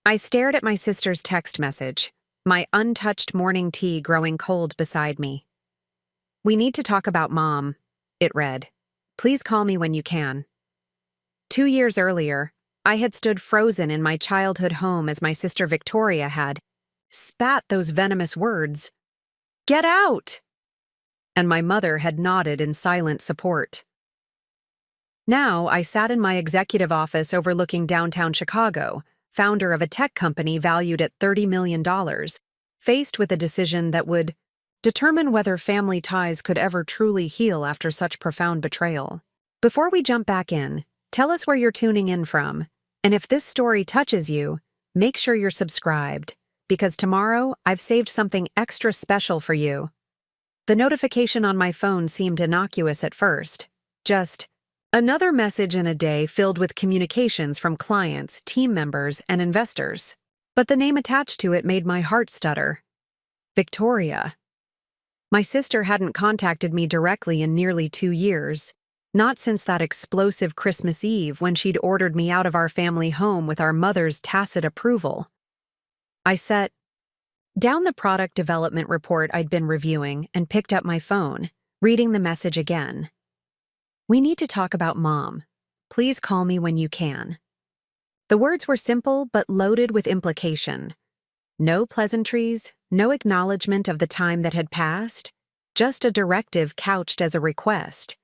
I stared at my sister's text message, my untouched morning tea growing cold beside me. "We need to talk about Mom," it read. "Please call me when you can." 2 years earlier, I had stood frozen in my childhood home as my sister Victoria had spat those venomous words, "Get out!" and my mother had nodded in silent support. Now I sat in my executive office overlooking downtown Chicago, founder of a tech company valued at $30 million, faced with a decision that would determine whether family ties could ever truly heal after such profound betrayal. Before we jump back in, tell us where you're tuning in from, and if this story touches you, make sure you're subscribed, because tomorrow I've saved something extra special for you. The notification on my phone seemed innocuous at first, just another message in a day filled with communications from clients, team members, and investors. But the name attached to it made my heart stutter. Victoria. My sister hadn't contacted me directly in nearly 2 years, not since that explosive Christmas Eve when she'd ordered me out of our family home with our mother's tacit approval. I set down the product development report I'd been reviewing and picked up my phone, reading the message again. "We need to talk about Mom. Please call me when you can." The words were simple but loaded with implication. No pleasantries, no acknowledgement of the time that had passed, just a directive couched as a request.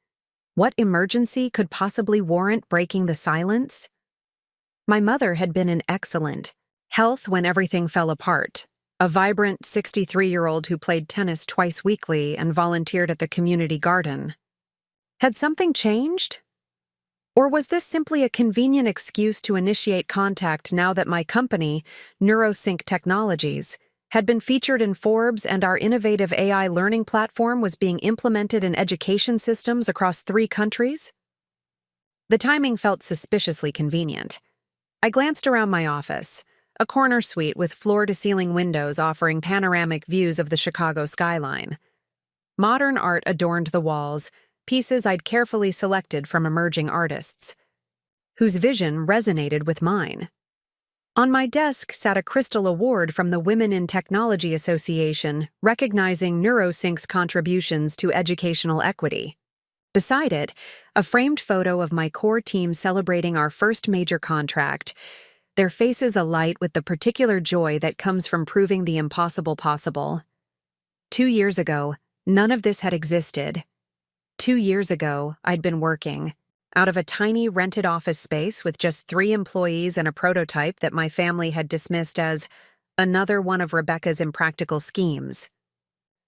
What emergency could possibly warrant breaking the silence? My mother had been in excellent health when everything fell apart, a vibrant 63-year-old who played tennis twice weekly and volunteered at the community garden. Had something changed? Or was this simply a convenient excuse to initiate contact now that my company, NeuroSync Technologies, had been featured in Forbes and our innovative AI learning platform was being implemented in education systems across 3 countries? The timing felt suspiciously convenient. I glanced around my office, a corner suite with floor-to-ceiling windows offering panoramic views of the Chicago skyline. Modern art adorned the walls, pieces I'd carefully selected from emerging artists, whose vision resonated with mine. On my desk sat a crystal award from the Women in Technology Association, recognizing NeuroSync's contributions to educational equity. Beside it, a framed photo of my core team celebrating our first major contract, their faces alight with the particular joy that comes from proving the impossible possible. 2 years ago, none of this had existed. 2 years ago, I'd been working out of a tiny rented office space with just 3 employees and a prototype that my family had dismissed as another one of Rebecca's impractical schemes.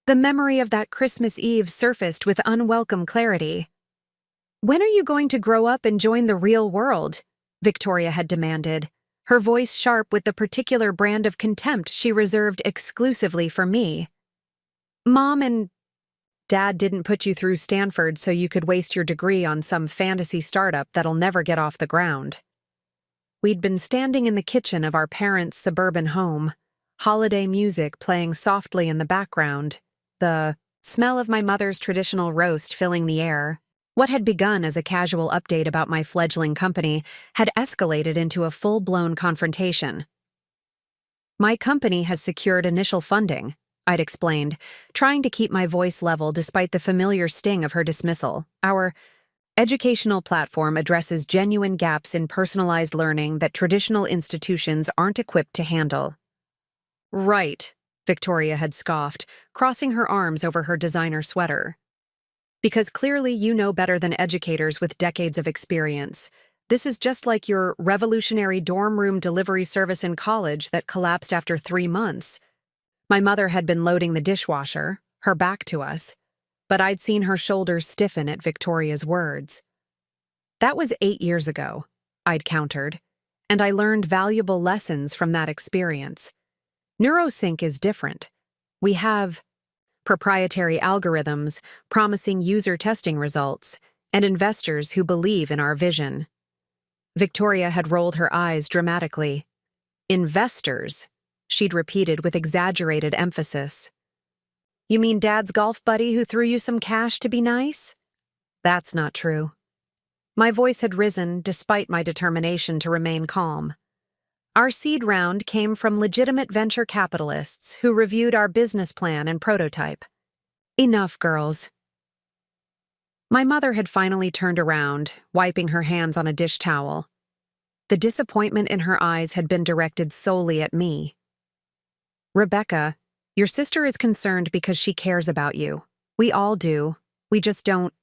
The memory of that Christmas Eve surfaced with unwelcome clarity. "When are you going to grow up and join the real world?" Victoria had demanded, her voice sharp with the particular brand of contempt she reserved exclusively for me. "Mom and Dad didn't put you through Stanford so you could waste your degree on some fantasy startup that'll never get off the ground." We'd been standing in the kitchen of our parents' suburban home, holiday music playing softly in the background, the smell of my mother's traditional roast filling the air. What had begun as a casual update about my fledgling company had escalated into a full-blown confrontation. "My company has secured initial funding," I'd explained, trying to keep my voice level despite the familiar sting of her dismissal. "Our educational platform addresses genuine gaps in personalized learning that traditional institutions aren't equipped to handle." "Right," Victoria had scoffed, crossing her arms over her designer sweater. "Because clearly you know better than educators with decades of experience. This is just like your revolutionary dorm room delivery service in college that collapsed after 3 months. My mother had been loading the dishwasher, her back to us, but I'd seen her shoulders stiffen at Victoria's words. "That was 8 years ago," I'd countered, and I learned valuable lessons from that experience. NeuroSync is different. We have proprietary algorithms, promising user testing results, and investors who believe in our vision. Victoria had rolled her eyes dramatically. "Investors," she'd repeated with exaggerated emphasis. "You mean Dad's golf buddy who threw you some cash to be nice?" "That's not true." My voice had risen despite my determination to remain calm. Our seed round came from legitimate venture capitalists who reviewed our business plan and prototype. Enough, girls. My mother had finally turned around, wiping her hands on a dish towel. The disappointment in her eyes had been directed solely at me. Rebecca, your sister is concerned because she cares about you. We all do. We just don't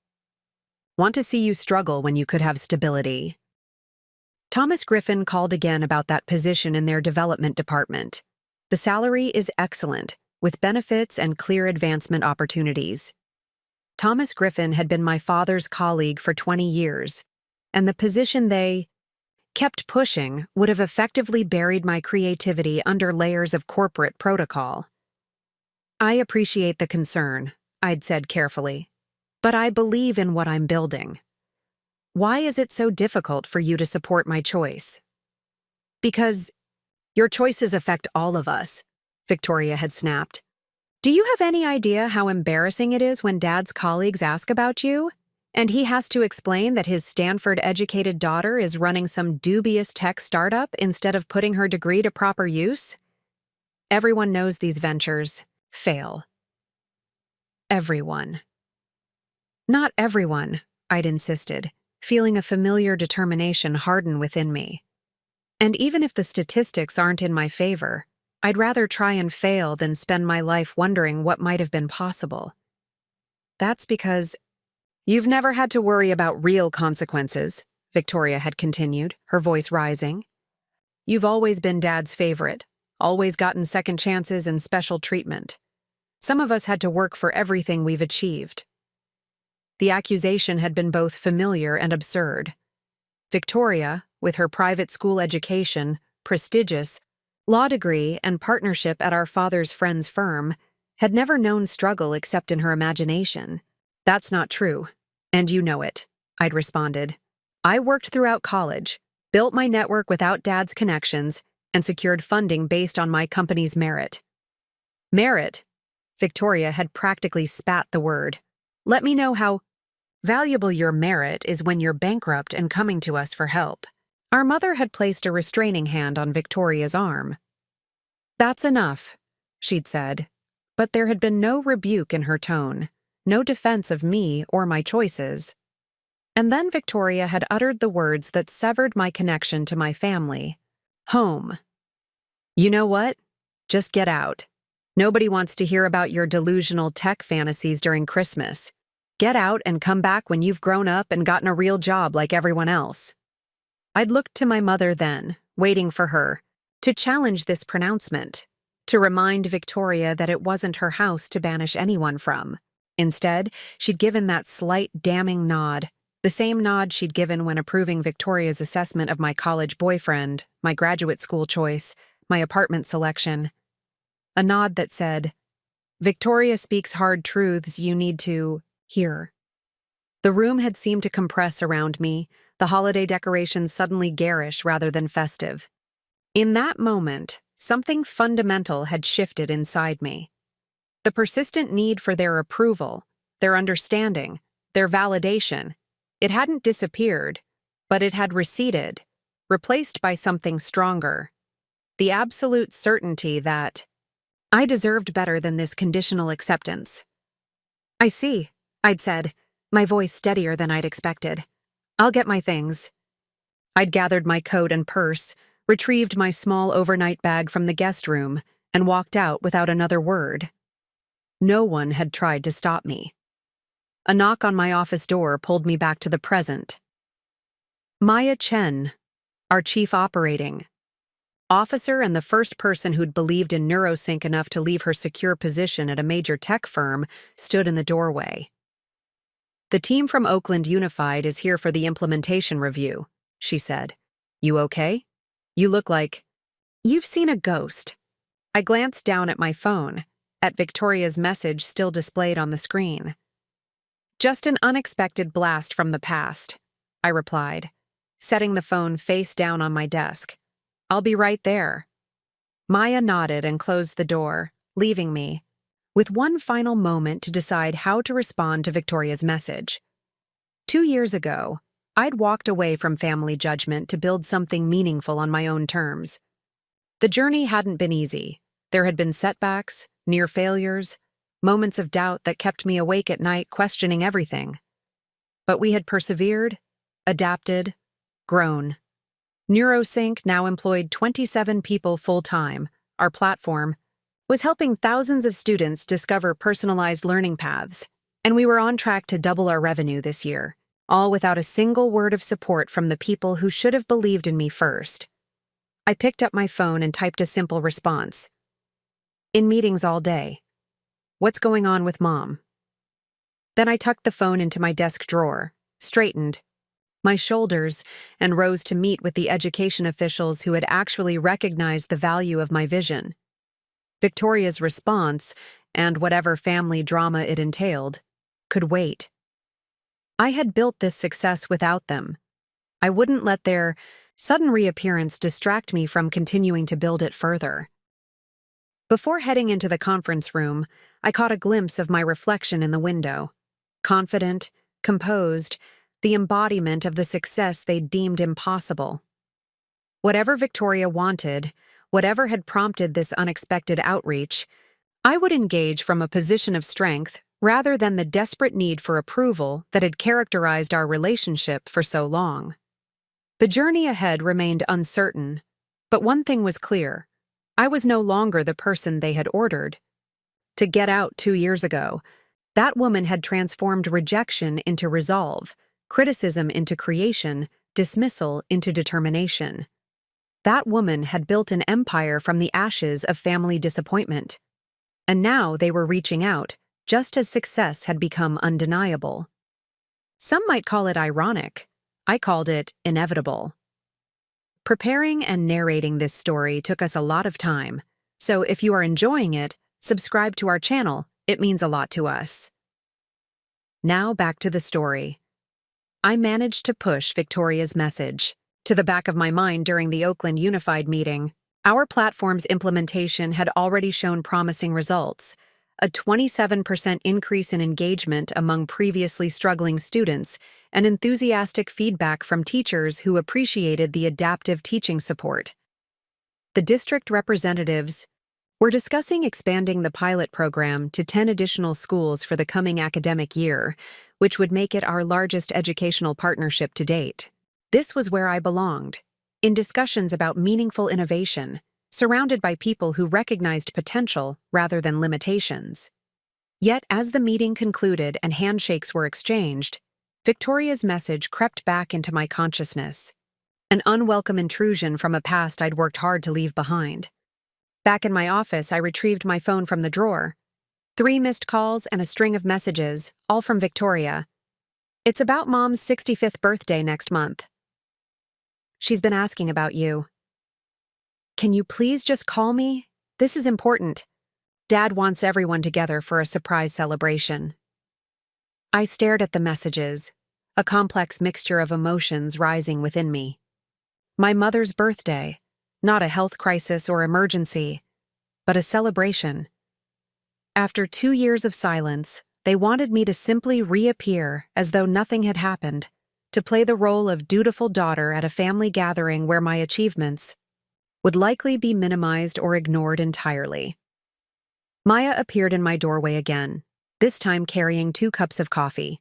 want to see you struggle when you could have stability. Thomas Griffin called again about that position in their development department. The salary is excellent, with benefits and clear advancement opportunities. Thomas Griffin had been my father's colleague for 20 years, and the position they kept pushing would have effectively buried my creativity under layers of corporate protocol. I appreciate the concern, I'd said carefully, but I believe in what I'm building. Why is it so difficult for you to support my choice? Because your choices affect all of us, Victoria had snapped. Do you have any idea how embarrassing it is when Dad's colleagues ask about you, and he has to explain that his Stanford-educated daughter is running some dubious tech startup instead of putting her degree to proper use? Everyone knows these ventures fail. Everyone. Not everyone, I'd insisted, feeling a familiar determination harden within me. And even if the statistics aren't in my favor, I'd rather try and fail than spend my life wondering what might have been possible. That's because you've never had to worry about real consequences, Victoria had continued, her voice rising. You've always been Dad's favorite, always gotten second chances and special treatment. Some of us had to work for everything we've achieved. The accusation had been both familiar and absurd. Victoria, with her private school education, prestigious law degree, and partnership at our father's friend's firm, had never known struggle except in her imagination. That's not true, and you know it, I'd responded. I worked throughout college, built my network without Dad's connections, and secured funding based on my company's merit. Merit? Victoria had practically spat the word. Let me know how valuable your merit is when you're bankrupt and coming to us for help. Our mother had placed a restraining hand on Victoria's arm. That's enough, she'd said, but there had been no rebuke in her tone, no defense of me or my choices. And then Victoria had uttered the words that severed my connection to my family. Home. You know what? Just get out. Nobody wants to hear about your delusional tech fantasies during Christmas. Get out and come back when you've grown up and gotten a real job like everyone else. I'd looked to my mother then, waiting for her, to challenge this pronouncement, to remind Victoria that it wasn't her house to banish anyone from. Instead, she'd given that slight damning nod, the same nod she'd given when approving Victoria's assessment of my college boyfriend, my graduate school choice, my apartment selection. A nod that said, Victoria speaks hard truths you need to hear. The room had seemed to compress around me, the holiday decorations suddenly garish rather than festive. In that moment, something fundamental had shifted inside me. The persistent need for their approval, their understanding, their validation, it hadn't disappeared, but it had receded, replaced by something stronger. The absolute certainty that I deserved better than this conditional acceptance. I see, I'd said, my voice steadier than I'd expected. I'll get my things. I'd gathered my coat and purse, retrieved my small overnight bag from the guest room, and walked out without another word. No one had tried to stop me. A knock on my office door pulled me back to the present. Maya Chen, our chief operating officer and the first person who'd believed in neurosync enough to leave her secure position at a major tech firm, stood in the doorway. The team from Oakland Unified is here for the implementation review, she said. You okay? You look like you've seen a ghost. I glanced down at my phone, at Victoria's message still displayed on the screen. Just an unexpected blast from the past, I replied, setting the phone face down on my desk. I'll be right there. Maya nodded and closed the door, leaving me with one final moment to decide how to respond to Victoria's message. 2 years ago, I'd walked away from family judgment to build something meaningful on my own terms. The journey hadn't been easy. There had been setbacks, near failures, moments of doubt that kept me awake at night questioning everything. But we had persevered, adapted, grown. NeuroSync now employed 27 people full-time. Our platform was helping thousands of students discover personalized learning paths, and we were on track to double our revenue this year, all without a single word of support from the people who should have believed in me first. I picked up my phone and typed a simple response. In meetings all day. What's going on with Mom? Then I tucked the phone into my desk drawer, straightened my shoulders, and rose to meet with the education officials who had actually recognized the value of my vision. Victoria's response, and whatever family drama it entailed, could wait. I had built this success without them. I wouldn't let their sudden reappearance distract me from continuing to build it further. Before heading into the conference room, I caught a glimpse of my reflection in the window. Confident, composed, the embodiment of the success they deemed impossible. Whatever Victoria wanted, whatever had prompted this unexpected outreach, I would engage from a position of strength rather than the desperate need for approval that had characterized our relationship for so long. The journey ahead remained uncertain, but one thing was clear. I was no longer the person they had ordered. To get out 2 years ago, that woman had transformed rejection into resolve, criticism into creation, dismissal into determination. That woman had built an empire from the ashes of family disappointment. And now they were reaching out, just as success had become undeniable. Some might call it ironic. I called it inevitable. Preparing and narrating this story took us a lot of time, so if you are enjoying it, subscribe to our channel. It means a lot to us. Now back to the story. I managed to push Victoria's message to the back of my mind during the Oakland Unified meeting. Our platform's implementation had already shown promising results. A 27% increase in engagement among previously struggling students, and enthusiastic feedback from teachers who appreciated the adaptive teaching support. The district representatives were discussing expanding the pilot program to 10 additional schools for the coming academic year, which would make it our largest educational partnership to date. This was where I belonged, in discussions about meaningful innovation, surrounded by people who recognized potential rather than limitations. Yet, as the meeting concluded and handshakes were exchanged, Victoria's message crept back into my consciousness, an unwelcome intrusion from a past I'd worked hard to leave behind. Back in my office, I retrieved my phone from the drawer. 3 missed calls and a string of messages, all from Victoria. It's about Mom's 65th birthday next month. She's been asking about you. Can you please just call me? This is important. Dad wants everyone together for a surprise celebration. I stared at the messages, a complex mixture of emotions rising within me. My mother's birthday, not a health crisis or emergency, but a celebration. After 2 years of silence, they wanted me to simply reappear as though nothing had happened, to play the role of dutiful daughter at a family gathering where my achievements would likely be minimized or ignored entirely. Maya appeared in my doorway again, this time carrying 2 cups of coffee.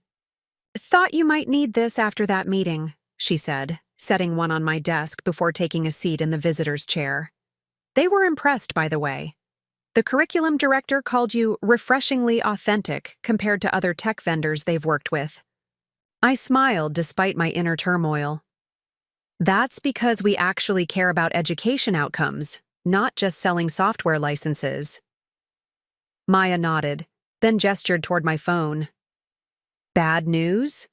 "Thought you might need this after that meeting," she said, setting one on my desk before taking a seat in the visitor's chair. They were impressed, by the way. The curriculum director called you refreshingly authentic compared to other tech vendors they've worked with. I smiled despite my inner turmoil. That's because we actually care about education outcomes, not just selling software licenses. Maya nodded, then gestured toward my phone. Bad news?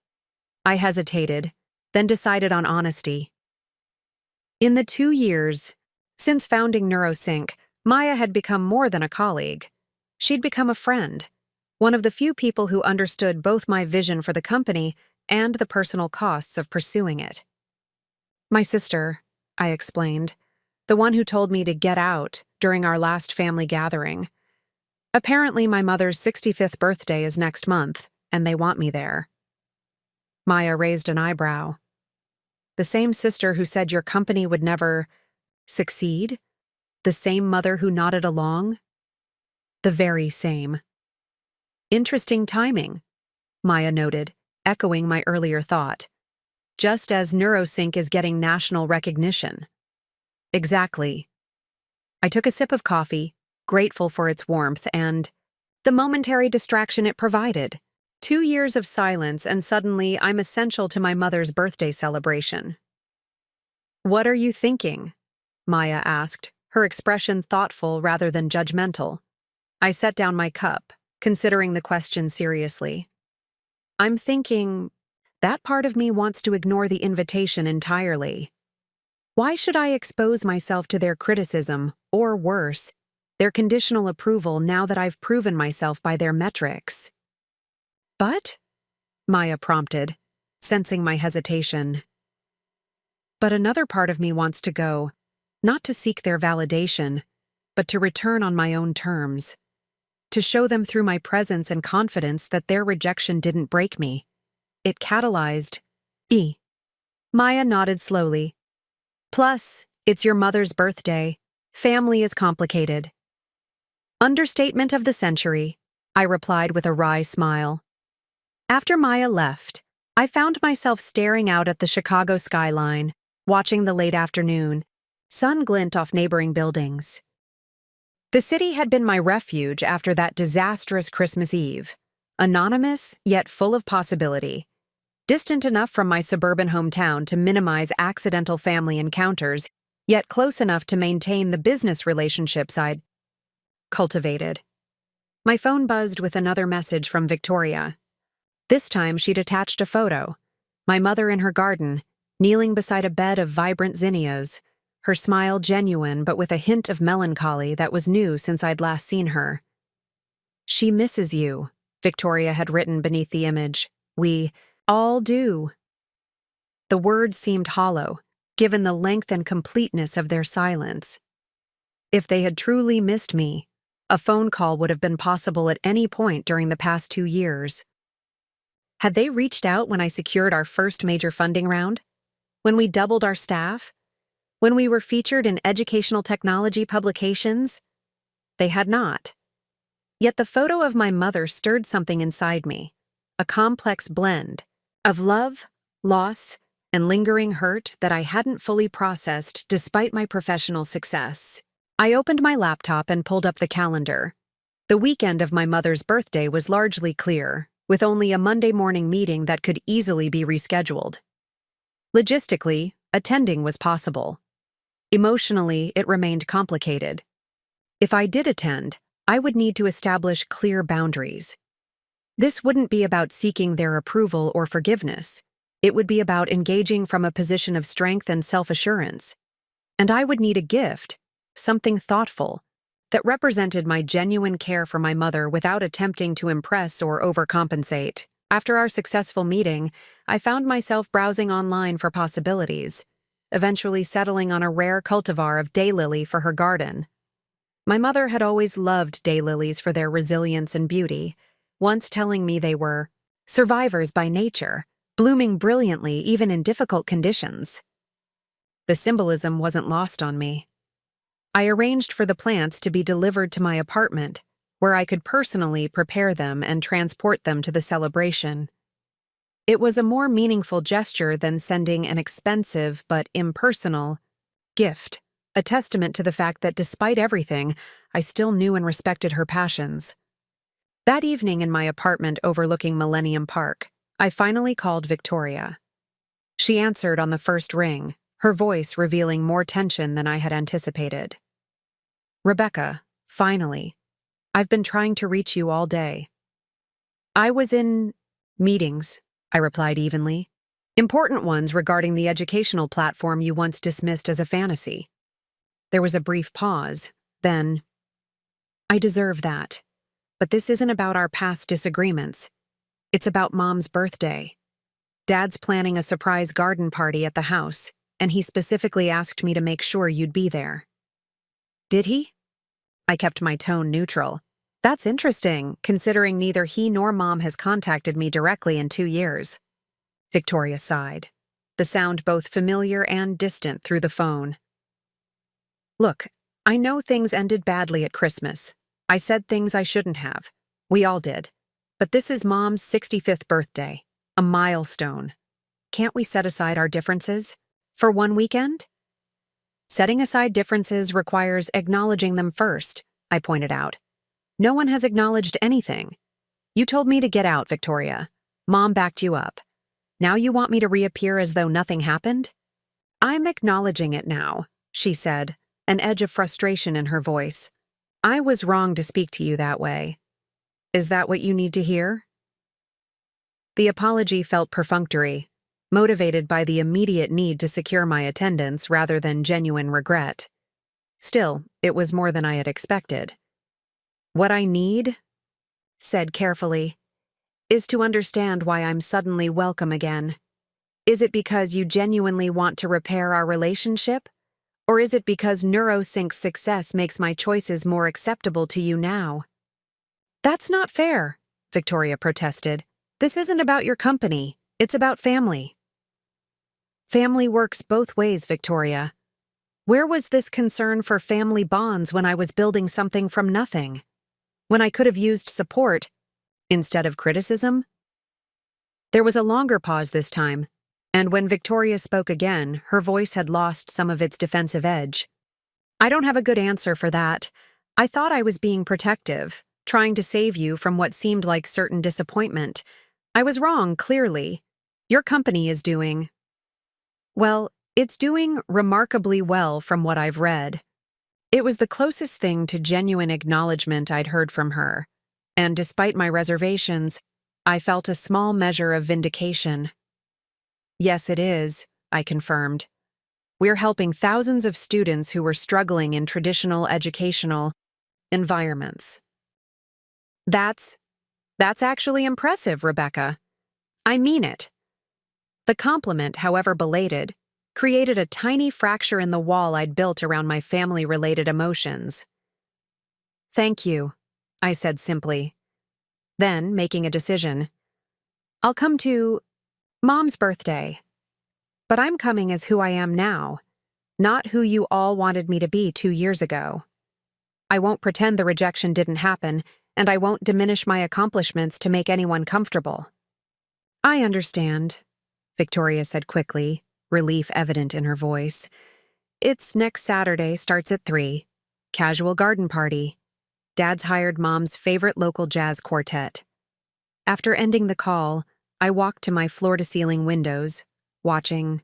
I hesitated, then decided on honesty. In the 2 years since founding NeuroSync, Maya had become more than a colleague. She'd become a friend, one of the few people who understood both my vision for the company and the personal costs of pursuing it. My sister, I explained, the one who told me to get out during our last family gathering. Apparently, my mother's 65th birthday is next month, and they want me there. Maya raised an eyebrow. The same sister who said your company would never succeed? The same mother who nodded along? The very same. Interesting timing, Maya noted, echoing my earlier thought. Just as NeuroSync is getting national recognition. Exactly. I took a sip of coffee, grateful for its warmth and the momentary distraction it provided. 2 years of silence, and suddenly I'm essential to my mother's birthday celebration. What are you thinking? Maya asked, her expression thoughtful rather than judgmental. I set down my cup, considering the question seriously. I'm thinking, that part of me wants to ignore the invitation entirely. Why should I expose myself to their criticism, or worse, their conditional approval now that I've proven myself by their metrics? But? Maya prompted, sensing my hesitation. But another part of me wants to go, not to seek their validation, but to return on my own terms. To show them through my presence and confidence that their rejection didn't break me. It catalyzed. Maya nodded slowly. Plus, it's your mother's birthday. Family is complicated. Understatement of the century, I replied with a wry smile. After Maya left, I found myself staring out at the Chicago skyline, watching the late afternoon, sun glint off neighboring buildings. The city had been my refuge after that disastrous Christmas Eve, anonymous yet full of possibility, distant enough from my suburban hometown to minimize accidental family encounters, yet close enough to maintain the business relationships I'd cultivated. My phone buzzed with another message from Victoria. This time she'd attached a photo, my mother in her garden, kneeling beside a bed of vibrant zinnias, her smile genuine but with a hint of melancholy that was new since I'd last seen her. She misses you, Victoria had written beneath the image. We all do. The words seemed hollow, given the length and completeness of their silence. If they had truly missed me, a phone call would have been possible at any point during the past 2 years. Had they reached out when I secured our first major funding round? When we doubled our staff? When we were featured in educational technology publications? They had not. Yet the photo of my mother stirred something inside me, a complex blend of love, loss, and lingering hurt that I hadn't fully processed despite my professional success. I opened my laptop and pulled up the calendar. The weekend of my mother's birthday was largely clear, with only a Monday morning meeting that could easily be rescheduled. Logistically, attending was possible. Emotionally, it remained complicated. If I did attend, I would need to establish clear boundaries. This wouldn't be about seeking their approval or forgiveness. It would be about engaging from a position of strength and self-assurance. And I would need a gift, something thoughtful, that represented my genuine care for my mother without attempting to impress or overcompensate. After our successful meeting, I found myself browsing online for possibilities, eventually settling on a rare cultivar of daylily for her garden. My mother had always loved daylilies for their resilience and beauty, once telling me they were survivors by nature, blooming brilliantly even in difficult conditions. The symbolism wasn't lost on me. I arranged for the plants to be delivered to my apartment, where I could personally prepare them and transport them to the celebration. It was a more meaningful gesture than sending an expensive but impersonal gift, a testament to the fact that despite everything, I still knew and respected her passions. That evening in my apartment overlooking Millennium Park, I finally called Victoria. She answered on the first ring, her voice revealing more tension than I had anticipated. Rebecca, finally. I've been trying to reach you all day. I was in meetings, I replied evenly. Important ones regarding the educational platform you once dismissed as a fantasy. There was a brief pause, then, I deserve that. But this isn't about our past disagreements. It's about Mom's birthday. Dad's planning a surprise garden party at the house, and he specifically asked me to make sure you'd be there. Did he? I kept my tone neutral. That's interesting, considering neither he nor Mom has contacted me directly in 2 years. Victoria sighed, the sound both familiar and distant through the phone. Look, I know things ended badly at Christmas. I said things I shouldn't have. We all did. But this is Mom's 65th birthday, a milestone. Can't we set aside our differences? For one weekend? Setting aside differences requires acknowledging them first, I pointed out. No one has acknowledged anything. You told me to get out, Victoria. Mom backed you up. Now you want me to reappear as though nothing happened? I'm acknowledging it now, she said, an edge of frustration in her voice. I was wrong to speak to you that way. Is that what you need to hear? The apology felt perfunctory, motivated by the immediate need to secure my attendance rather than genuine regret. Still, it was more than I had expected. What I need, said carefully, is to understand why I'm suddenly welcome again. Is it because you genuinely want to repair our relationship? Or is it because NeuroSync's success makes my choices more acceptable to you now? That's not fair, Victoria protested. This isn't about your company. It's about family. Family works both ways, Victoria. Where was this concern for family bonds when I was building something from nothing? When I could have used support instead of criticism? There was a longer pause this time, and when Victoria spoke again, her voice had lost some of its defensive edge. I don't have a good answer for that. I thought I was being protective, trying to save you from what seemed like certain disappointment. I was wrong, clearly. Your company is doing... Well, it's doing remarkably well from what I've read. It was the closest thing to genuine acknowledgement I'd heard from her, and despite my reservations, I felt a small measure of vindication. Yes, it is, I confirmed. We're helping thousands of students who were struggling in traditional educational environments. That's actually impressive, Rebecca. I mean it. The compliment, however belated, created a tiny fracture in the wall I'd built around my family-related emotions. Thank you, I said simply. Then, making a decision, I'll come to Mom's birthday. But I'm coming as who I am now, not who you all wanted me to be 2 years ago. I won't pretend the rejection didn't happen, and I won't diminish my accomplishments to make anyone comfortable. I understand, Victoria said quickly, relief evident in her voice. It's next Saturday, starts at 3. Casual garden party. Dad's hired Mom's favorite local jazz quartet. After ending the call, I walked to my floor-to-ceiling windows, watching.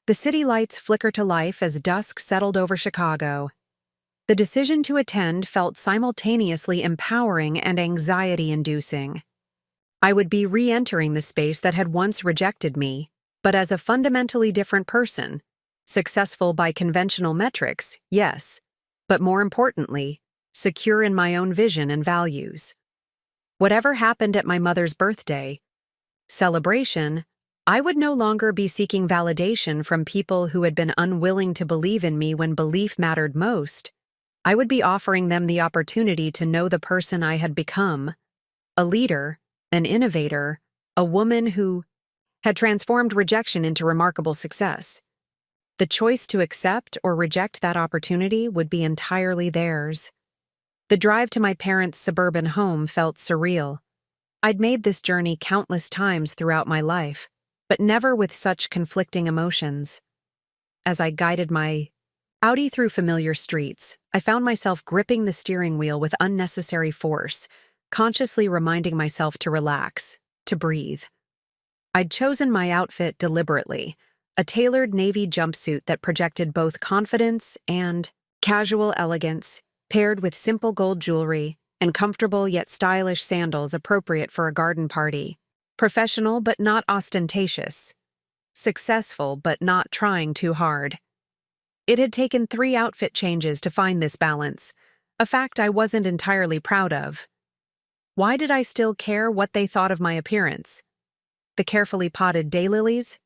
The city lights flicker to life as dusk settled over Chicago. The decision to attend felt simultaneously empowering and anxiety-inducing. I would be re-entering the space that had once rejected me, but as a fundamentally different person. Successful by conventional metrics, yes, but more importantly, secure in my own vision and values. Whatever happened at my mother's birthday, celebration, I would no longer be seeking validation from people who had been unwilling to believe in me when belief mattered most. I would be offering them the opportunity to know the person I had become, a leader, an innovator, a woman who had transformed rejection into remarkable success. The choice to accept or reject that opportunity would be entirely theirs. The drive to my parents' suburban home felt surreal. I'd made this journey countless times throughout my life, but never with such conflicting emotions. As I guided my Audi through familiar streets, I found myself gripping the steering wheel with unnecessary force, consciously reminding myself to relax, to breathe. I'd chosen my outfit deliberately, a tailored navy jumpsuit that projected both confidence and casual elegance, paired with simple gold jewelry and comfortable yet stylish sandals appropriate for a garden party. Professional but not ostentatious. Successful but not trying too hard. It had taken 3 outfit changes to find this balance, a fact I wasn't entirely proud of. Why did I still care what they thought of my appearance? The carefully potted daylilies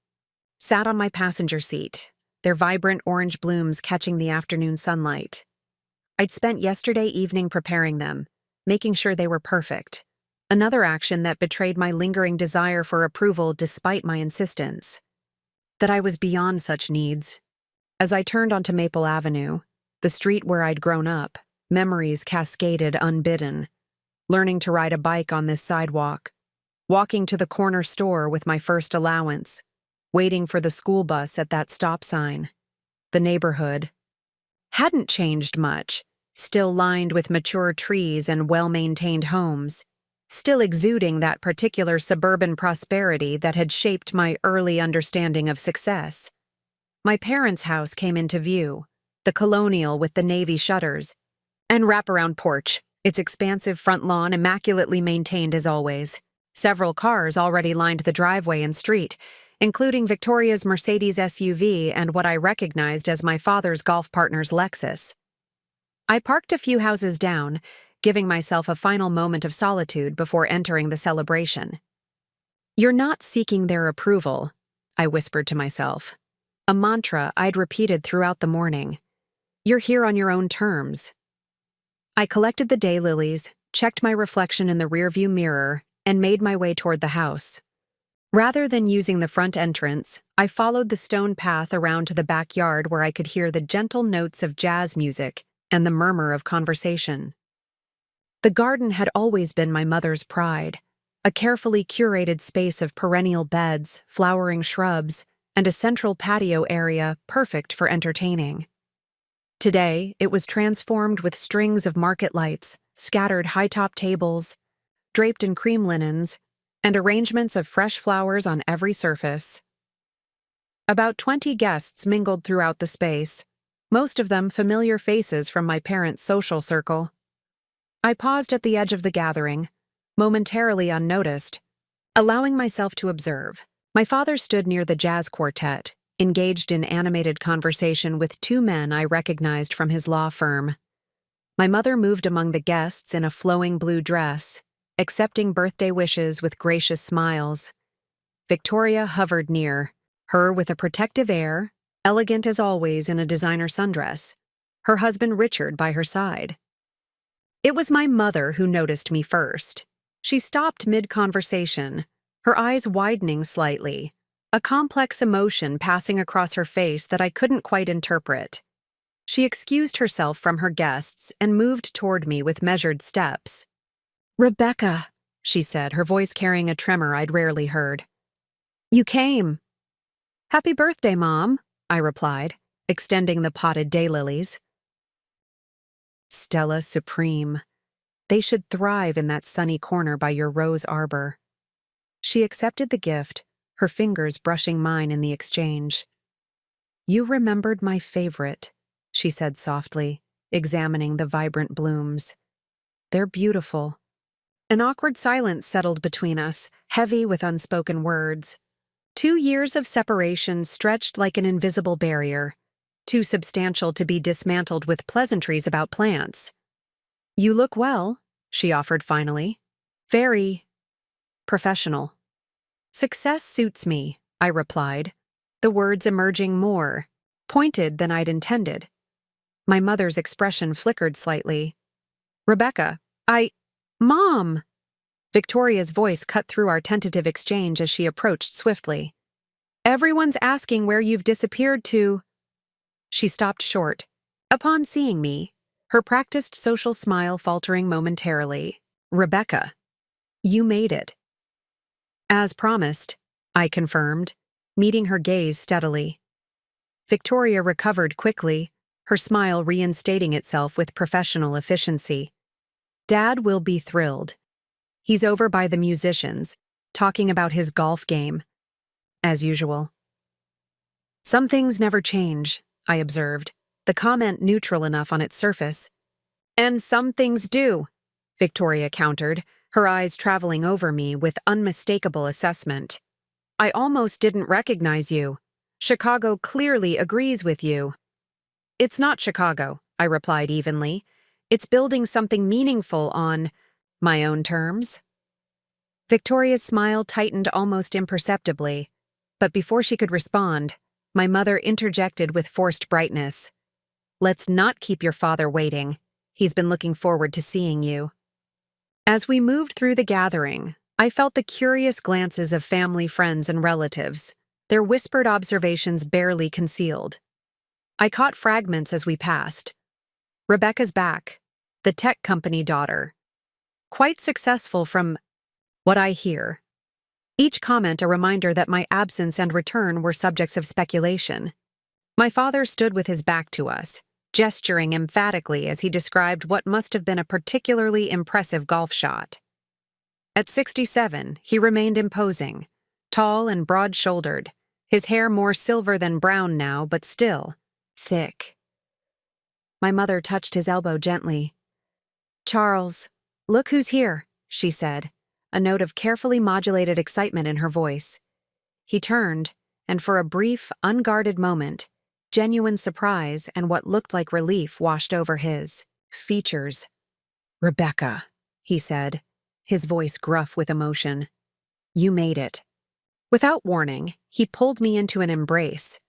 sat on my passenger seat, their vibrant orange blooms catching the afternoon sunlight. I'd spent yesterday evening preparing them, making sure they were perfect. Another action that betrayed my lingering desire for approval despite my insistence. That I was beyond such needs. As I turned onto Maple Avenue, The street where I'd grown up, memories cascaded unbidden. Learning to ride a bike on this sidewalk, walking to the corner store with my first allowance, waiting for the school bus at that stop sign. The neighborhood hadn't changed much, still lined with mature trees and well-maintained homes, still exuding that particular suburban prosperity that had shaped my early understanding of success. My parents' house came into view, the colonial with the navy shutters, and wraparound porch, its expansive front lawn immaculately maintained as always. Several cars already lined the driveway and street, including Victoria's Mercedes SUV and what I recognized as my father's golf partner's Lexus. I parked a few houses down, giving myself a final moment of solitude before entering the celebration. "You're not seeking their approval," I whispered to myself, a mantra I'd repeated throughout the morning. "You're here on your own terms." I collected the daylilies, checked my reflection in the rearview mirror, and made my way toward the house. Rather than using the front entrance, I followed the stone path around to the backyard where I could hear the gentle notes of jazz music and the murmur of conversation. The garden had always been my mother's pride, a carefully curated space of perennial beds, flowering shrubs, and a central patio area perfect for entertaining. Today, it was transformed with strings of market lights, scattered high-top tables, draped in cream linens, and arrangements of fresh flowers on every surface. About 20 guests mingled throughout the space, most of them familiar faces from my parents' social circle. I paused at the edge of the gathering, momentarily unnoticed, allowing myself to observe. My father stood near the jazz quartet, engaged in animated conversation with two men I recognized from his law firm. My mother moved among the guests in a flowing blue dress, accepting birthday wishes with gracious smiles. Victoria hovered near, her with a protective air, elegant as always in a designer sundress, her husband Richard by her side. It was my mother who noticed me first. She stopped mid-conversation, her eyes widening slightly, a complex emotion passing across her face that I couldn't quite interpret. She excused herself from her guests and moved toward me with measured steps. "Rebecca," she said, her voice carrying a tremor I'd rarely heard. "You came." "Happy birthday, Mom," I replied, extending the potted daylilies. "Stella Supreme. They should thrive in that sunny corner by your rose arbor." She accepted the gift, her fingers brushing mine in the exchange. "You remembered my favorite," she said softly, examining the vibrant blooms. "They're beautiful." An awkward silence settled between us, heavy with unspoken words. 2 years of separation stretched like an invisible barrier, too substantial to be dismantled with pleasantries about plants. "You look well," she offered finally. "Very professional." "Success suits me," I replied, the words emerging more pointed than I'd intended. My mother's expression flickered slightly. "Rebecca, Mom!" Victoria's voice cut through our tentative exchange as she approached swiftly. "Everyone's asking where you've disappeared to." She stopped short. Upon seeing me, her practiced social smile faltering momentarily. "Rebecca, you made it." "As promised," I confirmed, meeting her gaze steadily. Victoria recovered quickly, her smile reinstating itself with professional efficiency. "Dad will be thrilled. He's over by the musicians, talking about his golf game. As usual." "Some things never change," I observed, the comment neutral enough on its surface. "And some things do," Victoria countered, her eyes traveling over me with unmistakable assessment. "I almost didn't recognize you. Chicago clearly agrees with you." "It's not Chicago," I replied evenly. "It's building something meaningful on my own terms." Victoria's smile tightened almost imperceptibly, but before she could respond, my mother interjected with forced brightness. "Let's not keep your father waiting. He's been looking forward to seeing you." As we moved through the gathering, I felt the curious glances of family, friends, and relatives, their whispered observations barely concealed. I caught fragments as we passed, Rebecca's back, the tech company daughter. Quite successful from what I hear. Each comment a reminder that my absence and return were subjects of speculation. My father stood with his back to us, gesturing emphatically as he described what must have been a particularly impressive golf shot. At 67, he remained imposing, tall and broad-shouldered, his hair more silver than brown now, but still thick. My mother touched his elbow gently. "Charles, look who's here," she said, a note of carefully modulated excitement in her voice. He turned, and for a brief, unguarded moment, genuine surprise and what looked like relief washed over his features. "Rebecca," he said, his voice gruff with emotion. "You made it." Without warning, he pulled me into an embrace,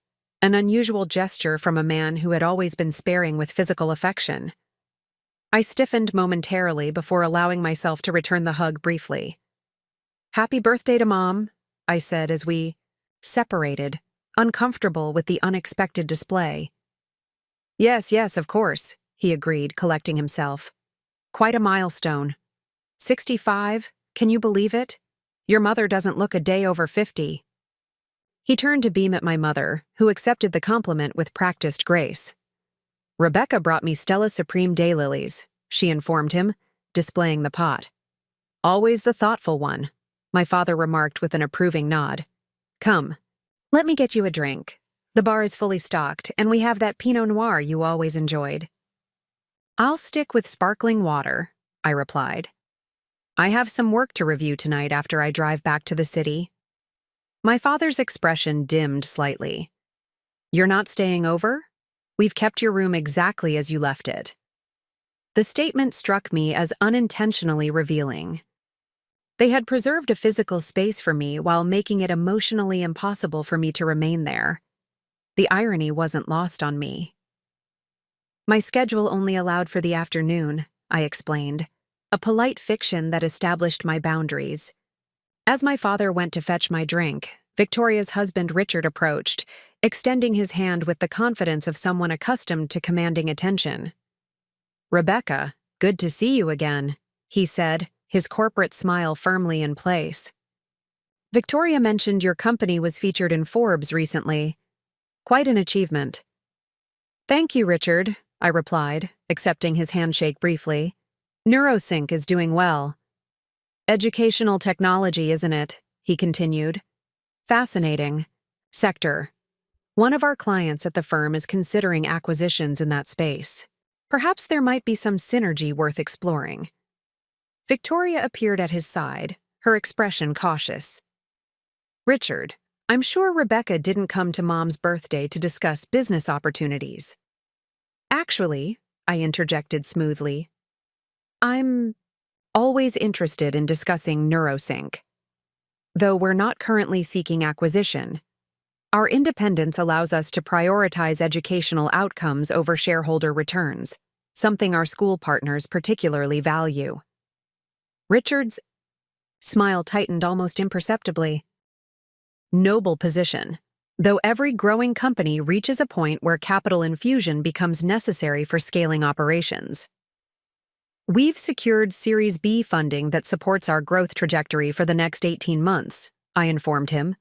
an unusual gesture from a man who had always been sparing with physical affection. I stiffened momentarily before allowing myself to return the hug briefly. "Happy birthday to Mom," I said as we separated, uncomfortable with the unexpected display. Yes, of course," he agreed, collecting himself. "Quite a milestone. 65, can you believe it? Your mother doesn't look a day over 50. He turned to beam at my mother, who accepted the compliment with practiced grace. "Rebecca brought me Stella Supreme daylilies," she informed him, displaying the pot. "Always the thoughtful one," my father remarked with an approving nod. "Come, let me get you a drink. The bar is fully stocked, and we have that Pinot Noir you always enjoyed." "I'll stick with sparkling water," I replied. "I have some work to review tonight after I drive back to the city." My father's expression dimmed slightly. "You're not staying over? We've kept your room exactly as you left it." The statement struck me as unintentionally revealing. They had preserved a physical space for me while making it emotionally impossible for me to remain there. The irony wasn't lost on me. "My schedule only allowed for the afternoon," I explained, a polite fiction that established my boundaries. As my father went to fetch my drink, Victoria's husband Richard approached, extending his hand with the confidence of someone accustomed to commanding attention. "Rebecca, good to see you again," he said, his corporate smile firmly in place. "Victoria mentioned your company was featured in Forbes recently. Quite an achievement." "Thank you, Richard," I replied, accepting his handshake briefly. "Neurosync is doing well." "Educational technology, isn't it?" he continued. "Fascinating sector. One of our clients at the firm is considering acquisitions in that space. Perhaps there might be some synergy worth exploring." Victoria appeared at his side, her expression cautious. "Richard, I'm sure Rebecca didn't come to Mom's birthday to discuss business opportunities." "Actually," I interjected smoothly, "I'm always interested in discussing Neurosync. Though we're not currently seeking acquisition, our independence allows us to prioritize educational outcomes over shareholder returns, something our school partners particularly value." Richard's smile tightened almost imperceptibly. "Noble position, though every growing company reaches a point where capital infusion becomes necessary for scaling operations. We've secured Series B funding that supports our growth trajectory for the next 18 months, I informed him,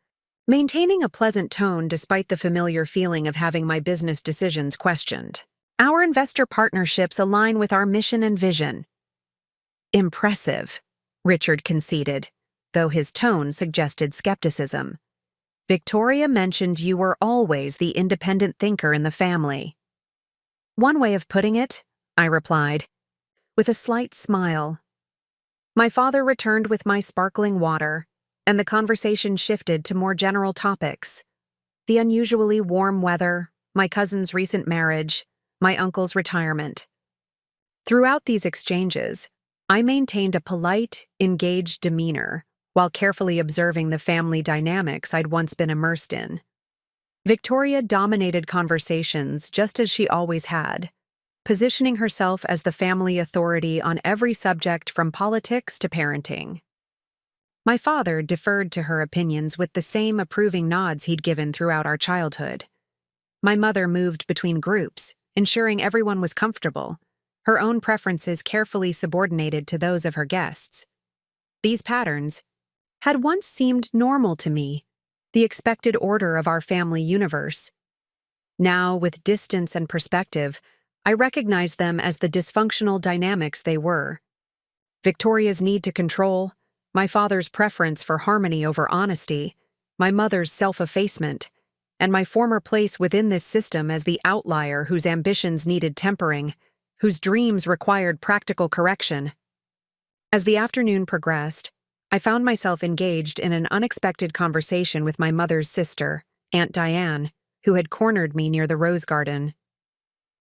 maintaining a pleasant tone despite the familiar feeling of having my business decisions questioned. "Our investor partnerships align with our mission and vision." "Impressive," Richard conceded, though his tone suggested skepticism. "Victoria mentioned you were always the independent thinker in the family." "One way of putting it," I replied, with a slight smile. My father returned with my sparkling water, and the conversation shifted to more general topics. The unusually warm weather, my cousin's recent marriage, my uncle's retirement. Throughout these exchanges, I maintained a polite, engaged demeanor while carefully observing the family dynamics I'd once been immersed in. Victoria dominated conversations just as she always had, positioning herself as the family authority on every subject from politics to parenting. My father deferred to her opinions with the same approving nods he'd given throughout our childhood. My mother moved between groups, ensuring everyone was comfortable, her own preferences carefully subordinated to those of her guests. These patterns had once seemed normal to me, the expected order of our family universe. Now, with distance and perspective, I recognize them as the dysfunctional dynamics they were. Victoria's need to control, my father's preference for harmony over honesty, my mother's self-effacement, and my former place within this system as the outlier whose ambitions needed tempering, whose dreams required practical correction. As the afternoon progressed, I found myself engaged in an unexpected conversation with my mother's sister, Aunt Diane, who had cornered me near the rose garden.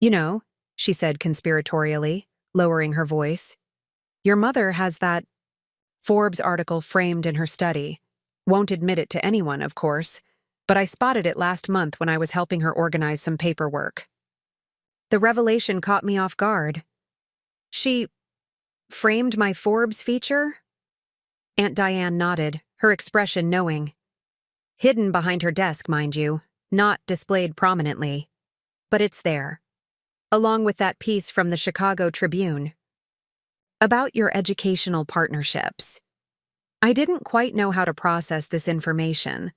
"You know," she said conspiratorially, lowering her voice, "your mother has that Forbes article framed in her study. Won't admit it to anyone, of course, but I spotted it last month when I was helping her organize some paperwork." The revelation caught me off guard. "She framed my Forbes feature?" Aunt Diane nodded, her expression knowing. "Hidden behind her desk, mind you, not displayed prominently. But it's there, along with that piece from the Chicago Tribune. About your educational partnerships." I didn't quite know how to process this information,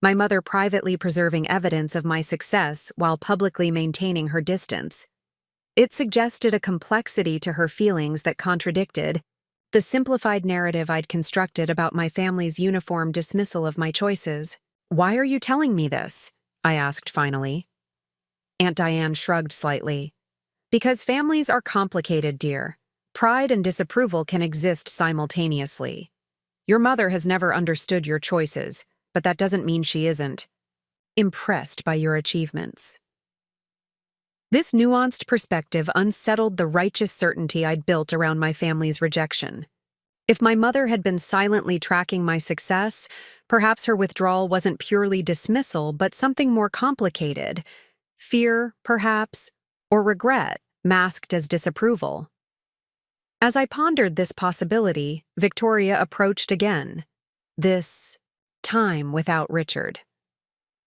my mother privately preserving evidence of my success while publicly maintaining her distance. It suggested a complexity to her feelings that contradicted the simplified narrative I'd constructed about my family's uniform dismissal of my choices. "Why are you telling me this?" I asked finally. Aunt Diane shrugged slightly. "Because families are complicated, dear. Pride and disapproval can exist simultaneously. Your mother has never understood your choices, but that doesn't mean she isn't impressed by your achievements." This nuanced perspective unsettled the righteous certainty I'd built around my family's rejection. If my mother had been silently tracking my success, perhaps her withdrawal wasn't purely dismissal, but something more complicated. Fear, perhaps, or regret, masked as disapproval. As I pondered this possibility, Victoria approached again. This time without Richard.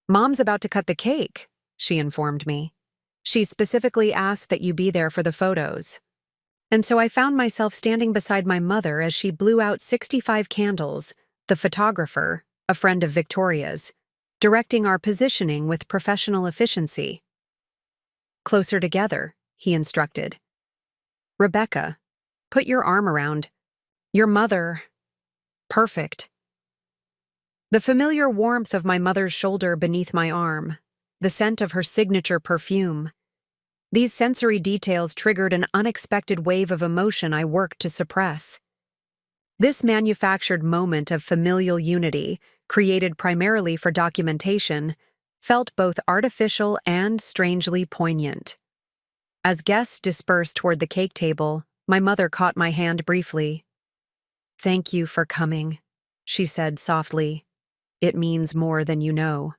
"Mom's about to cut the cake," she informed me. "She specifically asked that you be there for the photos." And so I found myself standing beside my mother as she blew out 65 candles, the photographer, a friend of Victoria's, directing our positioning with professional efficiency. "Closer together," he instructed. "Rebecca, put your arm around your mother." Perfect. The familiar warmth of my mother's shoulder beneath my arm, the scent of her signature perfume. These sensory details triggered an unexpected wave of emotion I worked to suppress. This manufactured moment of familial unity, created primarily for documentation, felt both artificial and strangely poignant. As guests dispersed toward the cake table, my mother caught my hand briefly. "Thank you for coming," she said softly. "It means more than you know."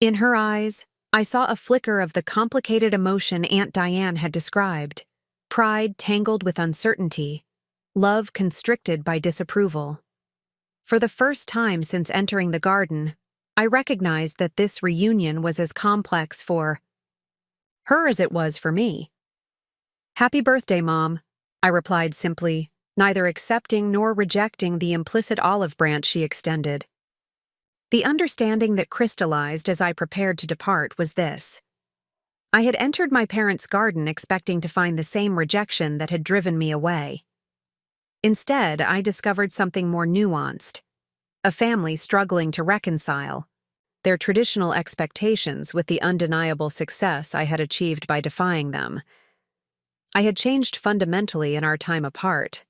In her eyes, I saw a flicker of the complicated emotion Aunt Diane had described. Pride tangled with uncertainty, love constricted by disapproval. For the first time since entering the garden, I recognized that this reunion was as complex for her as it was for me. "Happy birthday, Mom," I replied simply, neither accepting nor rejecting the implicit olive branch she extended. The understanding that crystallized as I prepared to depart was this. I had entered my parents' garden expecting to find the same rejection that had driven me away. Instead, I discovered something more nuanced. A family struggling to reconcile their traditional expectations with the undeniable success I had achieved by defying them. I had changed fundamentally in our time apart.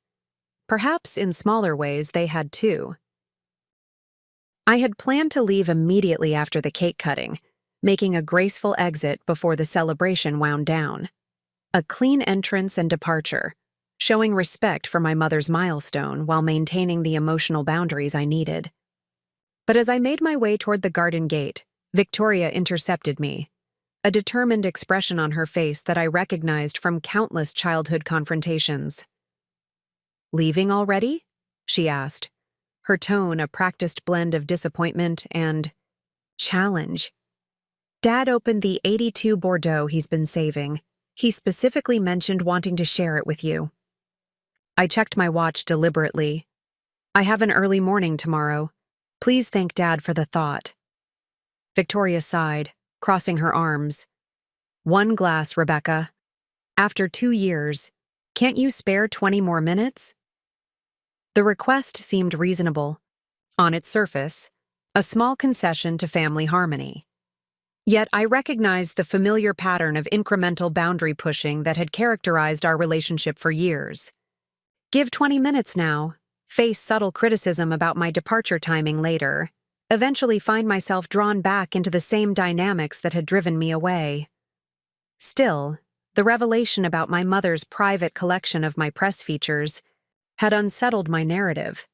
Perhaps in smaller ways they had too. I had planned to leave immediately after the cake cutting, making a graceful exit before the celebration wound down. A clean entrance and departure, showing respect for my mother's milestone while maintaining the emotional boundaries I needed. But as I made my way toward the garden gate, Victoria intercepted me, a determined expression on her face that I recognized from countless childhood confrontations. "Leaving already?" she asked, her tone a practiced blend of disappointment and challenge. "Dad opened the '82 Bordeaux he's been saving. He specifically mentioned wanting to share it with you. I checked my watch deliberately. I have an early morning tomorrow. Please thank Dad for the thought. Victoria sighed, crossing her arms. One glass, Rebecca. After 2 years, can't you spare 20 more minutes? The request seemed reasonable. On its surface, a small concession to family harmony. Yet I recognized the familiar pattern of incremental boundary pushing that had characterized our relationship for years. Give 20 minutes now, face subtle criticism about my departure timing later, eventually find myself drawn back into the same dynamics that had driven me away. Still, the revelation about my mother's private collection of my press features had unsettled my narrative.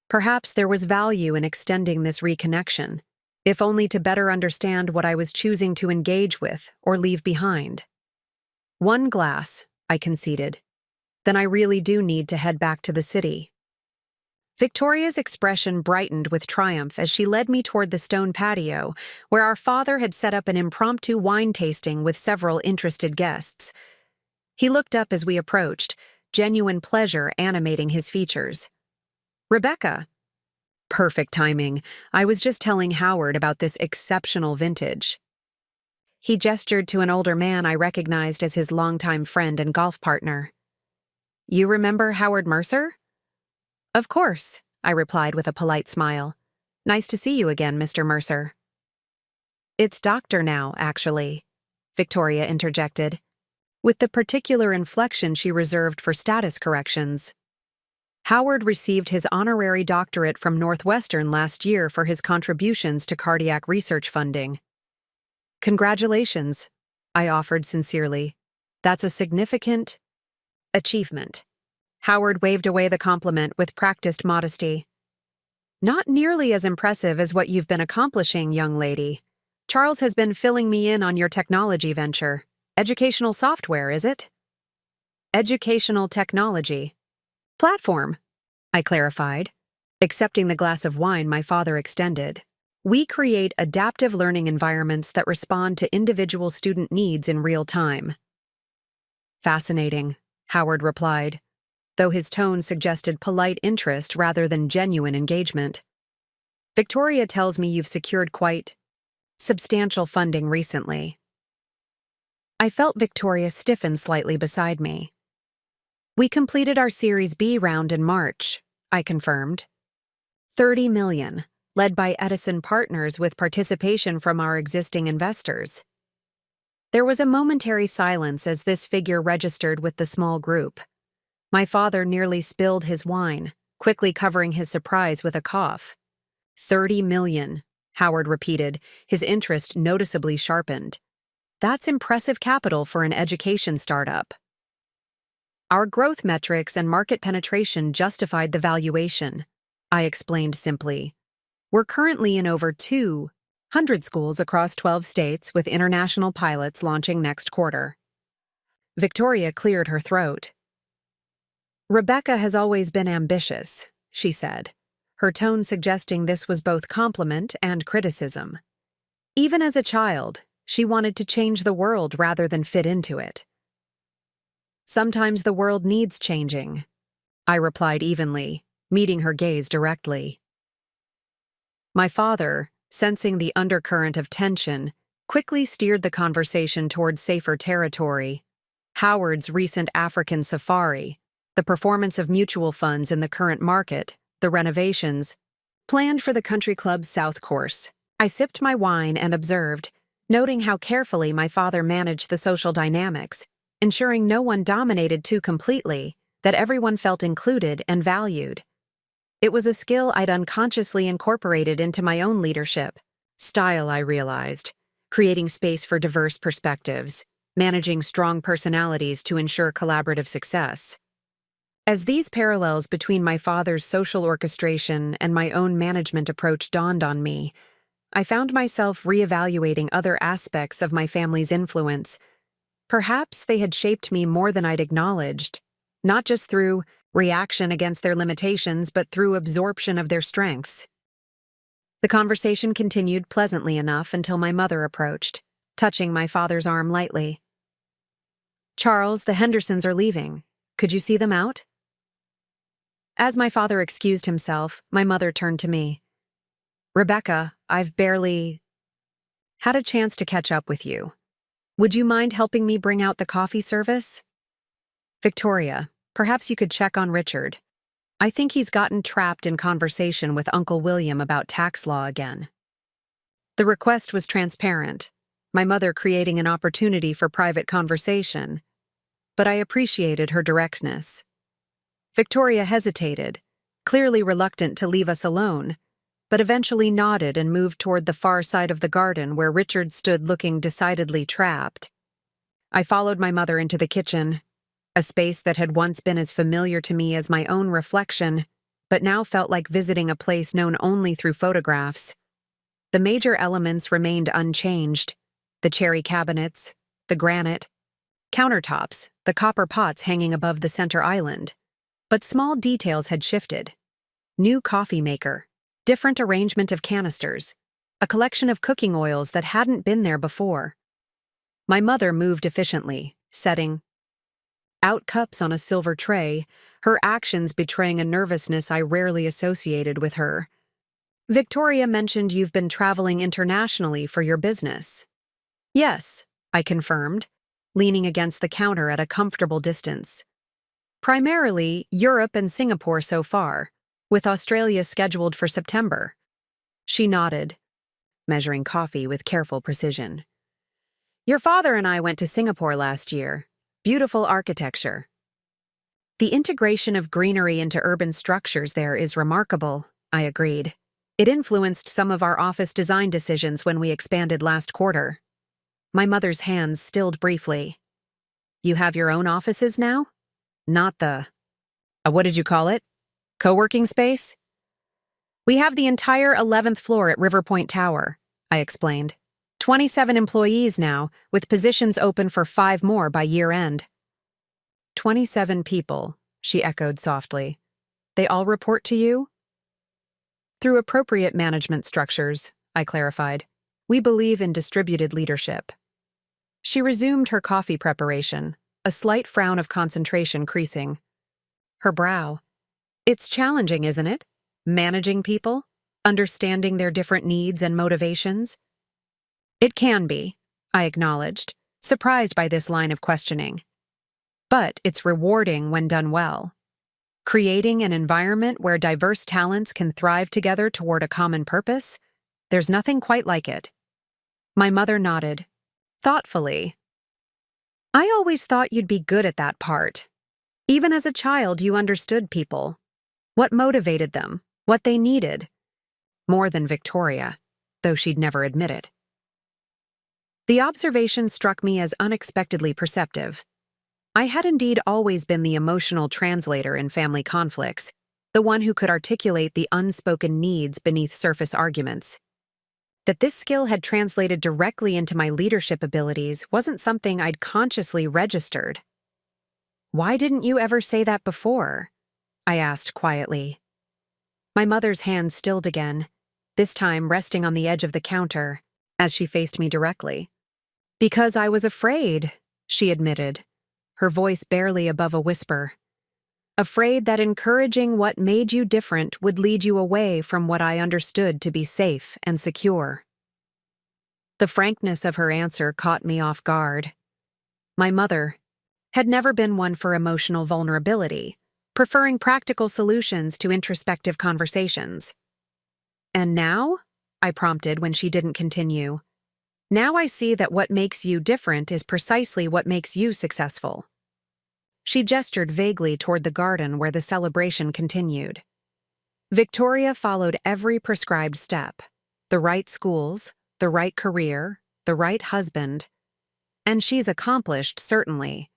Perhaps there was value in extending this reconnection, if only to better understand what I was choosing to engage with or leave behind. One glass, I conceded. Then I really do need to head back to the city. Victoria's expression brightened with triumph as she led me toward the stone patio, where our father had set up an impromptu wine tasting with several interested guests. He looked up as we approached, genuine pleasure animating his features. Rebecca. Perfect timing. I was just telling Howard about this exceptional vintage. He gestured to an older man I recognized as his longtime friend and golf partner. You remember Howard Mercer? Of course, I replied with a polite smile. Nice to see you again, Mr. Mercer. It's doctor now, actually, Victoria interjected, with the particular inflection she reserved for status corrections. Howard received his honorary doctorate from Northwestern last year for his contributions to cardiac research funding. Congratulations, I offered sincerely. That's a significant achievement. Howard waved away the compliment with practiced modesty. Not nearly as impressive as what you've been accomplishing, young lady. Charles has been filling me in on your technology venture. Educational software, is it? Educational technology. Platform, I clarified, accepting the glass of wine my father extended. We create adaptive learning environments that respond to individual student needs in real time. Fascinating, Howard replied, though his tone suggested polite interest rather than genuine engagement. Victoria tells me you've secured quite substantial funding recently. I felt Victoria stiffen slightly beside me. We completed our Series B round in March, I confirmed. 30 million, led by Edison Partners with participation from our existing investors. There was a momentary silence as this figure registered with the small group. My father nearly spilled his wine, quickly covering his surprise with a cough. 30 million, Howard repeated, his interest noticeably sharpened. That's impressive capital for an education startup. Our growth metrics and market penetration justified the valuation, I explained simply. We're currently in over 200 schools across 12 states with international pilots launching next quarter. Victoria cleared her throat. Rebecca has always been ambitious, she said, her tone suggesting this was both compliment and criticism. Even as a child, she wanted to change the world rather than fit into it. Sometimes the world needs changing, I replied evenly, meeting her gaze directly. My father, sensing the undercurrent of tension, quickly steered the conversation toward safer territory. Howard's recent African safari, the performance of mutual funds in the current market, the renovations, planned for the country club's south course. I sipped my wine and observed, noting how carefully my father managed the social dynamics, ensuring no one dominated too completely, that everyone felt included and valued. It was a skill I'd unconsciously incorporated into my own leadership style, I realized, creating space for diverse perspectives, managing strong personalities to ensure collaborative success. As these parallels between my father's social orchestration and my own management approach dawned on me, I found myself reevaluating other aspects of my family's influence. Perhaps they had shaped me more than I'd acknowledged, not just through reaction against their limitations, but through absorption of their strengths. The conversation continued pleasantly enough until my mother approached, touching my father's arm lightly. Charles, the Hendersons are leaving. Could you see them out? As my father excused himself, my mother turned to me. Rebecca, I've barely had a chance to catch up with you. Would you mind helping me bring out the coffee service? Victoria, perhaps you could check on Richard. I think he's gotten trapped in conversation with Uncle William about tax law again. The request was transparent, my mother creating an opportunity for private conversation, but I appreciated her directness. Victoria hesitated, clearly reluctant to leave us alone, but eventually nodded and moved toward the far side of the garden where Richard stood looking decidedly trapped. I followed my mother into the kitchen, a space that had once been as familiar to me as my own reflection, but now felt like visiting a place known only through photographs. The major elements remained unchanged: the cherry cabinets, the granite, countertops, the copper pots hanging above the center island. But small details had shifted. New coffee maker, different arrangement of canisters, a collection of cooking oils that hadn't been there before. My mother moved efficiently, setting out cups on a silver tray, her actions betraying a nervousness I rarely associated with her. Victoria mentioned you've been traveling internationally for your business. Yes, I confirmed, leaning against the counter at a comfortable distance. Primarily Europe and Singapore so far, with Australia scheduled for September. She nodded, measuring coffee with careful precision. Your father and I went to Singapore last year. Beautiful architecture. The integration of greenery into urban structures there is remarkable, I agreed. It influenced some of our office design decisions when we expanded last quarter. My mother's hands stilled briefly. You have your own offices now? Not the, what did you call it? Co-working space? We have the entire 11th floor at River Point Tower, I explained. 27 employees now, with positions open for 5 more by year-end. 27 people, she echoed softly. They all report to you? Through appropriate management structures, I clarified. We believe in distributed leadership. She resumed her coffee preparation, a slight frown of concentration creasing. Her brow. It's challenging, isn't it? Managing people, understanding their different needs and motivations. It can be, I acknowledged, surprised by this line of questioning. But it's rewarding when done well. Creating an environment where diverse talents can thrive together toward a common purpose, there's nothing quite like it. My mother nodded, thoughtfully. I always thought you'd be good at that part. Even as a child, you understood people. What motivated them, what they needed. More than Victoria, though she'd never admit it. The observation struck me as unexpectedly perceptive. I had indeed always been the emotional translator in family conflicts, the one who could articulate the unspoken needs beneath surface arguments. That this skill had translated directly into my leadership abilities wasn't something I'd consciously registered. Why didn't you ever say that before? I asked quietly. My mother's hand stilled again, this time resting on the edge of the counter, as she faced me directly. Because I was afraid, she admitted, her voice barely above a whisper. Afraid that encouraging what made you different would lead you away from what I understood to be safe and secure. The frankness of her answer caught me off guard. My mother had never been one for emotional vulnerability, preferring practical solutions to introspective conversations. And now? I prompted when she didn't continue. Now I see that what makes you different is precisely what makes you successful. She gestured vaguely toward the garden where the celebration continued. Victoria followed every prescribed step, the right schools, the right career, the right husband. And she's accomplished, certainly.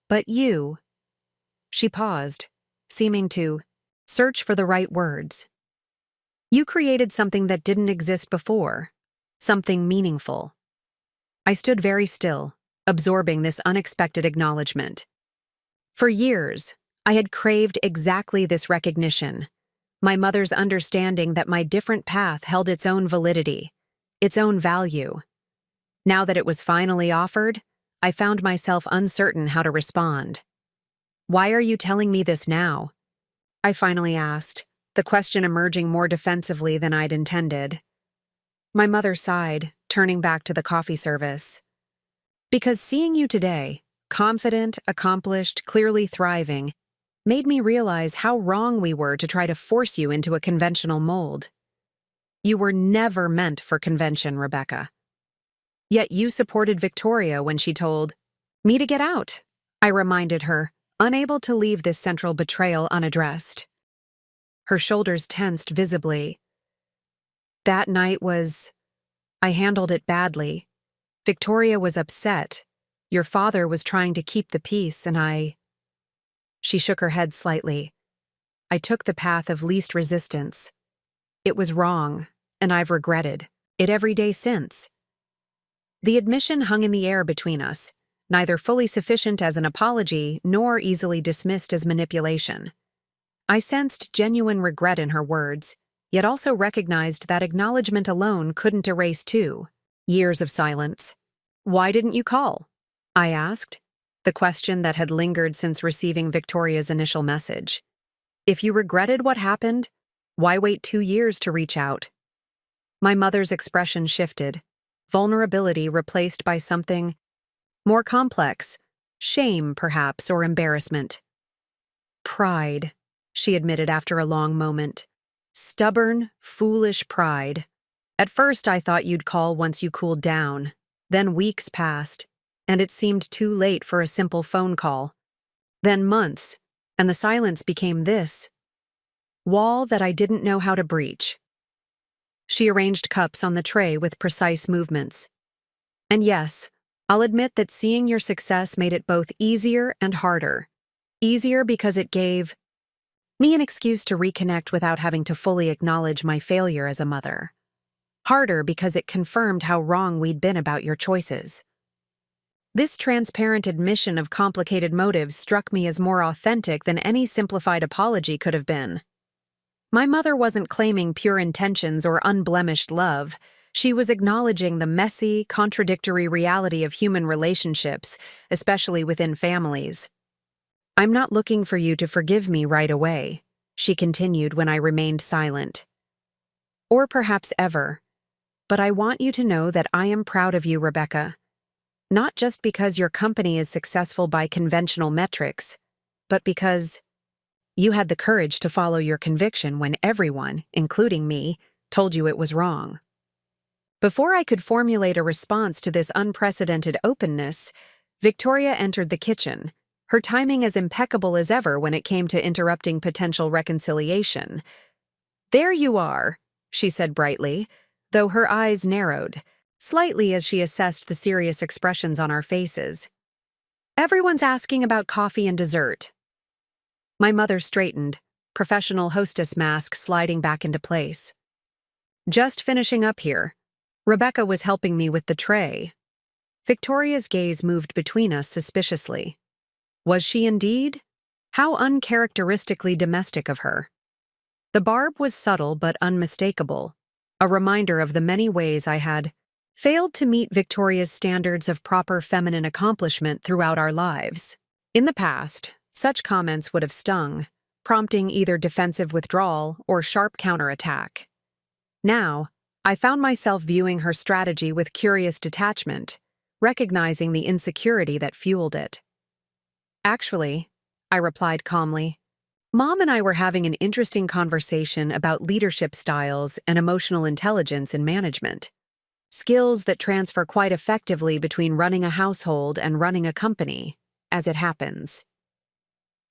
But you... She paused, seeming to search for the right words. You created something that didn't exist before, something meaningful. I stood very still, absorbing this unexpected acknowledgement. For years, I had craved exactly this recognition, my mother's understanding that my different path held its own validity, its own value. Now that it was finally offered, I found myself uncertain how to respond. "Why are you telling me this now?" I finally asked, the question emerging more defensively than I'd intended. My mother sighed, turning back to the coffee service. "Because seeing you today, confident, accomplished, clearly thriving, made me realize how wrong we were to try to force you into a conventional mold. You were never meant for convention, Rebecca. Yet you supported Victoria when she told me to get out," I reminded her, unable to leave this central betrayal unaddressed. Her shoulders tensed visibly. "That night I handled it badly. Victoria was upset. Your father was trying to keep the peace, and She shook her head slightly. "I took the path of least resistance. It was wrong, and I've regretted it every day since." The admission hung in the air between us, neither fully sufficient as an apology nor easily dismissed as manipulation. I sensed genuine regret in her words, yet also recognized that acknowledgement alone couldn't erase 2 years of silence. "Why didn't you call?" I asked, the question that had lingered since receiving Victoria's initial message. "If you regretted what happened, why wait 2 years to reach out?" My mother's expression shifted, vulnerability replaced by something more complex, shame, perhaps, or embarrassment. "Pride," she admitted after a long moment. "Stubborn, foolish pride. At first I thought you'd call once you cooled down. Then weeks passed, and it seemed too late for a simple phone call. Then months, and the silence became this wall that I didn't know how to breach." She arranged cups on the tray with precise movements. "And yes, I'll admit that seeing your success made it both easier and harder. Easier because it gave me an excuse to reconnect without having to fully acknowledge my failure as a mother. Harder because it confirmed how wrong we'd been about your choices." This transparent admission of complicated motives struck me as more authentic than any simplified apology could have been. My mother wasn't claiming pure intentions or unblemished love. She was acknowledging the messy, contradictory reality of human relationships, especially within families. "I'm not looking for you to forgive me right away," she continued when I remained silent. "Or perhaps ever. But I want you to know that I am proud of you, Rebecca. Not just because your company is successful by conventional metrics, but because you had the courage to follow your conviction when everyone, including me, told you it was wrong." Before I could formulate a response to this unprecedented openness, Victoria entered the kitchen, her timing as impeccable as ever when it came to interrupting potential reconciliation. "There you are," she said brightly, though her eyes narrowed slightly as she assessed the serious expressions on our faces. "Everyone's asking about coffee and dessert." My mother straightened, professional hostess mask sliding back into place. "Just finishing up here. Rebecca was helping me with the tray." Victoria's gaze moved between us suspiciously. Was she indeed? How uncharacteristically domestic of her. The barb was subtle but unmistakable, a reminder of the many ways I had failed to meet Victoria's standards of proper feminine accomplishment throughout our lives. In the past, such comments would have stung, prompting either defensive withdrawal or sharp counterattack. Now, I found myself viewing her strategy with curious detachment, recognizing the insecurity that fueled it. "Actually," I replied calmly, "Mom and I were having an interesting conversation about leadership styles and emotional intelligence in management. Skills that transfer quite effectively between running a household and running a company, as it happens."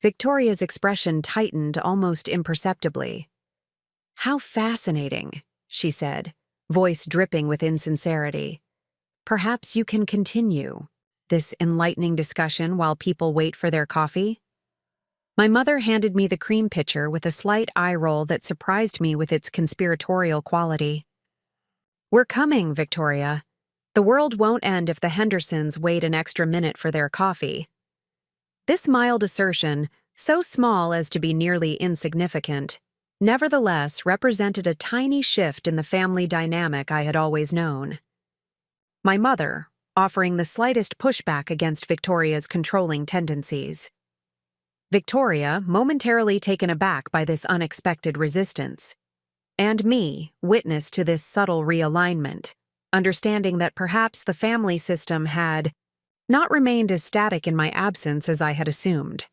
Victoria's expression tightened almost imperceptibly. "How fascinating," she said, voice dripping with insincerity. "Perhaps you can continue this enlightening discussion while people wait for their coffee?" My mother handed me the cream pitcher with a slight eye roll that surprised me with its conspiratorial quality. "We're coming, Victoria. The world won't end if the Hendersons wait an extra minute for their coffee." This mild assertion, so small as to be nearly insignificant, nevertheless represented a tiny shift in the family dynamic I had always known. My mother, offering the slightest pushback against Victoria's controlling tendencies. Victoria, momentarily taken aback by this unexpected resistance, and me, witness to this subtle realignment, understanding that perhaps the family system had not remained as static in my absence as I had assumed.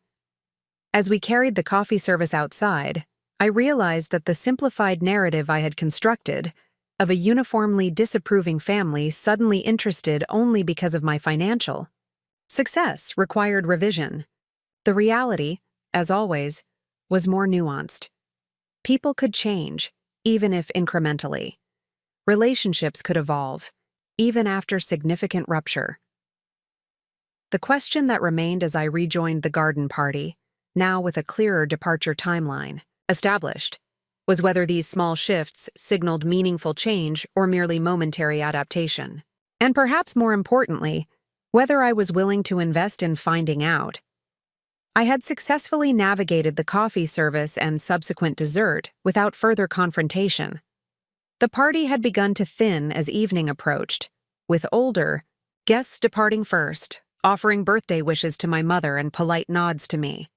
As we carried the coffee service outside, I realized that the simplified narrative I had constructed of a uniformly disapproving family suddenly interested only because of my financial success required revision. The reality, as always, was more nuanced. People could change, even if incrementally. Relationships could evolve, even after significant rupture. The question that remained as I rejoined the garden party, now with a clearer departure timeline established, was whether these small shifts signaled meaningful change or merely momentary adaptation. And perhaps more importantly, whether I was willing to invest in finding out. I had successfully navigated the coffee service and subsequent dessert without further confrontation. The party had begun to thin as evening approached, with older guests departing first, offering birthday wishes to my mother and polite nods to me.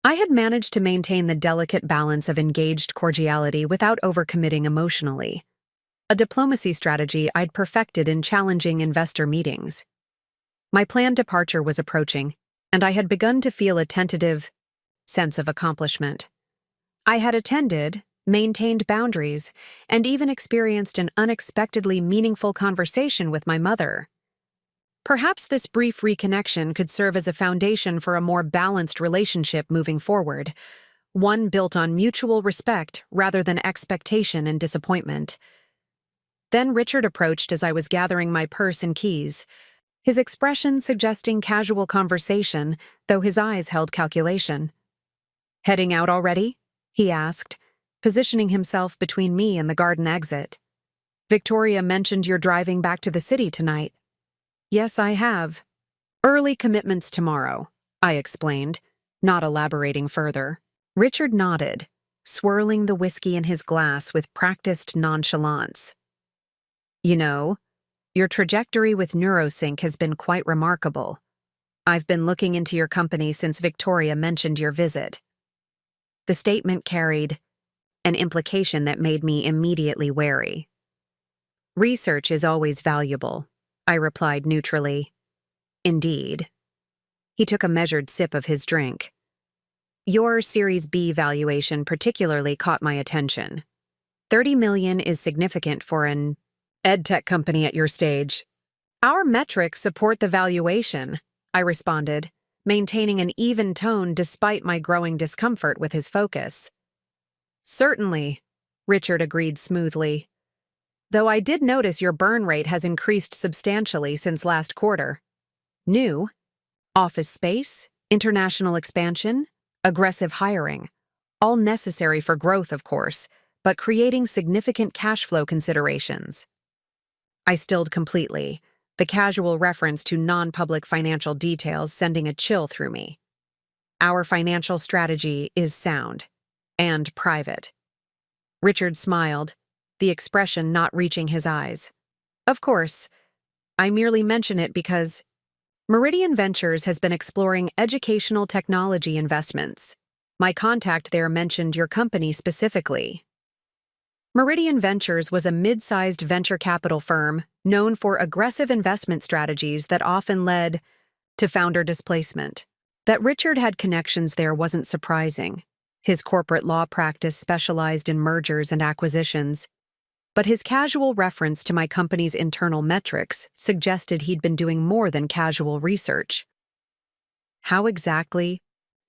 I had managed to maintain the delicate balance of engaged cordiality without overcommitting emotionally, a diplomacy strategy I'd perfected in challenging investor meetings. My planned departure was approaching, and I had begun to feel a tentative sense of accomplishment. I had attended, maintained boundaries, and even experienced an unexpectedly meaningful conversation with my mother. Perhaps this brief reconnection could serve as a foundation for a more balanced relationship moving forward, one built on mutual respect rather than expectation and disappointment. Then Richard approached as I was gathering my purse and keys, his expression suggesting casual conversation, though his eyes held calculation. "Heading out already?" he asked, positioning himself between me and the garden exit. "Victoria mentioned you're driving back to the city tonight." "Yes, I have. Early commitments tomorrow," I explained, not elaborating further. Richard nodded, swirling the whiskey in his glass with practiced nonchalance. "You know, your trajectory with NeuroSync has been quite remarkable. I've been looking into your company since Victoria mentioned your visit." The statement carried an implication that made me immediately wary. "Research is always valuable," I replied neutrally. "Indeed." He took a measured sip of his drink. "Your Series B valuation particularly caught my attention. 30 million is significant for an edtech company at your stage." "Our metrics support the valuation," I responded, maintaining an even tone despite my growing discomfort with his focus. "Certainly," Richard agreed smoothly. "Though I did notice your burn rate has increased substantially since last quarter. New office space, international expansion, aggressive hiring, all necessary for growth, of course, but creating significant cash flow considerations." I stilled completely, the casual reference to non-public financial details sending a chill through me. "Our financial strategy is sound and private." Richard smiled, the expression not reaching his eyes. "Of course, I merely mention it because Meridian Ventures has been exploring educational technology investments. My contact there mentioned your company specifically." Meridian Ventures was a mid-sized venture capital firm known for aggressive investment strategies that often led to founder displacement. That Richard had connections there wasn't surprising. His corporate law practice specialized in mergers and acquisitions, but his casual reference to my company's internal metrics suggested he'd been doing more than casual research. "How exactly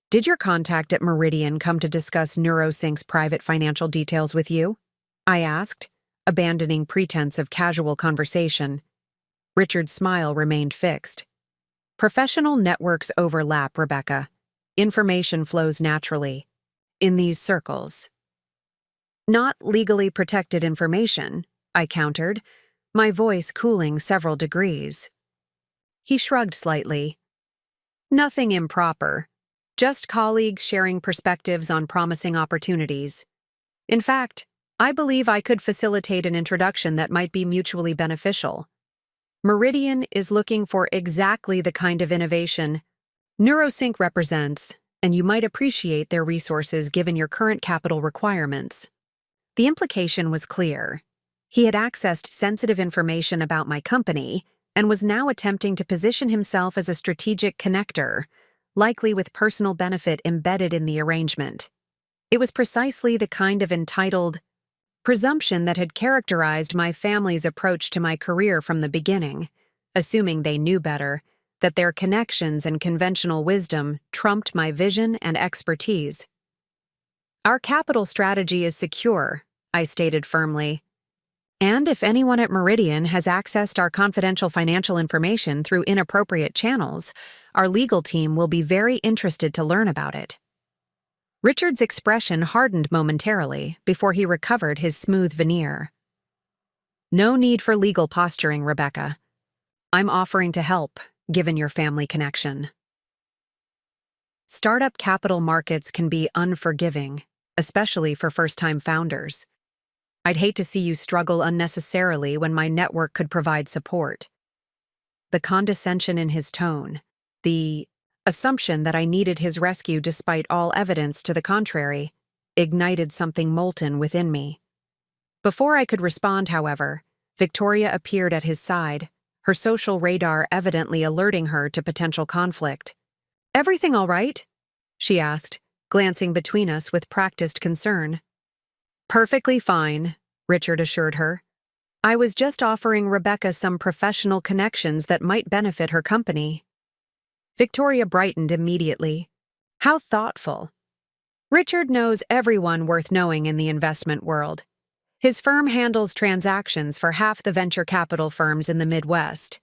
did your contact at Meridian come to discuss NeuroSync's private financial details with you?" I asked, abandoning pretense of casual conversation. Richard's smile remained fixed. "Professional networks overlap, Rebecca. Information flows naturally. In these circles." "Not legally protected information," I countered, my voice cooling several degrees. He shrugged slightly. "Nothing improper. Just colleagues sharing perspectives on promising opportunities. In fact, I believe I could facilitate an introduction that might be mutually beneficial." Meridian is looking for exactly the kind of innovation NeuroSync represents, and you might appreciate their resources given your current capital requirements. The implication was clear. He had accessed sensitive information about my company and was now attempting to position himself as a strategic connector, likely with personal benefit embedded in the arrangement. It was precisely the kind of entitled presumption that had characterized my family's approach to my career from the beginning, assuming they knew better, that their connections and conventional wisdom trumped my vision and expertise. Our capital strategy is secure, I stated firmly. And if anyone at Meridian has accessed our confidential financial information through inappropriate channels, our legal team will be very interested to learn about it. Richard's expression hardened momentarily before he recovered his smooth veneer. No need for legal posturing, Rebecca. I'm offering to help, given your family connection. Startup capital markets can be unforgiving, especially for first-time founders. I'd hate to see you struggle unnecessarily when my network could provide support. The condescension in his tone, the assumption that I needed his rescue despite all evidence to the contrary, ignited something molten within me. Before I could respond, however, Victoria appeared at his side, her social radar evidently alerting her to potential conflict. "Everything all right?" she asked, glancing between us with practiced concern. "Perfectly fine," Richard assured her. "I was just offering Rebecca some professional connections that might benefit her company." Victoria brightened immediately. How thoughtful. Richard knows everyone worth knowing in the investment world. His firm handles transactions for half the venture capital firms in the Midwest.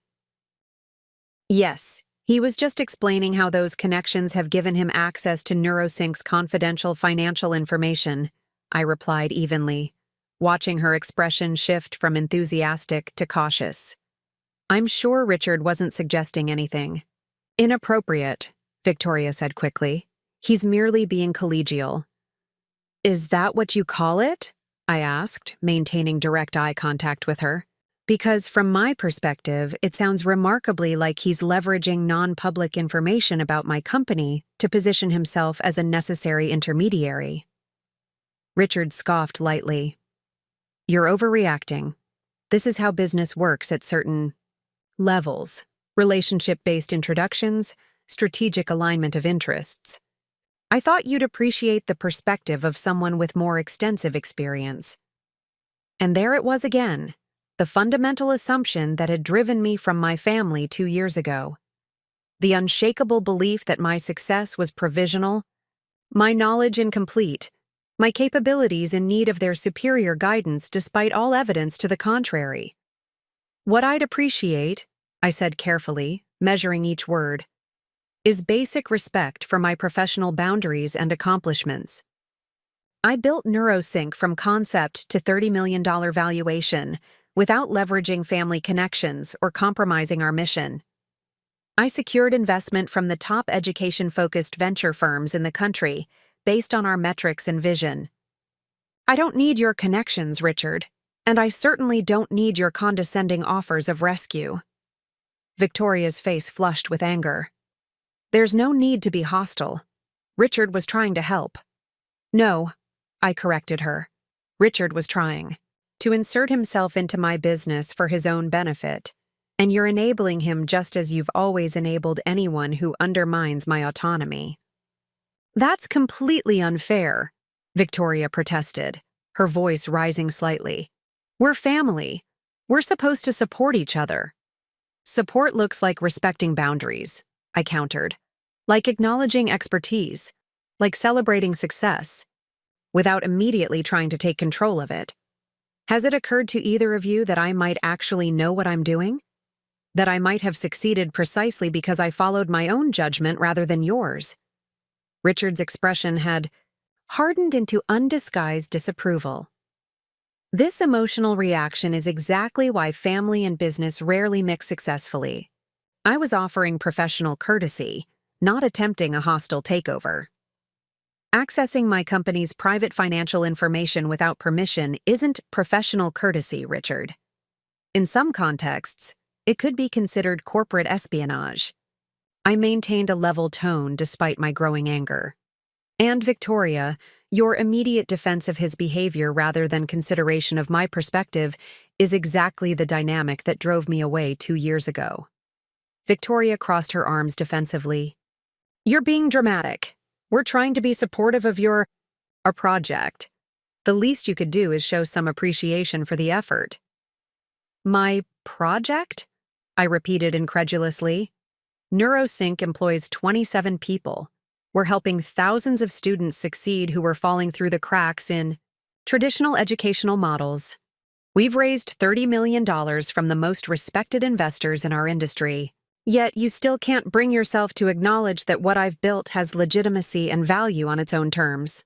Yes, he was just explaining how those connections have given him access to NeuroSync's confidential financial information, I replied evenly, watching her expression shift from enthusiastic to cautious. I'm sure Richard wasn't suggesting anything. Inappropriate, Victoria said quickly. He's merely being collegial. Is that what you call it? I asked, maintaining direct eye contact with her. Because from my perspective, it sounds remarkably like he's leveraging non-public information about my company to position himself as a necessary intermediary. Richard scoffed lightly. You're overreacting. This is how business works at certain levels. Relationship-based introductions, strategic alignment of interests. I thought you'd appreciate the perspective of someone with more extensive experience. And there it was again, the fundamental assumption that had driven me from my family 2 years ago. The unshakable belief that my success was provisional, my knowledge incomplete, my capabilities in need of their superior guidance despite all evidence to the contrary. What I'd appreciate, I said carefully, measuring each word, is basic respect for my professional boundaries and accomplishments. I built NeuroSync from concept to $30 million valuation without leveraging family connections or compromising our mission. I secured investment from the top education-focused venture firms in the country based on our metrics and vision. I don't need your connections, Richard, and I certainly don't need your condescending offers of rescue. Victoria's face flushed with anger. There's no need to be hostile. Richard was trying to help. No, I corrected her. Richard was trying to insert himself into my business for his own benefit, and you're enabling him just as you've always enabled anyone who undermines my autonomy. That's completely unfair, Victoria protested, her voice rising slightly. We're family. We're supposed to support each other. Support looks like respecting boundaries, I countered, like acknowledging expertise, like celebrating success, without immediately trying to take control of it. Has it occurred to either of you that I might actually know what I'm doing? That I might have succeeded precisely because I followed my own judgment rather than yours? Richard's expression had hardened into undisguised disapproval. This emotional reaction is exactly why family and business rarely mix successfully. I was offering professional courtesy, not attempting a hostile takeover. Accessing my company's private financial information without permission isn't professional courtesy, Richard. In some contexts, It could be considered corporate espionage. I maintained a level tone despite my growing anger. And Victoria, your immediate defense of his behavior rather than consideration of my perspective is exactly the dynamic that drove me away 2 years ago. Victoria crossed her arms defensively. You're being dramatic. We're trying to be supportive of our project. The least you could do is show some appreciation for the effort. My project? I repeated incredulously. NeuroSync employs 27 people. We're helping thousands of students succeed who were falling through the cracks in traditional educational models. We've raised $30 million from the most respected investors in our industry. Yet you still can't bring yourself to acknowledge that what I've built has legitimacy and value on its own terms.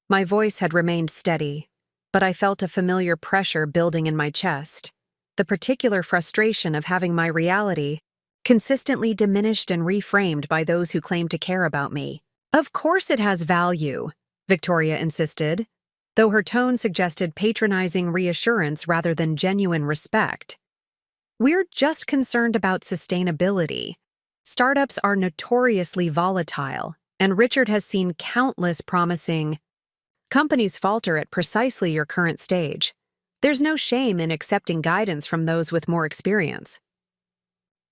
My voice had remained steady, but I felt a familiar pressure building in my chest, the particular frustration of having my reality consistently diminished and reframed by those who claim to care about me. Of course it has value, Victoria insisted, though her tone suggested patronizing reassurance rather than genuine respect. We're just concerned about sustainability. Startups are notoriously volatile, and Richard has seen countless promising companies falter at precisely your current stage. There's no shame in accepting guidance from those with more experience.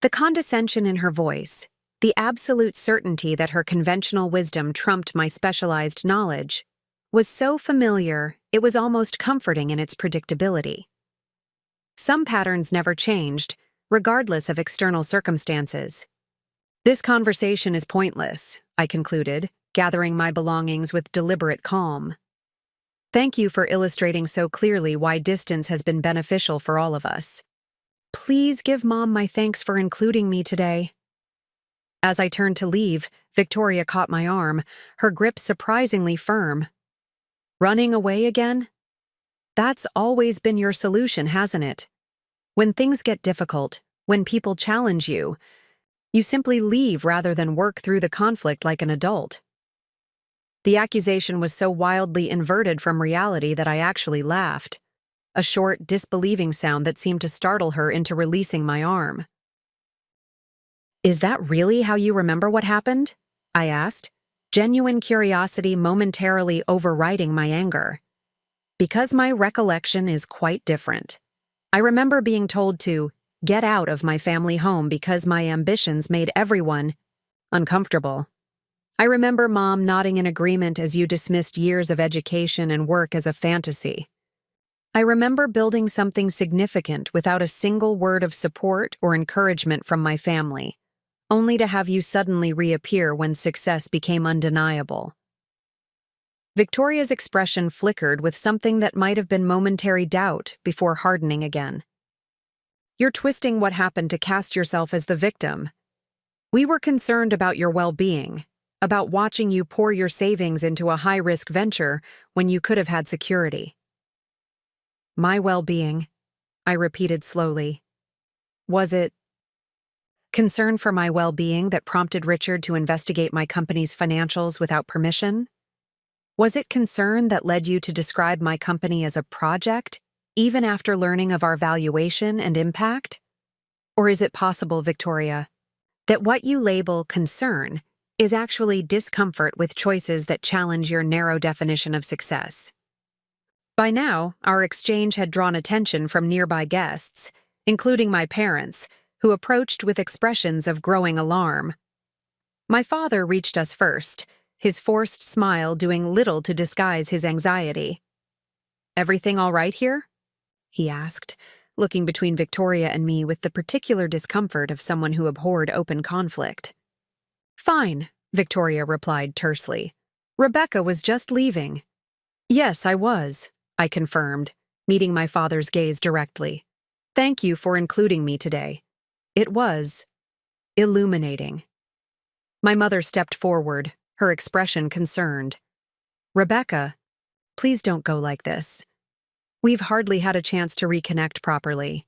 The condescension in her voice, the absolute certainty that her conventional wisdom trumped my specialized knowledge, was so familiar it was almost comforting in its predictability. Some patterns never changed, regardless of external circumstances. This conversation is pointless, I concluded, gathering my belongings with deliberate calm. Thank you for illustrating so clearly why distance has been beneficial for all of us. Please give Mom my thanks for including me today. As I turned to leave, Victoria caught my arm, her grip surprisingly firm. Running away again? That's always been your solution, hasn't it? When things get difficult, when people challenge you, you simply leave rather than work through the conflict like an adult. The accusation was so wildly inverted from reality that I actually laughed, a short, disbelieving sound that seemed to startle her into releasing my arm. Is that really how you remember what happened? I asked, genuine curiosity momentarily overriding my anger. Because my recollection is quite different. I remember being told to get out of my family home because my ambitions made everyone uncomfortable. I remember Mom nodding in agreement as you dismissed years of education and work as a fantasy. I remember building something significant without a single word of support or encouragement from my family, only to have you suddenly reappear when success became undeniable. Victoria's expression flickered with something that might have been momentary doubt before hardening again. You're twisting what happened to cast yourself as the victim. We were concerned about your well-being, about watching you pour your savings into a high-risk venture when you could have had security. My well-being, I repeated slowly. Was it concern for my well-being that prompted Richard to investigate my company's financials without permission? Was it concern that led you to describe my company as a project, even after learning of our valuation and impact? Or is it possible, Victoria, that what you label concern is actually discomfort with choices that challenge your narrow definition of success? By now, our exchange had drawn attention from nearby guests, including my parents, who approached with expressions of growing alarm. My father reached us first, his forced smile doing little to disguise his anxiety. "Everything all right here?" he asked, looking between Victoria and me with the particular discomfort of someone who abhorred open conflict. "Fine," Victoria replied tersely. "Rebecca was just leaving." "Yes, I was," I confirmed, meeting my father's gaze directly. "Thank you for including me today. It was illuminating." My mother stepped forward, her expression concerned. "Rebecca, please don't go like this. We've hardly had a chance to reconnect properly."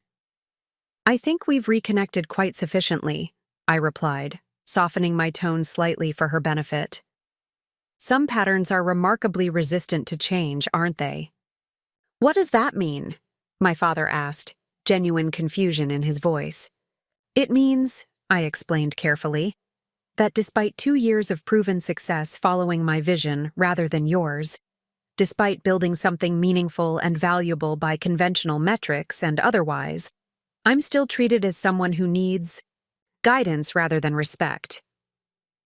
"I think we've reconnected quite sufficiently," I replied, softening my tone slightly for her benefit. "Some patterns are remarkably resistant to change, aren't they?" "What does that mean?" my father asked, genuine confusion in his voice. "It means," I explained carefully, "that despite 2 years of proven success following my vision rather than yours, despite building something meaningful and valuable by conventional metrics and otherwise, I'm still treated as someone who needs guidance rather than respect.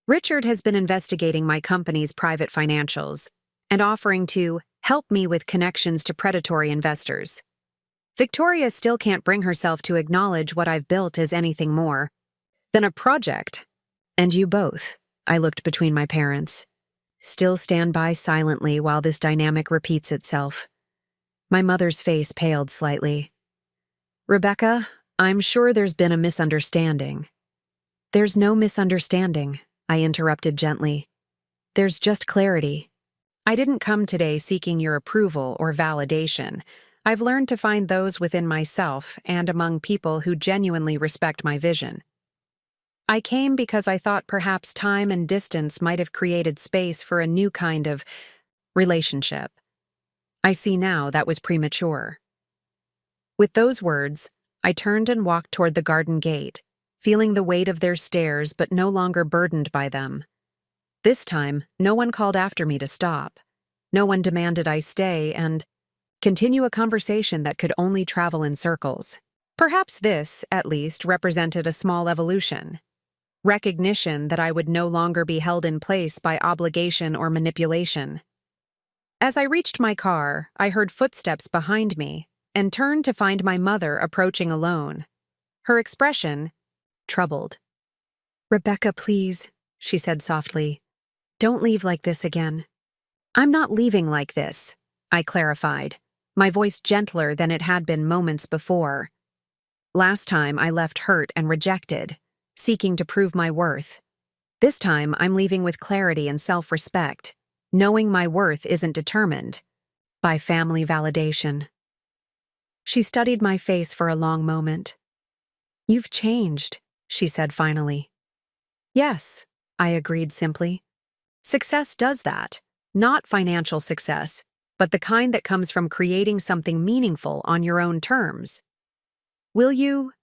Richard has been investigating my company's private financials and offering to help me with connections to predatory investors. Victoria still can't bring herself to acknowledge what I've built as anything more than a project. And you both," I looked between my parents, "still stand by silently while this dynamic repeats itself." My mother's face paled slightly. "Rebecca, I'm sure there's been a misunderstanding." "There's no misunderstanding," I interrupted gently. "There's just clarity. I didn't come today seeking your approval or validation. I've learned to find those within myself and among people who genuinely respect my vision. I came because I thought perhaps time and distance might have created space for a new kind of relationship. I see now that was premature." With those words, I turned and walked toward the garden gate, feeling the weight of their stares but no longer burdened by them. This time, no one called after me to stop. No one demanded I stay and continue a conversation that could only travel in circles. Perhaps this, at least, represented a small evolution. Recognition that I would no longer be held in place by obligation or manipulation. As I reached my car, I heard footsteps behind me and turned to find my mother approaching alone. Her expression, troubled. "Rebecca, please," she said softly. "Don't leave like this again." "I'm not leaving like this," I clarified, my voice gentler than it had been moments before. Last time I left hurt and rejected, seeking to prove my worth. This time I'm leaving with clarity and self-respect, knowing my worth isn't determined by family validation. She studied my face for a long moment. "You've changed," she said finally. "Yes," I agreed simply. "Success does that. Not financial success, but the kind that comes from creating something meaningful on your own terms. Will you?"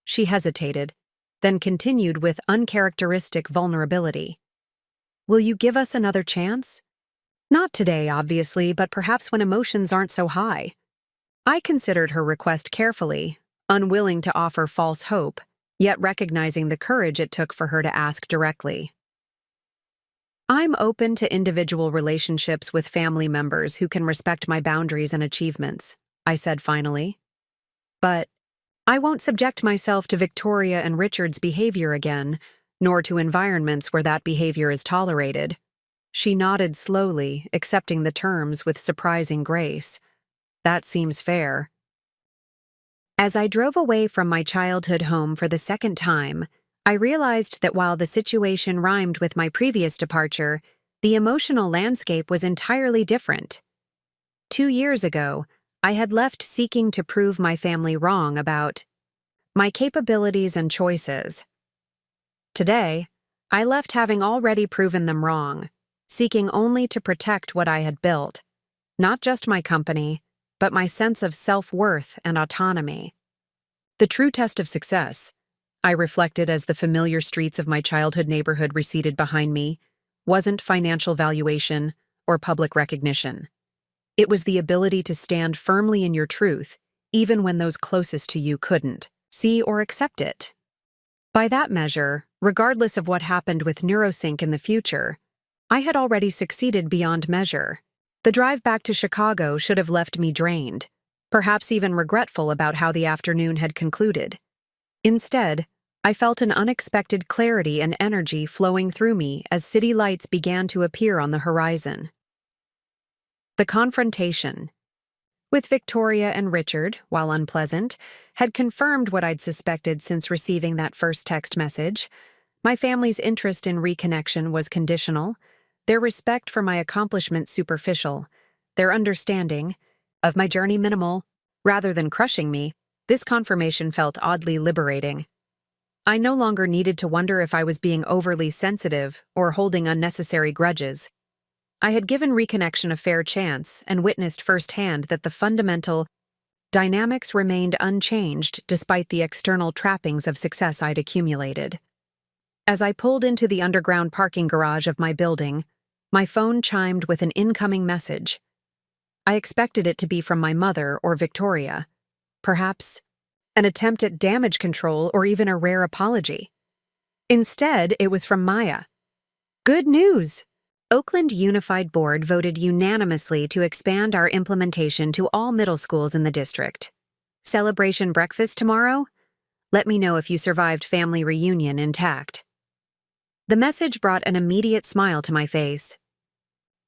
She hesitated, then continued with uncharacteristic vulnerability. "Will you give us another chance? Not today, obviously, but perhaps when emotions aren't so high." I considered her request carefully, unwilling to offer false hope, yet recognizing the courage it took for her to ask directly. "I'm open to individual relationships with family members who can respect my boundaries and achievements," I said finally. "But I won't subject myself to Victoria and Richard's behavior again, nor to environments where that behavior is tolerated." She nodded slowly, accepting the terms with surprising grace. "That seems fair." As I drove away from my childhood home for the second time, I realized that while the situation rhymed with my previous departure, the emotional landscape was entirely different. 2 years ago, I had left seeking to prove my family wrong about my capabilities and choices. Today, I left having already proven them wrong, seeking only to protect what I had built, not just my company, but my sense of self-worth and autonomy. The true test of success, I reflected as the familiar streets of my childhood neighborhood receded behind me, wasn't financial valuation or public recognition. It was the ability to stand firmly in your truth, even when those closest to you couldn't see or accept it. By that measure, regardless of what happened with NeuroSync in the future, I had already succeeded beyond measure. The drive back to Chicago should have left me drained, perhaps even regretful about how the afternoon had concluded. Instead, I felt an unexpected clarity and energy flowing through me as city lights began to appear on the horizon. The confrontation with Victoria and Richard, while unpleasant, had confirmed what I'd suspected since receiving that first text message. My family's interest in reconnection was conditional, their respect for my accomplishments superficial, their understanding of my journey minimal. Rather than crushing me, this confirmation felt oddly liberating. I no longer needed to wonder if I was being overly sensitive or holding unnecessary grudges. I had given reconnection a fair chance and witnessed firsthand that the fundamental dynamics remained unchanged despite the external trappings of success I'd accumulated. As I pulled into the underground parking garage of my building, my phone chimed with an incoming message. I expected it to be from my mother or Victoria. Perhaps an attempt at damage control or even a rare apology. Instead, it was from Maya. Good news! Oakland Unified Board voted unanimously to expand our implementation to all middle schools in the district. Celebration breakfast tomorrow? Let me know if you survived family reunion intact. The message brought an immediate smile to my face.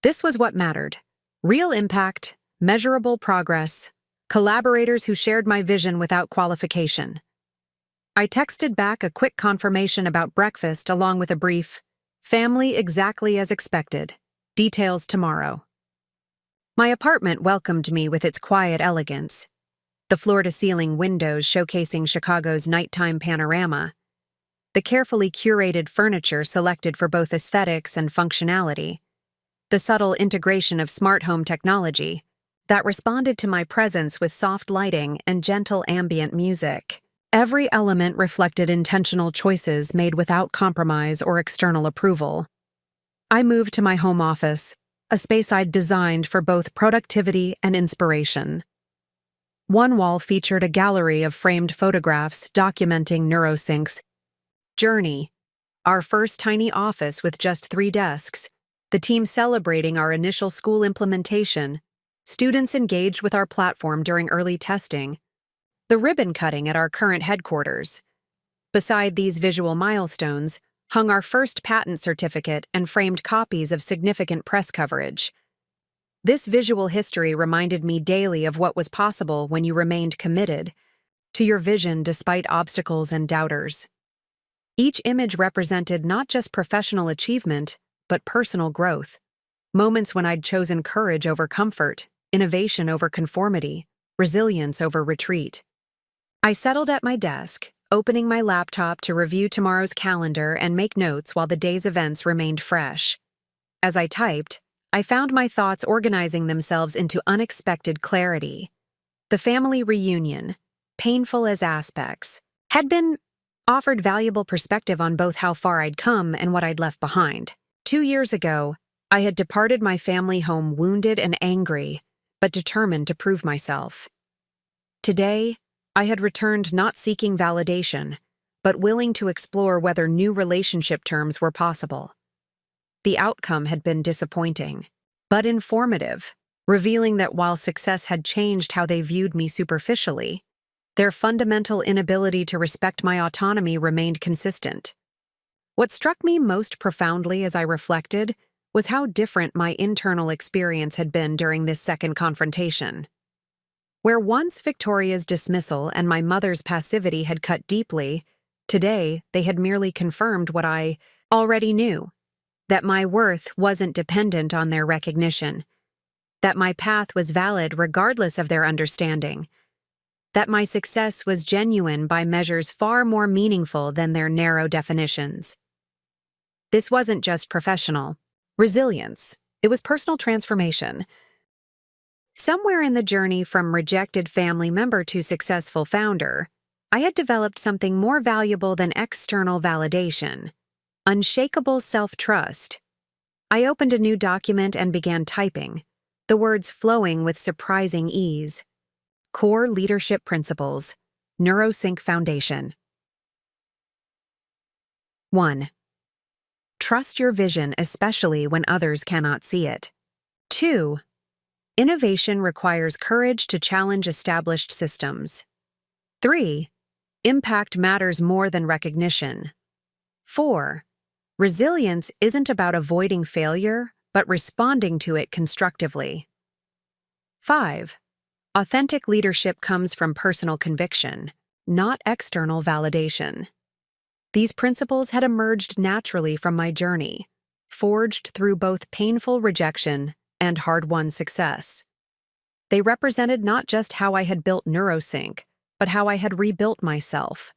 This was what mattered. Real impact, measurable progress, collaborators who shared my vision without qualification. I texted back a quick confirmation about breakfast along with a brief, "Family exactly as expected. Details tomorrow." My apartment welcomed me with its quiet elegance. The floor-to-ceiling windows showcasing Chicago's nighttime panorama. The carefully curated furniture selected for both aesthetics and functionality. The subtle integration of smart home technology that responded to my presence with soft lighting and gentle ambient music. Every element reflected intentional choices made without compromise or external approval. I moved to my home office, a space I'd designed for both productivity and inspiration. One wall featured a gallery of framed photographs documenting NeuroSync's journey, our first tiny office with just 3 desks, the team celebrating our initial school implementation, students engaged with our platform during early testing, the ribbon cutting at our current headquarters. Beside these visual milestones hung our first patent certificate and framed copies of significant press coverage. This visual history reminded me daily of what was possible when you remained committed to your vision despite obstacles and doubters. Each image represented not just professional achievement, but personal growth. Moments when I'd chosen courage over comfort, innovation over conformity, resilience over retreat. I settled at my desk, opening my laptop to review tomorrow's calendar and make notes while the day's events remained fresh. As I typed, I found my thoughts organizing themselves into unexpected clarity. The family reunion, painful as aspects, had been offered valuable perspective on both how far I'd come and what I'd left behind. 2 years ago, I had departed my family home wounded and angry, but determined to prove myself. Today, I had returned not seeking validation, but willing to explore whether new relationship terms were possible. The outcome had been disappointing, but informative, revealing that while success had changed how they viewed me superficially, their fundamental inability to respect my autonomy remained consistent. What struck me most profoundly as I reflected was how different my internal experience had been during this second confrontation. Where once Victoria's dismissal and my mother's passivity had cut deeply, today they had merely confirmed what I already knew, that my worth wasn't dependent on their recognition, that my path was valid regardless of their understanding, that my success was genuine by measures far more meaningful than their narrow definitions. This wasn't just professional resilience, it was personal transformation. Somewhere in the journey from rejected family member to successful founder, I had developed something more valuable than external validation: unshakable self-trust. I opened a new document and began typing, the words flowing with surprising ease. Core Leadership Principles, NeuroSync Foundation. 1. Trust your vision especially when others cannot see it. 2. Innovation requires courage to challenge established systems. 3. Impact matters more than recognition. 4. Resilience isn't about avoiding failure, but responding to it constructively. 5. Authentic leadership comes from personal conviction, not external validation. These principles had emerged naturally from my journey, forged through both painful rejection and hard-won success. They represented not just how I had built NeuroSync, but how I had rebuilt myself,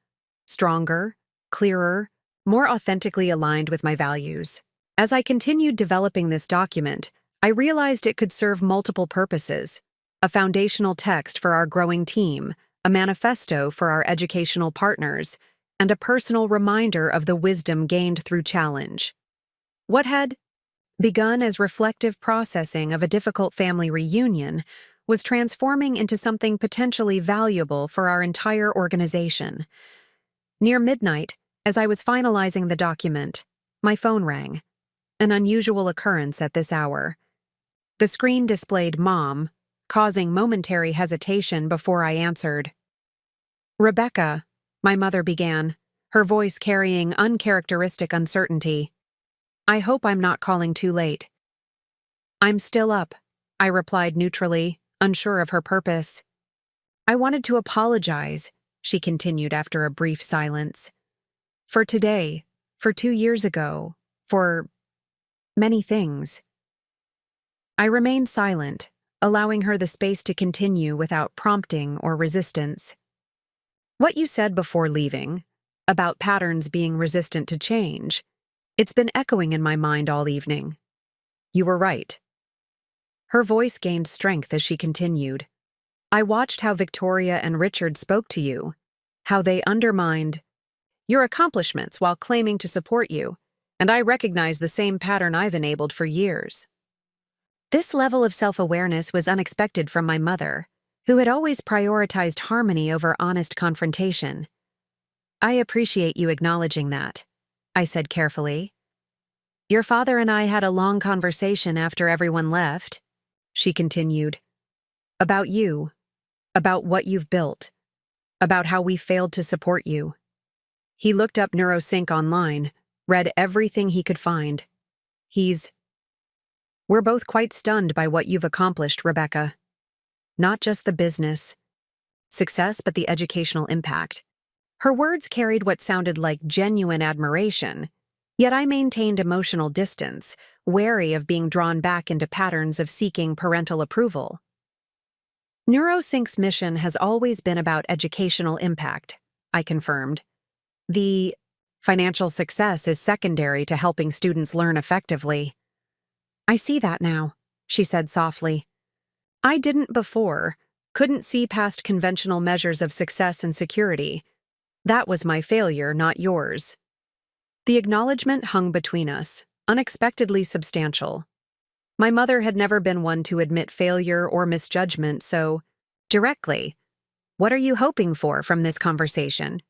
stronger, clearer, more authentically aligned with my values. As I continued developing this document, I realized it could serve multiple purposes: a foundational text for our growing team, a manifesto for our educational partners, and a personal reminder of the wisdom gained through challenge. What had begun as reflective processing of a difficult family reunion was transforming into something potentially valuable for our entire organization. Near midnight, as I was finalizing the document, my phone rang, an unusual occurrence at this hour. The screen displayed Mom, causing momentary hesitation before I answered. "Rebecca," my mother began, her voice carrying uncharacteristic uncertainty. "I hope I'm not calling too late." "I'm still up," I replied neutrally, unsure of her purpose. "I wanted to apologize," she continued after a brief silence. "For today, for 2 years ago, for many things." I remained silent, allowing her the space to continue without prompting or resistance. "What you said before leaving, about patterns being resistant to change, it's been echoing in my mind all evening. You were right." Her voice gained strength as she continued. "I watched how Victoria and Richard spoke to you, how they undermined your accomplishments while claiming to support you, and I recognize the same pattern I've enabled for years." This level of self-awareness was unexpected from my mother, who had always prioritized harmony over honest confrontation. "I appreciate you acknowledging that," I said carefully. "Your father and I had a long conversation after everyone left," she continued. "About you, about what you've built, about how we failed to support you." He looked up NeuroSync online, read everything he could find. "We're both quite stunned by what you've accomplished, Rebecca. Not just the business success, but the educational impact." Her words carried what sounded like genuine admiration, yet I maintained emotional distance, wary of being drawn back into patterns of seeking parental approval. "NeuroSync's mission has always been about educational impact," I confirmed. "The financial success is secondary to helping students learn effectively." "I see that now," she said softly. "I didn't before, couldn't see past conventional measures of success and security. That was my failure, not yours." The acknowledgement hung between us, unexpectedly substantial. My mother had never been one to admit failure or misjudgment, so, directly, "What are you hoping for from this conversation?"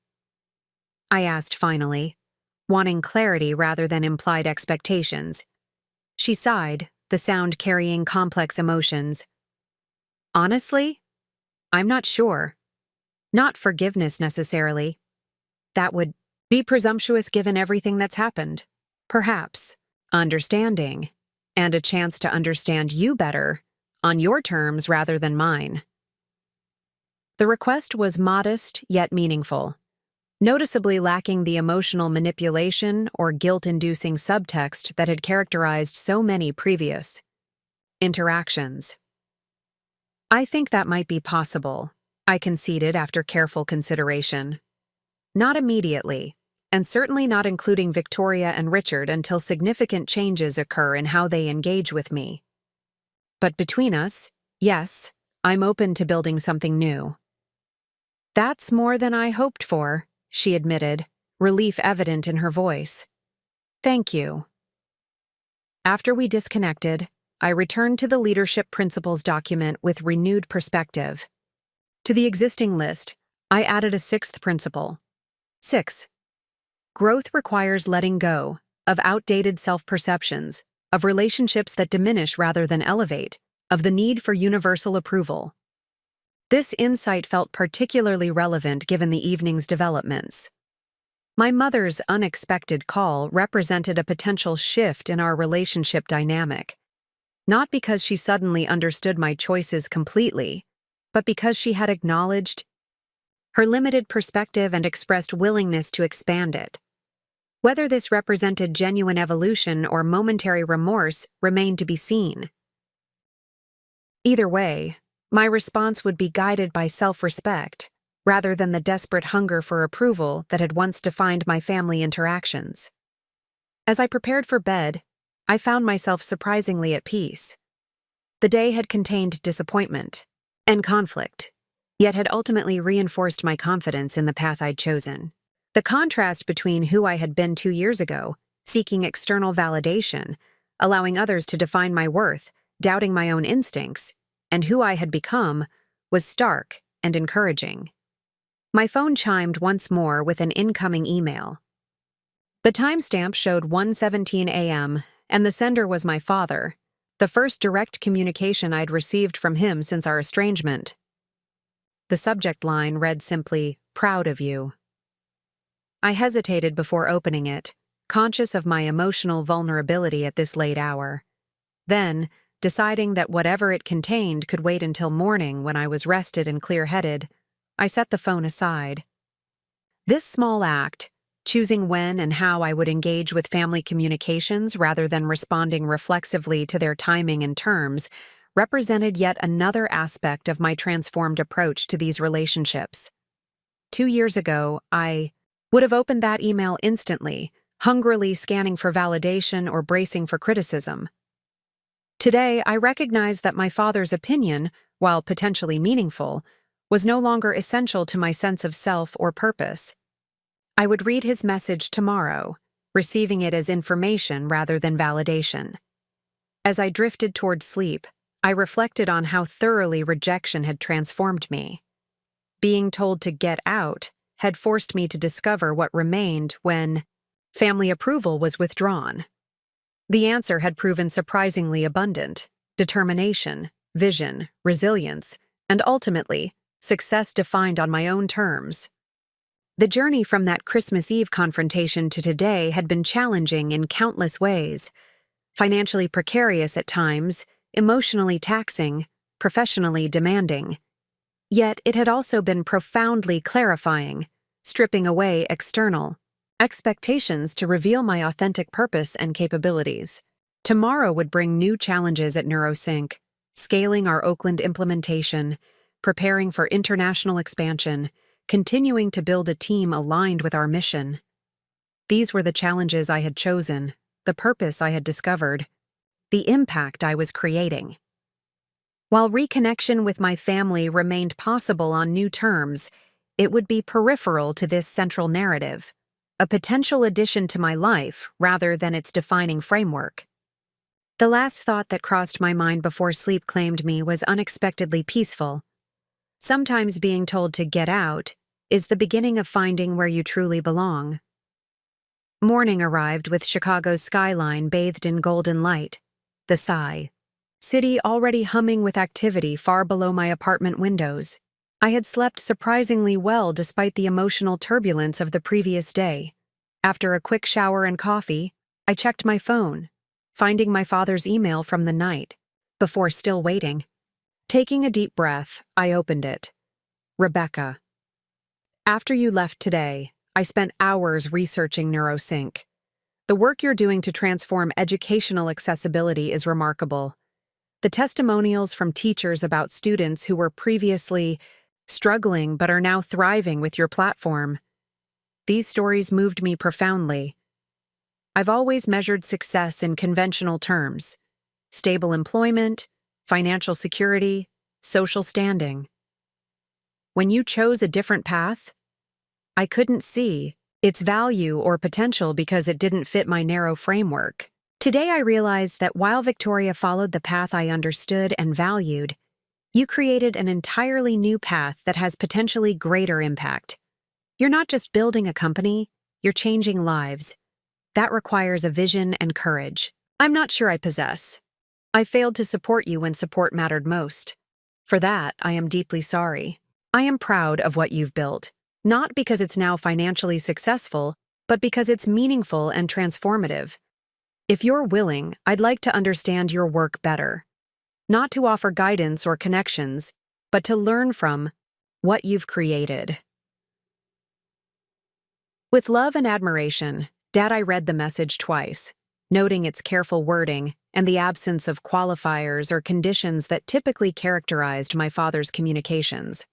I asked finally, wanting clarity rather than implied expectations. She sighed, the sound carrying complex emotions. "Honestly, I'm not sure. Not forgiveness necessarily. That would be presumptuous given everything that's happened. Perhaps understanding, and a chance to understand you better, on your terms rather than mine." The request was modest yet meaningful, noticeably lacking the emotional manipulation or guilt-inducing subtext that had characterized so many previous interactions. "I think that might be possible," I conceded after careful consideration. "Not immediately, and certainly not including Victoria and Richard until significant changes occur in how they engage with me. But between us, yes, I'm open to building something new." "That's more than I hoped for," she admitted, relief evident in her voice. "Thank you." After we disconnected, I returned to the Leadership Principles document with renewed perspective. To the existing list, I added a 6th principle. 6. Growth requires letting go of outdated self-perceptions, of relationships that diminish rather than elevate, of the need for universal approval. This insight felt particularly relevant given the evening's developments. My mother's unexpected call represented a potential shift in our relationship dynamic, not because she suddenly understood my choices completely, but because she had acknowledged her limited perspective and expressed willingness to expand it. Whether this represented genuine evolution or momentary remorse remained to be seen. Either way, my response would be guided by self-respect, rather than the desperate hunger for approval that had once defined my family interactions. As I prepared for bed, I found myself surprisingly at peace. The day had contained disappointment, and conflict, yet had ultimately reinforced my confidence in the path I'd chosen. The contrast between who I had been 2 years ago, seeking external validation, allowing others to define my worth, doubting my own instincts, and who I had become, was stark and encouraging. My phone chimed once more with an incoming email. The timestamp showed 1:17 a.m., and the sender was my father, the first direct communication I'd received from him since our estrangement. The subject line read simply, "Proud of you." I hesitated before opening it, conscious of my emotional vulnerability at this late hour. Then, deciding that whatever it contained could wait until morning when I was rested and clear-headed, I set the phone aside. This small act, choosing when and how I would engage with family communications rather than responding reflexively to their timing and terms, represented yet another aspect of my transformed approach to these relationships. 2 years ago, I would have opened that email instantly, hungrily scanning for validation or bracing for criticism. Today, I recognize that my father's opinion, while potentially meaningful, was no longer essential to my sense of self or purpose. I would read his message tomorrow, receiving it as information rather than validation. As I drifted toward sleep, I reflected on how thoroughly rejection had transformed me. Being told to get out had forced me to discover what remained when family approval was withdrawn. The answer had proven surprisingly abundant: determination, vision, resilience, and ultimately, success defined on my own terms. The journey from that Christmas Eve confrontation to today had been challenging in countless ways, financially precarious at times, emotionally taxing, professionally demanding. Yet it had also been profoundly clarifying, stripping away external expectations to reveal my authentic purpose and capabilities. Tomorrow would bring new challenges at NeuroSync, scaling our Oakland implementation, preparing for international expansion, continuing to build a team aligned with our mission. These were the challenges I had chosen, the purpose I had discovered, the impact I was creating. While reconnection with my family remained possible on new terms, it would be peripheral to this central narrative, a potential addition to my life rather than its defining framework. The last thought that crossed my mind before sleep claimed me was unexpectedly peaceful. Sometimes being told to get out is the beginning of finding where you truly belong. Morning arrived with Chicago's skyline bathed in golden light, the sigh. City already humming with activity far below my apartment windows. I had slept surprisingly well despite the emotional turbulence of the previous day. After a quick shower and coffee, I checked my phone, finding my father's email from the night, before still waiting. Taking a deep breath, I opened it. Rebecca. After you left today, I spent hours researching NeuroSync. The work you're doing to transform educational accessibility is remarkable. The testimonials from teachers about students who were previously struggling but are now thriving with your platform. These stories moved me profoundly. I've always measured success in conventional terms: stable employment, financial security, social standing. When you chose a different path, I couldn't see its value or potential because it didn't fit my narrow framework. Today I realized that while Victoria followed the path I understood and valued, you created an entirely new path that has potentially greater impact. You're not just building a company, you're changing lives. That requires a vision and courage I'm not sure I possess. I failed to support you when support mattered most. For that, I am deeply sorry. I am proud of what you've built, not because it's now financially successful, but because it's meaningful and transformative. If you're willing, I'd like to understand your work better. Not to offer guidance or connections, but to learn from what you've created. With love and admiration, Dad, I read the message twice, noting its careful wording and the absence of qualifiers or conditions that typically characterized my father's communications.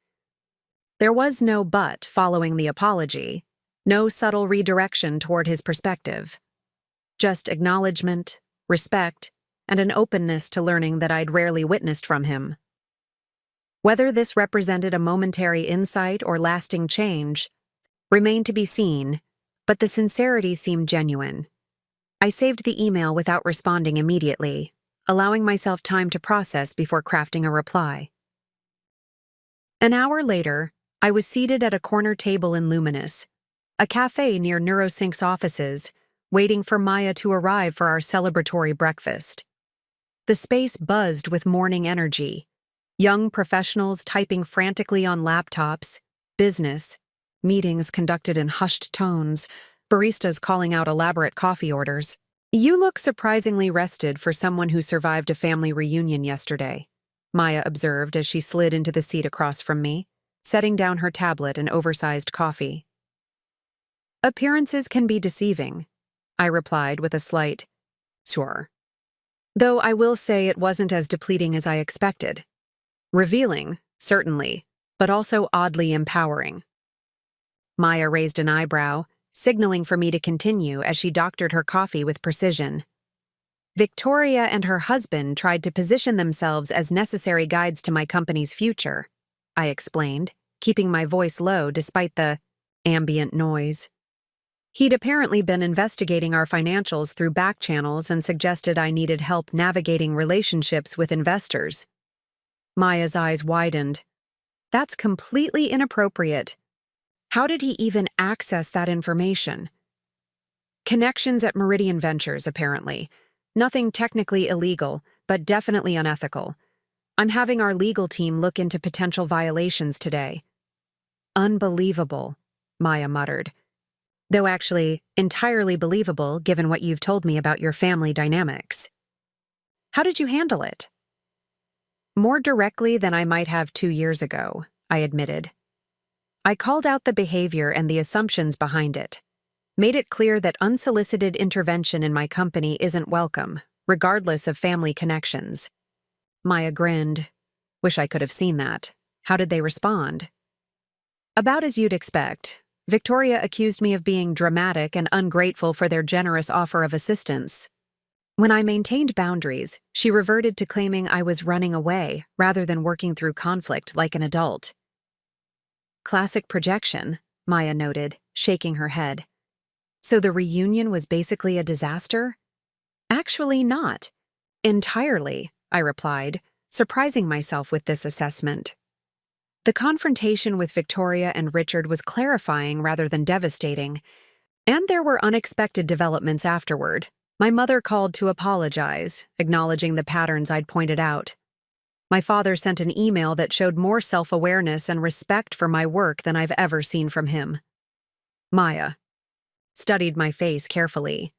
There was no but following the apology, no subtle redirection toward his perspective. Just acknowledgement, respect, and an openness to learning that I'd rarely witnessed from him. Whether this represented a momentary insight or lasting change remained to be seen, but the sincerity seemed genuine. I saved the email without responding immediately, allowing myself time to process before crafting a reply. An hour later, I was seated at a corner table in Luminous, a cafe near NeuroSync's offices, waiting for Maya to arrive for our celebratory breakfast. The space buzzed with morning energy. Young professionals typing frantically on laptops, business, meetings conducted in hushed tones, baristas calling out elaborate coffee orders. "You look surprisingly rested for someone who survived a family reunion yesterday," Maya observed as she slid into the seat across from me, setting down her tablet and oversized coffee. "Appearances can be deceiving," I replied with a slight, "Sure." Though I will say it wasn't as depleting as I expected. Revealing, certainly, but also oddly empowering. Maya raised an eyebrow, signaling for me to continue as she doctored her coffee with precision. "Victoria and her husband tried to position themselves as necessary guides to my company's future," I explained, keeping my voice low despite the ambient noise. "He'd apparently been investigating our financials through back channels and suggested I needed help navigating relationships with investors." Maya's eyes widened. "That's completely inappropriate. How did he even access that information?" "Connections at Meridian Ventures, apparently. Nothing technically illegal, but definitely unethical. I'm having our legal team look into potential violations today." "Unbelievable," Maya muttered. "Though actually entirely believable given what you've told me about your family dynamics. How did you handle it?" "More directly than I might have 2 years ago," I admitted. "I called out the behavior and the assumptions behind it, made it clear that unsolicited intervention in my company isn't welcome, regardless of family connections." Maya grinned. "Wish I could have seen that. How did they respond?" "About as you'd expect. Victoria accused me of being dramatic and ungrateful for their generous offer of assistance. When I maintained boundaries, she reverted to claiming I was running away rather than working through conflict like an adult." "Classic projection," Maya noted, shaking her head. "So the reunion was basically a disaster?" "Actually not. Entirely," I replied, surprising myself with this assessment. The confrontation with Victoria and Richard was clarifying rather than devastating, and there were unexpected developments afterward. My mother called to apologize, acknowledging the patterns I'd pointed out. My father sent an email that showed more self-awareness and respect for my work than I've ever seen from him. Maya studied my face carefully.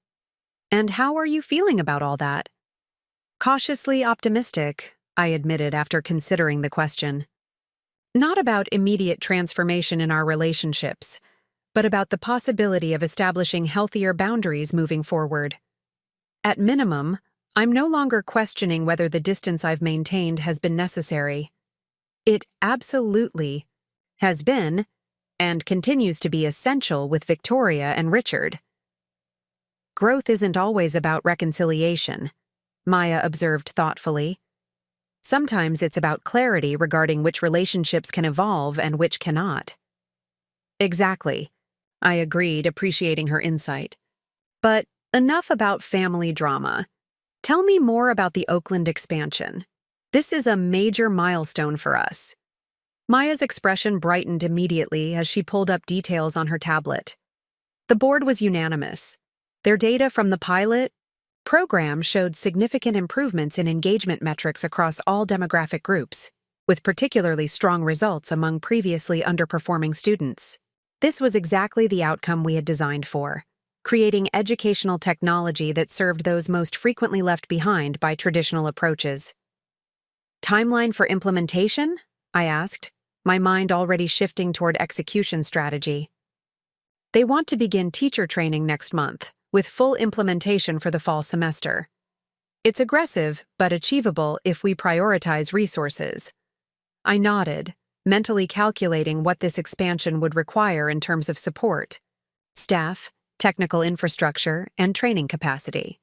"And how are you feeling about all that?" "Cautiously optimistic," I admitted after considering the question. "Not about immediate transformation in our relationships, but about the possibility of establishing healthier boundaries moving forward. At minimum, I'm no longer questioning whether the distance I've maintained has been necessary. It absolutely has been and continues to be essential with Victoria and Richard." "Growth isn't always about reconciliation," Maya observed thoughtfully. "Sometimes it's about clarity regarding which relationships can evolve and which cannot." "Exactly," I agreed, appreciating her insight. "But enough about family drama. Tell me more about the Oakland expansion. This is a major milestone for us." Maya's expression brightened immediately as she pulled up details on her tablet. The board was unanimous. Their data from the pilot program showed significant improvements in engagement metrics across all demographic groups, with particularly strong results among previously underperforming students. This was exactly the outcome we had designed for, creating educational technology that served those most frequently left behind by traditional approaches. "Timeline for implementation?" I asked, my mind already shifting toward execution strategy. "They want to begin teacher training next month, with full implementation for the fall semester. It's aggressive, but achievable if we prioritize resources." I nodded, mentally calculating what this expansion would require in terms of support: staff, technical infrastructure, and training capacity.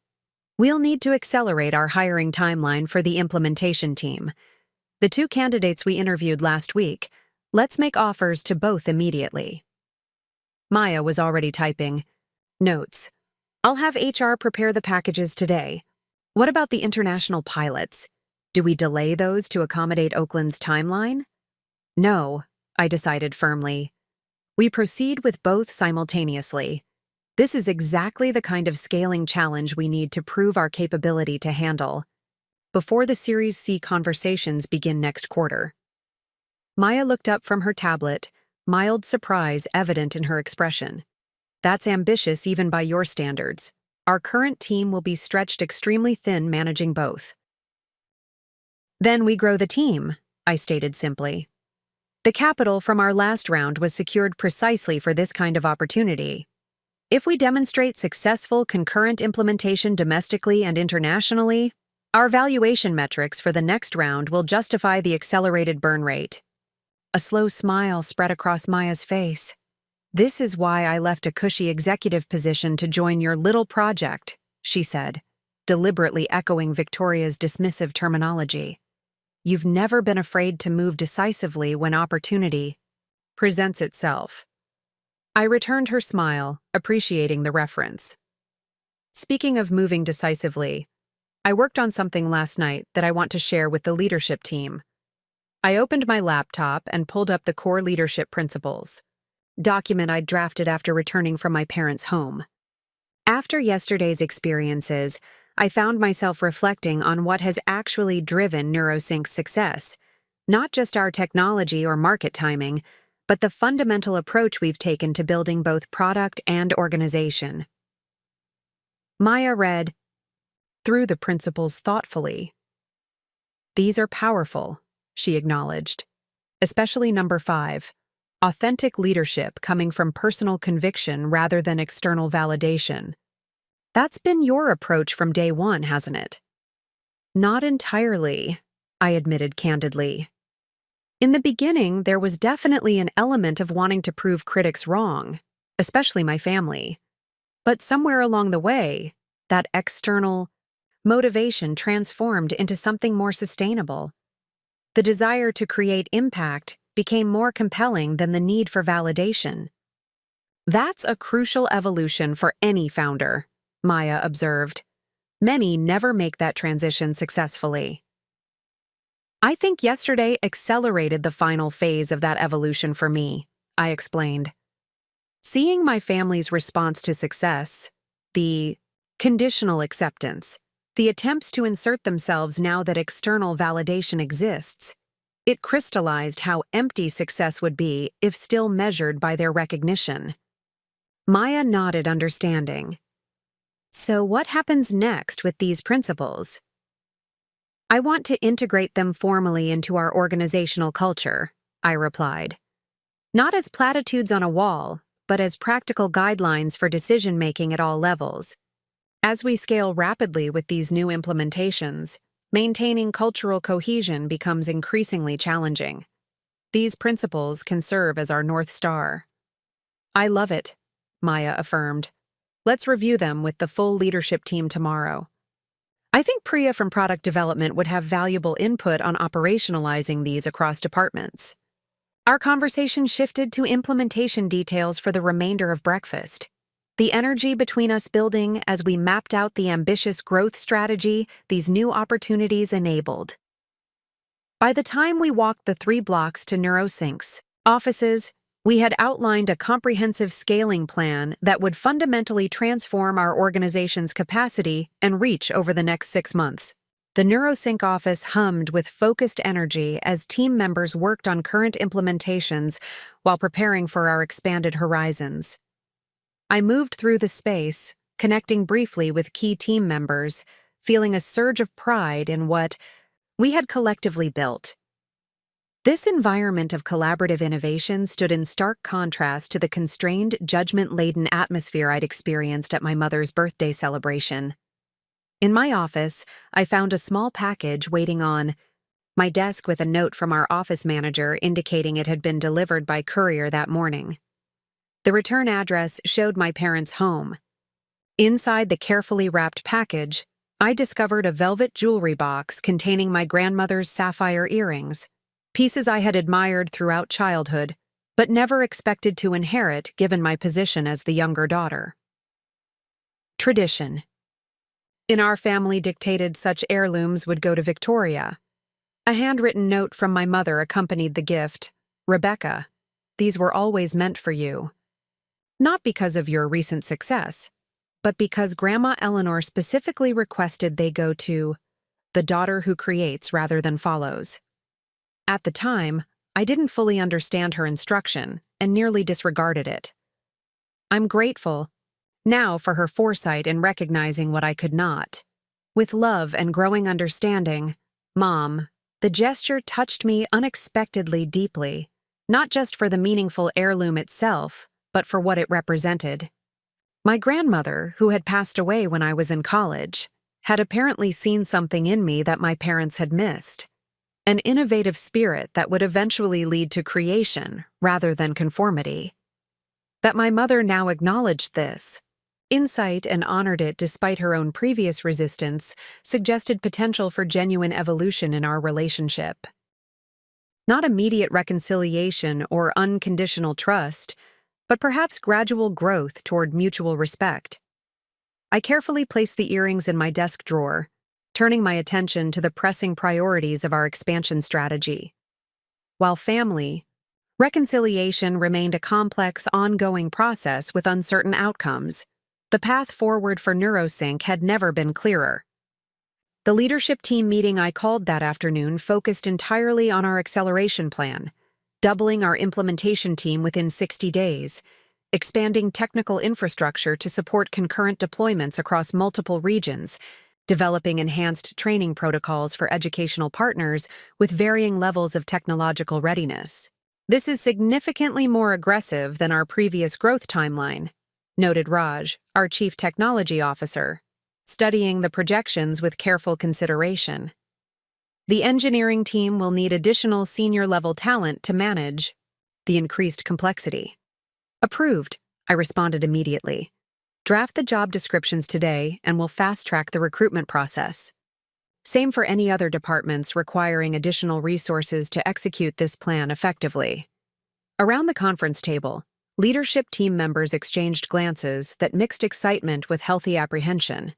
"We'll need to accelerate our hiring timeline for the implementation team. The 2 candidates we interviewed last week. Let's make offers to both immediately. Maya was already typing. Notes. I'll have HR prepare the packages today. What about the international pilots? Do we delay those to accommodate Oakland's timeline? No, I decided firmly. We proceed with both simultaneously. This is exactly the kind of scaling challenge we need to prove our capability to handle before the Series C conversations begin next quarter. Maya looked up from her tablet, mild surprise evident in her expression. That's ambitious even by your standards. Our current team will be stretched extremely thin managing both. Then we grow the team, I stated simply. The capital from our last round was secured precisely for this kind of opportunity. If we demonstrate successful concurrent implementation domestically and internationally, our valuation metrics for the next round will justify the accelerated burn rate. A slow smile spread across Maya's face. This is why I left a cushy executive position to join your little project, she said, deliberately echoing Victoria's dismissive terminology. You've never been afraid to move decisively when opportunity presents itself. I returned her smile, appreciating the reference. Speaking of moving decisively, I worked on something last night that I want to share with the leadership team. I opened my laptop and pulled up the core leadership principles, document I'd drafted after returning from my parents' home. After yesterday's experiences, I found myself reflecting on what has actually driven NeuroSync's success, not just our technology or market timing, but the fundamental approach we've taken to building both product and organization. Maya read through the principles thoughtfully. These are powerful, she acknowledged, especially number 5, authentic leadership coming from personal conviction rather than external validation. That's been your approach from day one, hasn't it? Not entirely, I admitted candidly. In the beginning, there was definitely an element of wanting to prove critics wrong, especially my family. But somewhere along the way, that external motivation transformed into something more sustainable. The desire to create impact became more compelling than the need for validation. That's a crucial evolution for any founder, Maya observed. Many never make that transition successfully. I think yesterday accelerated the final phase of that evolution for me, I explained. Seeing my family's response to success, the conditional acceptance, the attempts to insert themselves now that external validation exists, it crystallized how empty success would be if still measured by their recognition. Maya nodded understanding. So what happens next with these principles? I want to integrate them formally into our organizational culture, I replied. Not as platitudes on a wall, but as practical guidelines for decision-making at all levels. As we scale rapidly with these new implementations, maintaining cultural cohesion becomes increasingly challenging. These principles can serve as our North Star. I love it, Maya affirmed. Let's review them with the full leadership team tomorrow. I think Priya from product development would have valuable input on operationalizing these across departments. Our conversation shifted to implementation details for the remainder of breakfast. The energy between us building as we mapped out the ambitious growth strategy these new opportunities enabled. By the time we walked the 3 blocks to NeuroSync's offices, we had outlined a comprehensive scaling plan that would fundamentally transform our organization's capacity and reach over the next 6 months. The NeuroSync office hummed with focused energy as team members worked on current implementations while preparing for our expanded horizons. I moved through the space, connecting briefly with key team members, feeling a surge of pride in what we had collectively built. This environment of collaborative innovation stood in stark contrast to the constrained, judgment-laden atmosphere I'd experienced at my mother's birthday celebration. In my office, I found a small package waiting on my desk with a note from our office manager indicating it had been delivered by courier that morning. The return address showed my parents' home. Inside the carefully wrapped package, I discovered a velvet jewelry box containing my grandmother's sapphire earrings, pieces I had admired throughout childhood, but never expected to inherit given my position as the younger daughter. Tradition. In our family dictated such heirlooms would go to Victoria. A handwritten note from my mother accompanied the gift. Rebecca, these were always meant for you. Not because of your recent success, but because Grandma Eleanor specifically requested they go to the daughter who creates rather than follows. At the time, I didn't fully understand her instruction and nearly disregarded it. I'm grateful now for her foresight in recognizing what I could not. With love and growing understanding, Mom, the gesture touched me unexpectedly deeply, not just for the meaningful heirloom itself, but for what it represented. My grandmother, who had passed away when I was in college, had apparently seen something in me that my parents had missed. An innovative spirit that would eventually lead to creation rather than conformity. That my mother now acknowledged this insight and honored it despite her own previous resistance suggested potential for genuine evolution in our relationship. Not immediate reconciliation or unconditional trust, but perhaps gradual growth toward mutual respect. I carefully placed the earrings in my desk drawer, turning my attention to the pressing priorities of our expansion strategy. While family, reconciliation remained a complex, ongoing process with uncertain outcomes, the path forward for NeuroSync had never been clearer. The leadership team meeting I called that afternoon focused entirely on our acceleration plan, doubling our implementation team within 60 days, expanding technical infrastructure to support concurrent deployments across multiple regions, developing enhanced training protocols for educational partners with varying levels of technological readiness. This is significantly more aggressive than our previous growth timeline, noted Raj, our Chief Technology Officer, studying the projections with careful consideration. The engineering team will need additional senior-level talent to manage the increased complexity. Approved, I responded immediately. Draft the job descriptions today and we'll fast-track the recruitment process. Same for any other departments requiring additional resources to execute this plan effectively. Around the conference table, leadership team members exchanged glances that mixed excitement with healthy apprehension.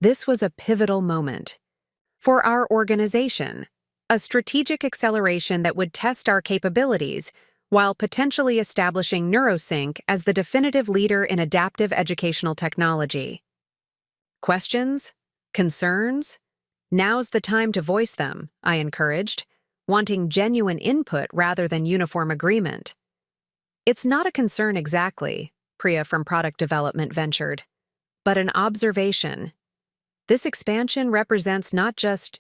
This was a pivotal moment. For our organization, a strategic acceleration that would test our capabilities while potentially establishing NeuroSync as the definitive leader in adaptive educational technology. Questions? Concerns? Now's the time to voice them, I encouraged, wanting genuine input rather than uniform agreement. It's not a concern exactly, Priya from Product Development ventured, but an observation. This expansion represents not just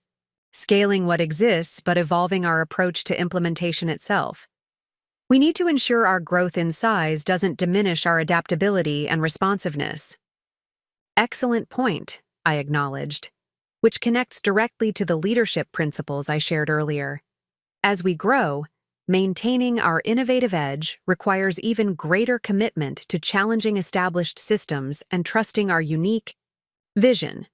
scaling what exists, but evolving our approach to implementation itself. We need to ensure our growth in size doesn't diminish our adaptability and responsiveness. Excellent point, I acknowledged, which connects directly to the leadership principles I shared earlier. As we grow, maintaining our innovative edge requires even greater commitment to challenging established systems and trusting our unique vision.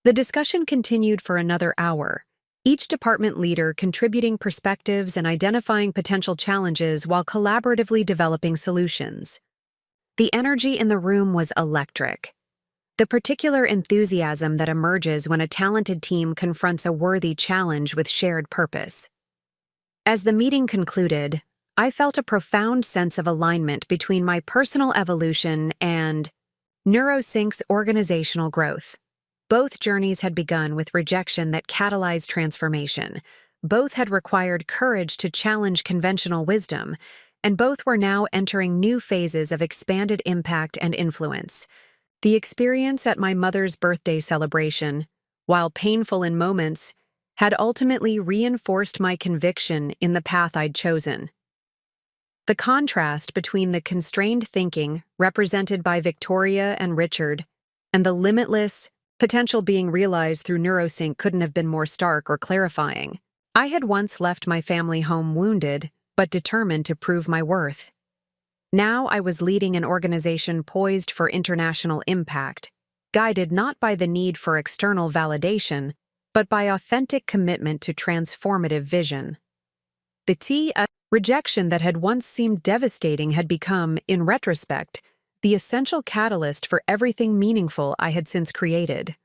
The discussion continued for another hour, each department leader contributing perspectives and identifying potential challenges while collaboratively developing solutions. The energy in the room was electric. The particular enthusiasm that emerges when a talented team confronts a worthy challenge with shared purpose. As the meeting concluded, I felt a profound sense of alignment between my personal evolution and NeuroSync's organizational growth. Both journeys had begun with rejection that catalyzed transformation. Both had required courage to challenge conventional wisdom, and both were now entering new phases of expanded impact and influence. The experience at my mother's birthday celebration, while painful in moments, had ultimately reinforced my conviction in the path I'd chosen. The contrast between the constrained thinking represented by Victoria and Richard and the limitless potential being realized through NeuroSync couldn't have been more stark or clarifying. I had once left my family home wounded, but determined to prove my worth. Now I was leading an organization poised for international impact, guided not by the need for external validation, but by authentic commitment to transformative vision. A rejection that had once seemed devastating had become, in retrospect, the essential catalyst for everything meaningful I had since created.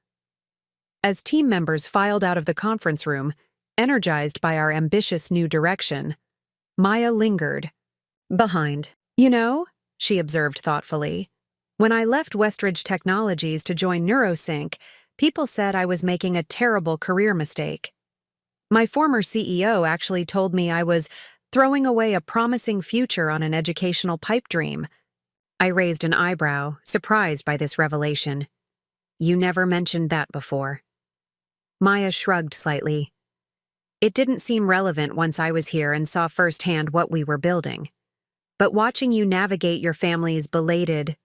As team members filed out of the conference room, energized by our ambitious new direction, Maya lingered. Behind. You know, she observed thoughtfully, when I left Westridge Technologies to join NeuroSync, people said I was making a terrible career mistake. My former CEO actually told me I was throwing away a promising future on an educational pipe dream. I raised an eyebrow, surprised by this revelation. You never mentioned that before. Maya shrugged slightly. It didn't seem relevant once I was here and saw firsthand what we were building. But watching you navigate your family's belated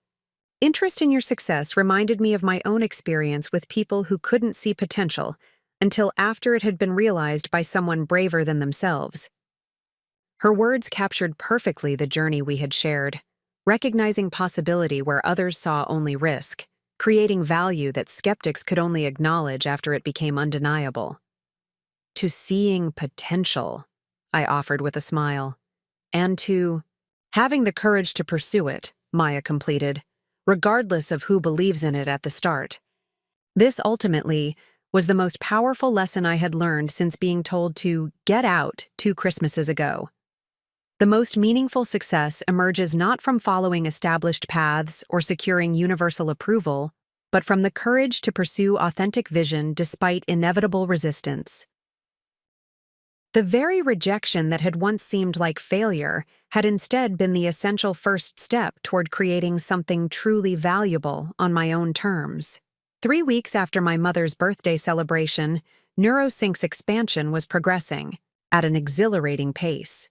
interest in your success reminded me of my own experience with people who couldn't see potential until after it had been realized by someone braver than themselves. Her words captured perfectly the journey we had shared, recognizing possibility where others saw only risk, creating value that skeptics could only acknowledge after it became undeniable. To seeing potential, I offered with a smile, and to having the courage to pursue it, Maya completed, regardless of who believes in it at the start. This ultimately was the most powerful lesson I had learned since being told to get out 2 Christmases ago. The most meaningful success emerges not from following established paths or securing universal approval, but from the courage to pursue authentic vision despite inevitable resistance. The very rejection that had once seemed like failure had instead been the essential first step toward creating something truly valuable on my own terms. 3 weeks after my mother's birthday celebration, NeuroSync's expansion was progressing at an exhilarating pace.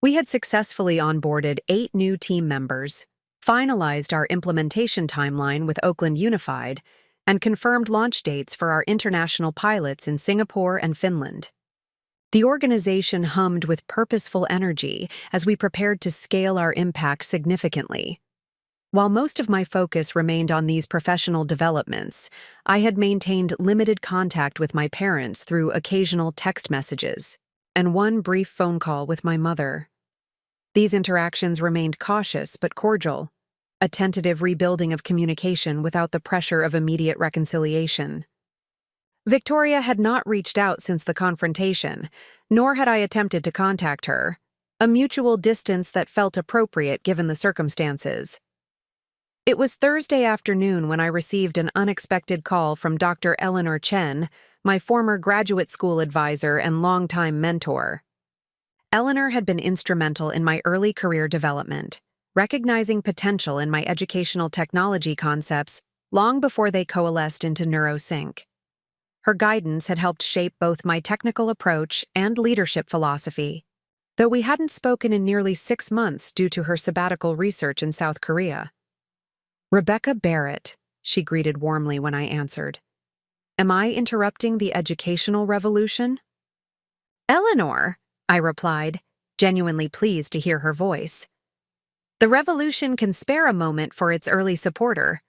We had successfully onboarded 8 new team members, finalized our implementation timeline with Oakland Unified, and confirmed launch dates for our international pilots in Singapore and Finland. The organization hummed with purposeful energy as we prepared to scale our impact significantly. While most of my focus remained on these professional developments, I had maintained limited contact with my parents through occasional text messages and one brief phone call with my mother. These interactions remained cautious but cordial, a tentative rebuilding of communication without the pressure of immediate reconciliation. Victoria had not reached out since the confrontation, nor had I attempted to contact her, a mutual distance that felt appropriate given the circumstances. It was Thursday afternoon when I received an unexpected call from Dr. Eleanor Chen, my former graduate school advisor and longtime mentor. Eleanor had been instrumental in my early career development, recognizing potential in my educational technology concepts long before they coalesced into NeuroSync. Her guidance had helped shape both my technical approach and leadership philosophy, though we hadn't spoken in nearly 6 months due to her sabbatical research in South Korea. "Rebecca Barrett," she greeted warmly when I answered. "Am I interrupting the educational revolution?" "Eleanor," I replied, genuinely pleased to hear her voice. "The revolution can spare a moment for its early supporter.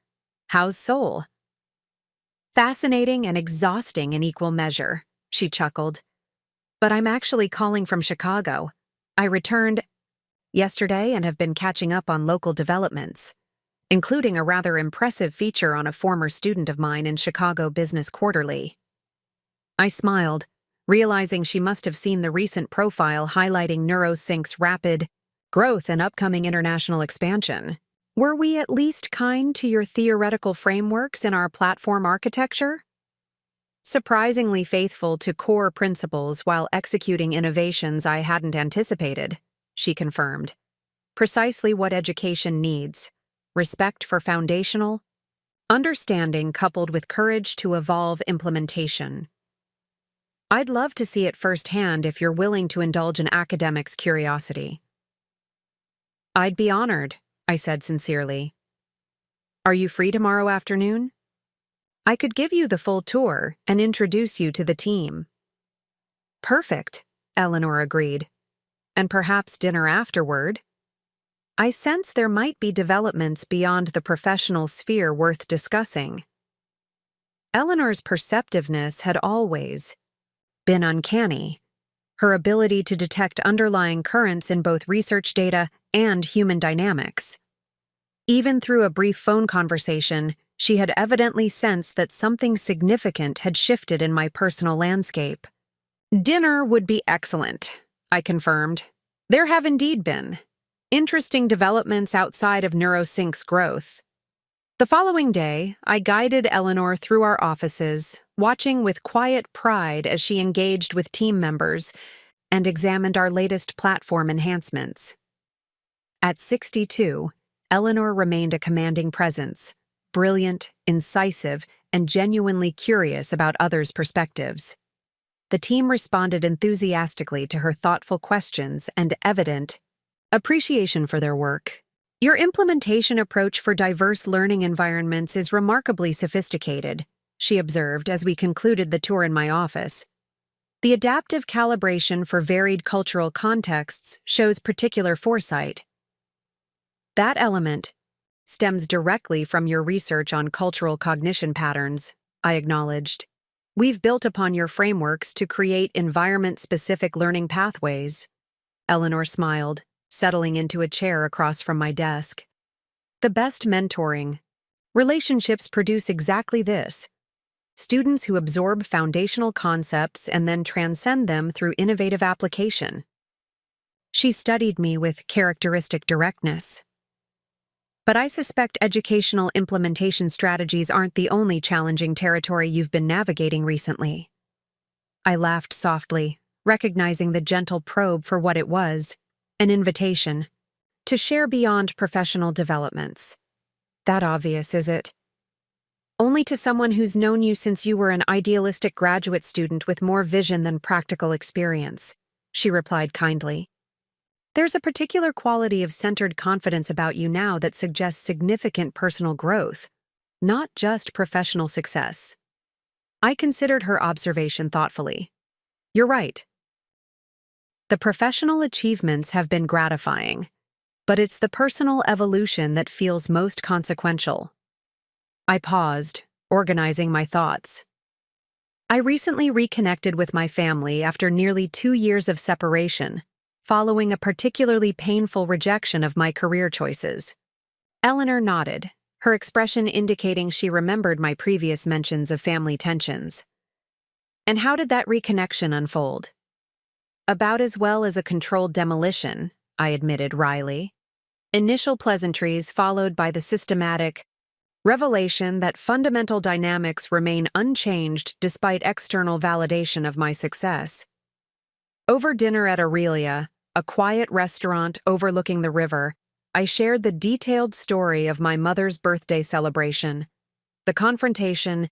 How's Seoul?" "Fascinating and exhausting in equal measure," she chuckled. "But I'm actually calling from Chicago. I returned yesterday and have been catching up on local developments, including a rather impressive feature on a former student of mine in Chicago Business Quarterly." I smiled, realizing she must have seen the recent profile highlighting NeuroSync's rapid growth and upcoming international expansion. "Were we at least kind to your theoretical frameworks in our platform architecture?" "Surprisingly faithful to core principles while executing innovations I hadn't anticipated," she confirmed. "Precisely what education needs: respect for foundational understanding coupled with courage to evolve implementation. I'd love to see it firsthand if you're willing to indulge an academic's curiosity." "I'd be honored," I said sincerely. "Are you free tomorrow afternoon? I could give you the full tour and introduce you to the team." "Perfect," Eleanor agreed. "And perhaps dinner afterward?" I sense there might be developments beyond the professional sphere worth discussing. Eleanor's perceptiveness had always been uncanny. Her ability to detect underlying currents in both research data and human dynamics. Even through a brief phone conversation, she had evidently sensed that something significant had shifted in my personal landscape. "Dinner would be excellent," I confirmed. "There have indeed been interesting developments outside of NeuroSync's growth." The following day, I guided Eleanor through our offices, watching with quiet pride as she engaged with team members and examined our latest platform enhancements. At 62, Eleanor remained a commanding presence, brilliant, incisive, and genuinely curious about others' perspectives. The team responded enthusiastically to her thoughtful questions and evident appreciation for their work. "Your implementation approach for diverse learning environments is remarkably sophisticated," she observed as we concluded the tour in my office. "The adaptive calibration for varied cultural contexts shows particular foresight." "That element stems directly from your research on cultural cognition patterns," I acknowledged. "We've built upon your frameworks to create environment-specific learning pathways." Eleanor smiled, settling into a chair across from my desk. "The best mentoring relationships produce exactly this: students who absorb foundational concepts and then transcend them through innovative application." She studied me with characteristic directness. "But I suspect educational implementation strategies aren't the only challenging territory you've been navigating recently." I laughed softly, recognizing the gentle probe for what it was, an invitation to share beyond professional developments. "That obvious, is it?" "Only to someone who's known you since you were an idealistic graduate student with more vision than practical experience," she replied kindly. "There's a particular quality of centered confidence about you now that suggests significant personal growth, not just professional success." I considered her observation thoughtfully. "You're right. The professional achievements have been gratifying, but it's the personal evolution that feels most consequential." I paused, organizing my thoughts. I recently reconnected with my family after nearly 2 years of separation, following a particularly painful rejection of my career choices. Eleanor nodded, her expression indicating she remembered my previous mentions of family tensions. "And how did that reconnection unfold?" "About as well as a controlled demolition," I admitted wryly. "Initial pleasantries followed by the systematic revelation that fundamental dynamics remain unchanged despite external validation of my success." Over dinner at Aurelia, a quiet restaurant overlooking the river, I shared the detailed story of my mother's birthday celebration, the confrontation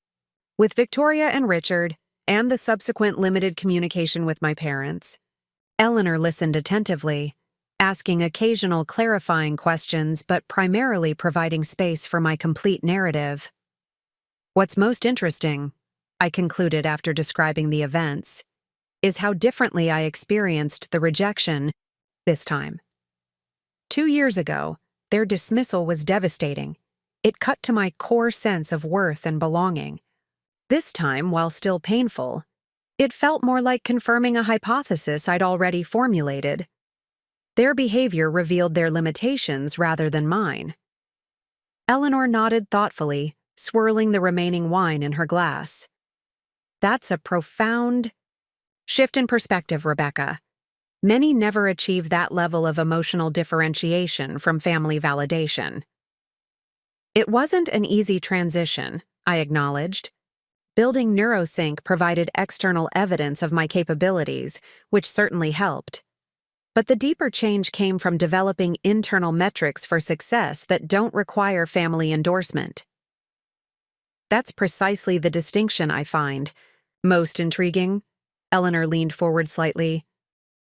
with Victoria and Richard, and the subsequent limited communication with my parents. Eleanor listened attentively, asking occasional clarifying questions but primarily providing space for my complete narrative. "What's most interesting," I concluded after describing the events, "is how differently I experienced the rejection this time. 2 years ago, their dismissal was devastating. It cut to my core sense of worth and belonging. This time, while still painful, it felt more like confirming a hypothesis I'd already formulated. Their behavior revealed their limitations rather than mine." Eleanor nodded thoughtfully, swirling the remaining wine in her glass. "That's a profound shift in perspective, Rebecca. Many never achieve that level of emotional differentiation from family validation." "It wasn't an easy transition," I acknowledged. "Building NeuroSync provided external evidence of my capabilities, which certainly helped. But the deeper change came from developing internal metrics for success that don't require family endorsement." "That's precisely the distinction I find most intriguing." Eleanor leaned forward slightly.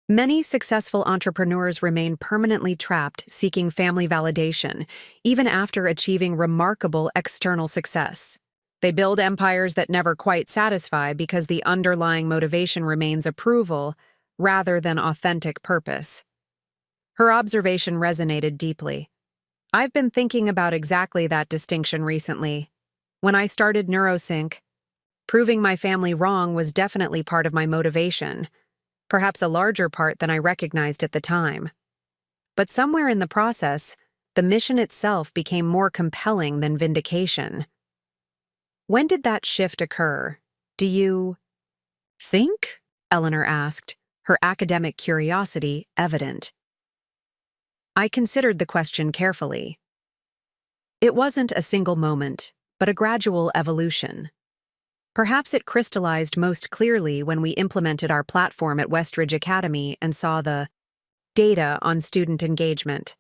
"Many successful entrepreneurs remain permanently trapped seeking family validation, even after achieving remarkable external success. They build empires that never quite satisfy because the underlying motivation remains approval rather than authentic purpose." Her observation resonated deeply. "I've been thinking about exactly that distinction recently. When I started NeuroSync, Proving my family wrong was definitely part of my motivation, perhaps a larger part than I recognized at the time. But somewhere in the process, the mission itself became more compelling than vindication. When did that shift occur? Do you think? Eleanor asked, her academic curiosity evident. I considered the question carefully. It wasn't a single moment, but a gradual evolution. Perhaps it crystallized most clearly when we implemented our platform at Westridge Academy and saw the data on student engagement.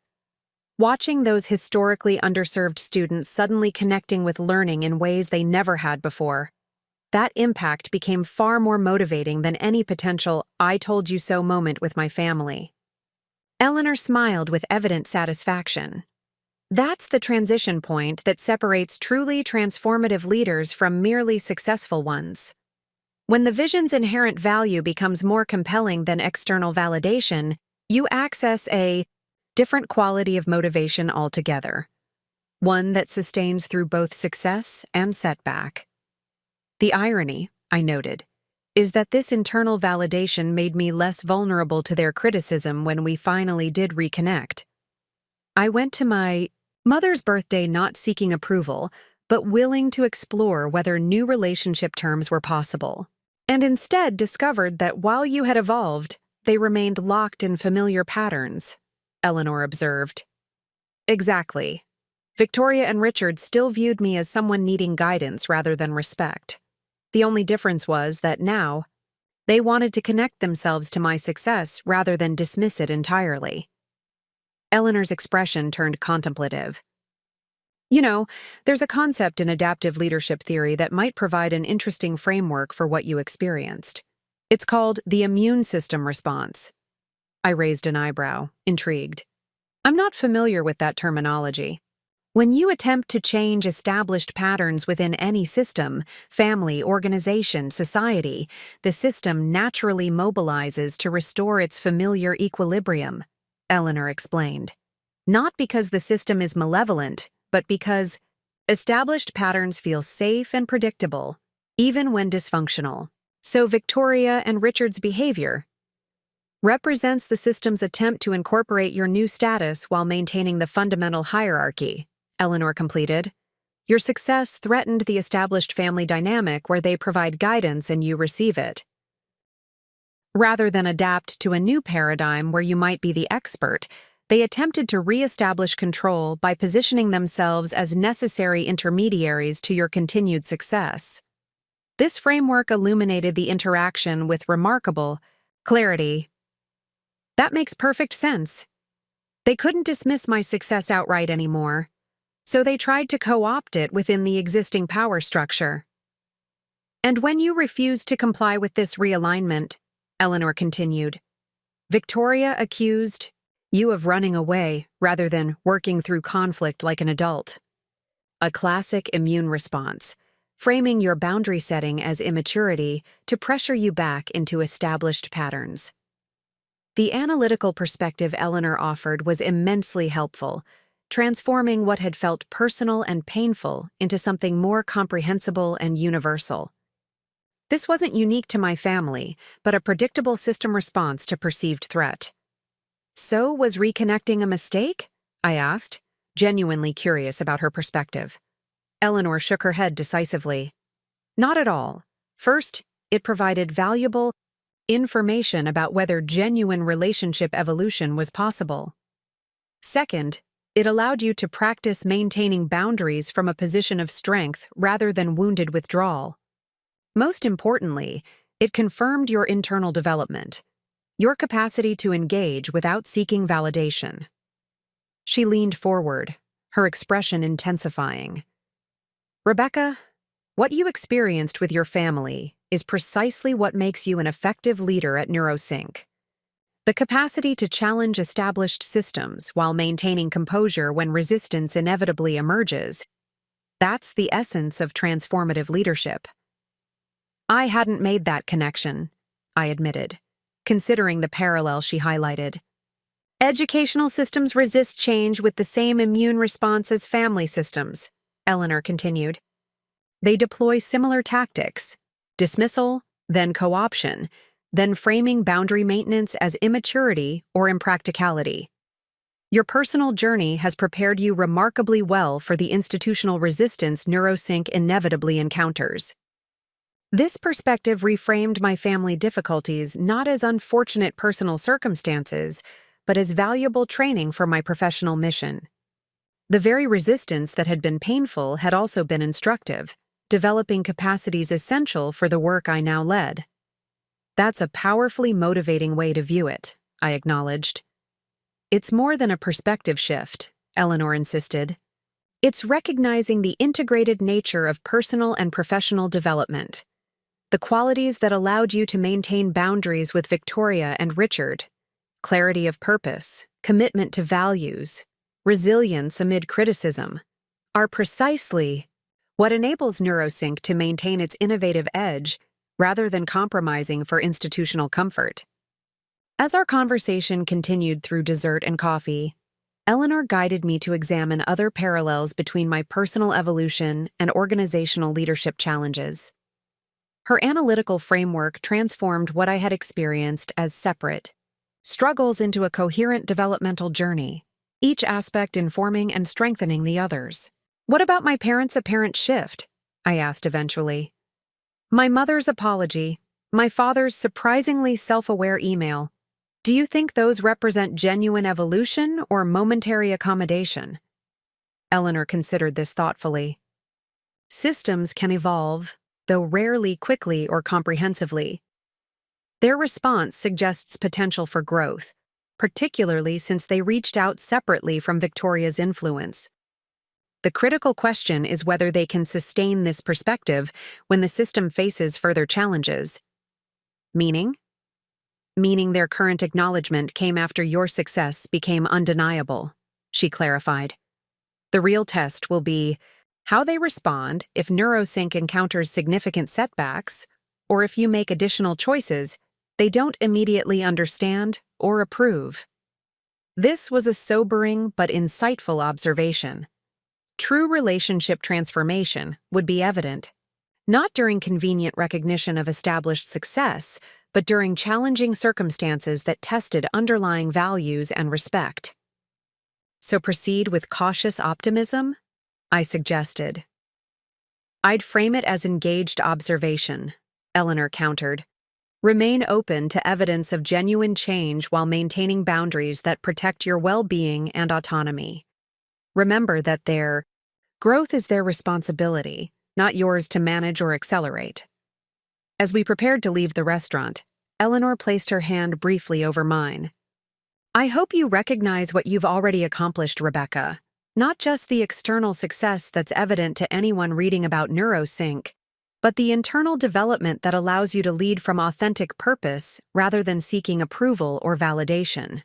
Watching those historically underserved students suddenly connecting with learning in ways they never had before, that impact became far more motivating than any potential "I told you so" moment with my family. Eleanor smiled with evident satisfaction. That's the transition point that separates truly transformative leaders from merely successful ones. When the vision's inherent value becomes more compelling than external validation, you access a different quality of motivation altogether, one that sustains through both success and setback. The irony, I noted, is that this internal validation made me less vulnerable to their criticism when we finally did reconnect. I went to my mother's birthday not seeking approval, but willing to explore whether new relationship terms were possible, and instead discovered that while you had evolved, they remained locked in familiar patterns, Eleanor observed. Exactly. Victoria and Richard still viewed me as someone needing guidance rather than respect. The only difference was that now, they wanted to connect themselves to my success rather than dismiss it entirely. Eleanor's expression turned contemplative. You know, there's a concept in adaptive leadership theory that might provide an interesting framework for what you experienced. It's called the immune system response. I raised an eyebrow, intrigued. I'm not familiar with that terminology. When you attempt to change established patterns within any system, family, organization, society, the system naturally mobilizes to restore its familiar equilibrium, Eleanor explained. Not because the system is malevolent, but because established patterns feel safe and predictable, even when dysfunctional. So Victoria and Richard's behavior represents the system's attempt to incorporate your new status while maintaining the fundamental hierarchy, Eleanor completed. Your success threatened the established family dynamic where they provide guidance and you receive it. Rather than adapt to a new paradigm where you might be the expert, they attempted to re-establish control by positioning themselves as necessary intermediaries to your continued success. This framework illuminated the interaction with remarkable clarity. That makes perfect sense. They couldn't dismiss my success outright anymore, so they tried to co-opt it within the existing power structure. And when you refused to comply with this realignment, Eleanor continued, Victoria accused you of running away rather than working through conflict like an adult. A classic immune response, framing your boundary setting as immaturity to pressure you back into established patterns. The analytical perspective Eleanor offered was immensely helpful, transforming what had felt personal and painful into something more comprehensible and universal. This wasn't unique to my family, but a predictable system response to perceived threat. So, was reconnecting a mistake? I asked, genuinely curious about her perspective. Eleanor shook her head decisively. Not at all. First, it provided valuable information about whether genuine relationship evolution was possible. Second, it allowed you to practice maintaining boundaries from a position of strength rather than wounded withdrawal. Most importantly, it confirmed your internal development, your capacity to engage without seeking validation. She leaned forward, her expression intensifying. Rebecca, what you experienced with your family is precisely what makes you an effective leader at NeuroSync. The capacity to challenge established systems while maintaining composure when resistance inevitably emerges. That's the essence of transformative leadership. I hadn't made that connection, I admitted, considering the parallel she highlighted. Educational systems resist change with the same immune response as family systems, Eleanor continued. They deploy similar tactics: dismissal, then co-option, then framing boundary maintenance as immaturity or impracticality. Your personal journey has prepared you remarkably well for the institutional resistance neurosync inevitably encounters. This perspective reframed my family difficulties not as unfortunate personal circumstances, but as valuable training for my professional mission. The very resistance that had been painful had also been instructive, developing capacities essential for the work I now led. That's a powerfully motivating way to view it, I acknowledged. It's more than a perspective shift, Eleanor insisted. It's recognizing the integrated nature of personal and professional development. The qualities that allowed you to maintain boundaries with Victoria and Richard: clarity of purpose, commitment to values, resilience amid criticism, are precisely what enables neurosync to maintain its innovative edge rather than compromising for institutional comfort. As our conversation continued through dessert and coffee, Eleanor guided me to examine other parallels between my personal evolution and organizational leadership challenges. Her analytical framework transformed what I had experienced as separate struggles into a coherent developmental journey, each aspect informing and strengthening the others. "What about my parents' apparent shift?" I asked eventually. "My mother's apology, my father's surprisingly self-aware email. Do you think those represent genuine evolution or momentary accommodation?" Eleanor considered this thoughtfully. Systems can evolve, though rarely quickly or comprehensively. Their response suggests potential for growth, particularly since they reached out separately from Victoria's influence. The critical question is whether they can sustain this perspective when the system faces further challenges. Meaning their current acknowledgement came after your success became undeniable, she clarified. The real test will be how they respond if neurosync encounters significant setbacks, or if you make additional choices they don't immediately understand or approve. This was a sobering but insightful observation. True relationship transformation would be evident, not during convenient recognition of established success, but during challenging circumstances that tested underlying values and respect. So proceed with cautious optimism? I suggested. "I'd frame it as engaged observation," Eleanor countered. "Remain open to evidence of genuine change while maintaining boundaries that protect your well-being and autonomy. Remember that their growth is their responsibility, not yours to manage or accelerate." As we prepared to leave the restaurant, Eleanor placed her hand briefly over mine. "I hope you recognize what you've already accomplished, Rebecca. Not just the external success that's evident to anyone reading about neurosync, but the internal development that allows you to lead from authentic purpose rather than seeking approval or validation."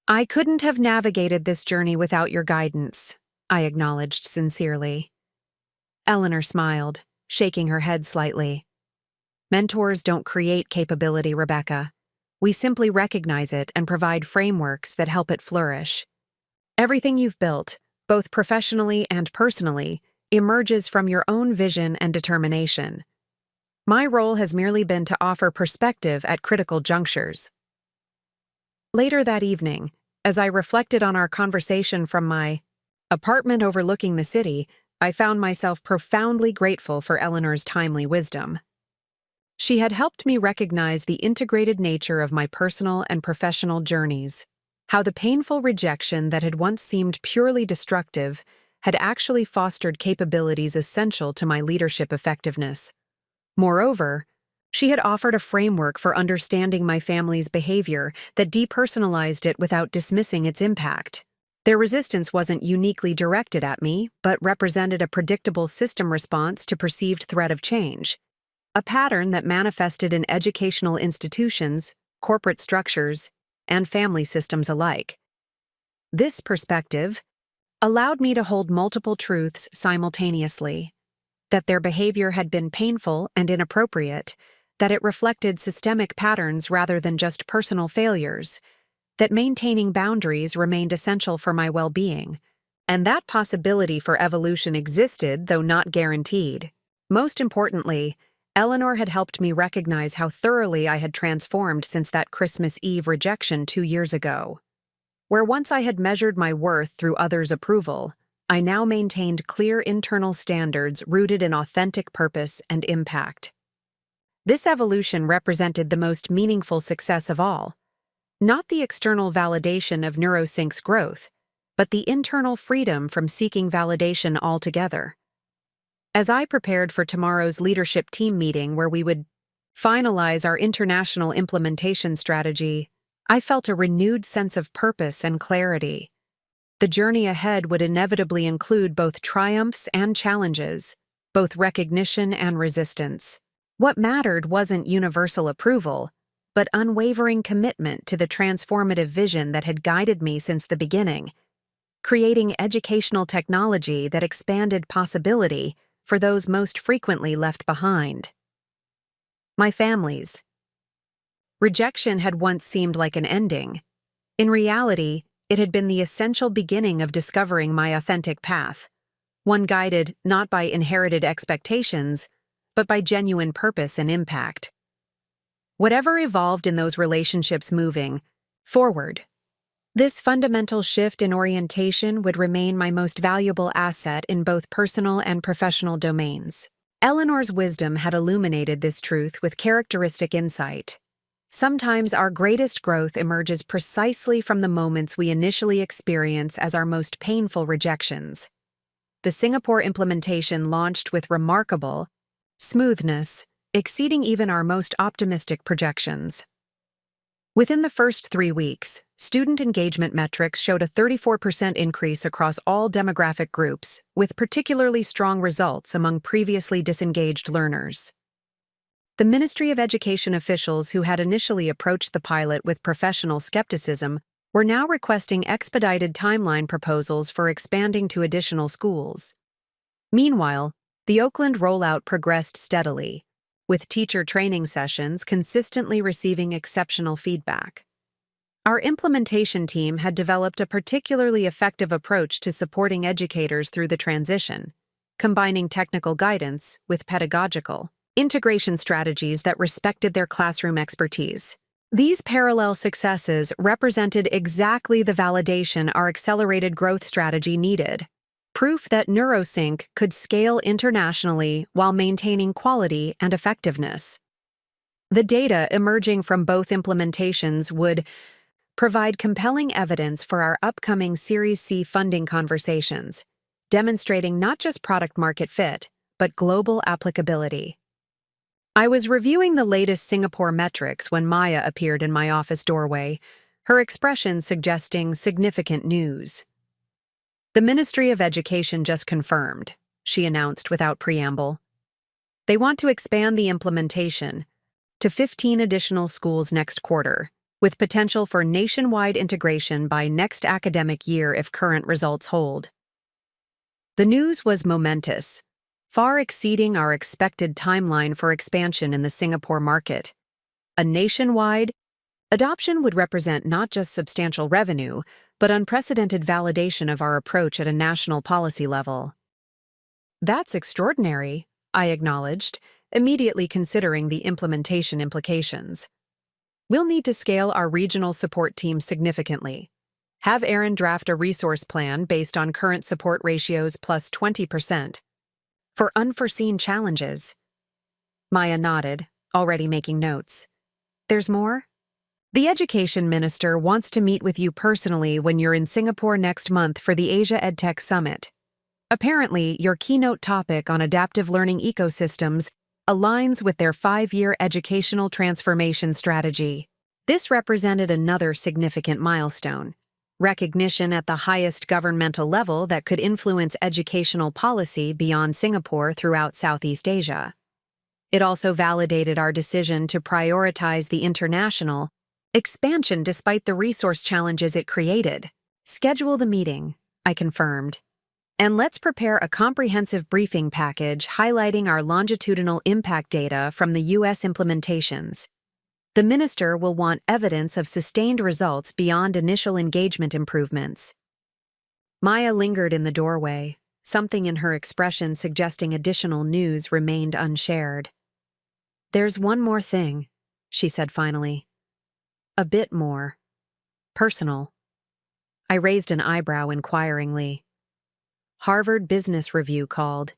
"I couldn't have navigated this journey without your guidance," I acknowledged sincerely. Eleanor smiled, shaking her head slightly. "Mentors don't create capability, Rebecca. We simply recognize it and provide frameworks that help it flourish. Everything you've built, both professionally and personally, emerges from your own vision and determination. My role has merely been to offer perspective at critical junctures." Later that evening, as I reflected on our conversation from my apartment overlooking the city, I found myself profoundly grateful for Eleanor's timely wisdom. She had helped me recognize the integrated nature of my personal and professional journeys, how the painful rejection that had once seemed purely destructive had actually fostered capabilities essential to my leadership effectiveness. Moreover, she had offered a framework for understanding my family's behavior that depersonalized it without dismissing its impact. Their resistance wasn't uniquely directed at me, but represented a predictable system response to perceived threat of change, a pattern that manifested in educational institutions, corporate structures, and family systems alike. This perspective allowed me to hold multiple truths simultaneously: that their behavior had been painful and inappropriate, that it reflected systemic patterns rather than just personal failures, that maintaining boundaries remained essential for my well-being, And that possibility for evolution existed, though not guaranteed. Most importantly, Eleanor had helped me recognize how thoroughly I had transformed since that Christmas Eve rejection 2 years ago. Where once I had measured my worth through others' approval, I now maintained clear internal standards rooted in authentic purpose and impact. This evolution represented the most meaningful success of all, not the external validation of NeuroSync's growth, but the internal freedom from seeking validation altogether. As I prepared for tomorrow's leadership team meeting where we would finalize our international implementation strategy, I felt a renewed sense of purpose and clarity. The journey ahead would inevitably include both triumphs and challenges, both recognition and resistance. What mattered wasn't universal approval, but unwavering commitment to the transformative vision that had guided me since the beginning, creating educational technology that expanded possibility for those most frequently left behind. My family's rejection had once seemed like an ending. In reality, it had been the essential beginning of discovering my authentic path, one guided not by inherited expectations, but by genuine purpose and impact. Whatever evolved in those relationships moving forward, this fundamental shift in orientation would remain my most valuable asset in both personal and professional domains. Eleanor's wisdom had illuminated this truth with characteristic insight. Sometimes our greatest growth emerges precisely from the moments we initially experience as our most painful rejections. The Singapore implementation launched with remarkable smoothness, exceeding even our most optimistic projections. Within the first 3 weeks, student engagement metrics showed a 34% increase across all demographic groups, with particularly strong results among previously disengaged learners. The Ministry of Education officials who had initially approached the pilot with professional skepticism were now requesting expedited timeline proposals for expanding to additional schools. Meanwhile, the Oakland rollout progressed steadily, with teacher training sessions consistently receiving exceptional feedback. Our implementation team had developed a particularly effective approach to supporting educators through the transition, combining technical guidance with pedagogical integration strategies that respected their classroom expertise. These parallel successes represented exactly the validation our accelerated growth strategy needed, proof that NeuroSync could scale internationally while maintaining quality and effectiveness. The data emerging from both implementations would provide compelling evidence for our upcoming Series C funding conversations, demonstrating not just product-market fit, but global applicability. I was reviewing the latest Singapore metrics when Maya appeared in my office doorway, her expression suggesting significant news. The Ministry of Education just confirmed, she announced without preamble. They want to expand the implementation to 15 additional schools next quarter, with potential for nationwide integration by next academic year if current results hold. The news was momentous, far exceeding our expected timeline for expansion in the Singapore market. A nationwide adoption would represent not just substantial revenue, but unprecedented validation of our approach at a national policy level. That's extraordinary, I acknowledged, immediately considering the implementation implications. We'll need to scale our regional support team significantly. Have Aaron draft a resource plan based on current support ratios plus 20%. For unforeseen challenges. Maya nodded, already making notes. There's more? The education minister wants to meet with you personally when you're in Singapore next month for the Asia EdTech Summit. Apparently, your keynote topic on adaptive learning ecosystems aligns with their 5-year educational transformation strategy. This represented another significant milestone. Recognition at the highest governmental level that could influence educational policy beyond Singapore throughout Southeast Asia. It also validated our decision to prioritize the international expansion despite the resource challenges it created. Schedule the meeting, I confirmed. And let's prepare a comprehensive briefing package highlighting our longitudinal impact data from the U.S. implementations. The minister will want evidence of sustained results beyond initial engagement improvements. Maya lingered in the doorway, something in her expression suggesting additional news remained unshared. "There's one more thing," she said finally. "A bit more. Personal." I raised an eyebrow inquiringly. Harvard Business Review called.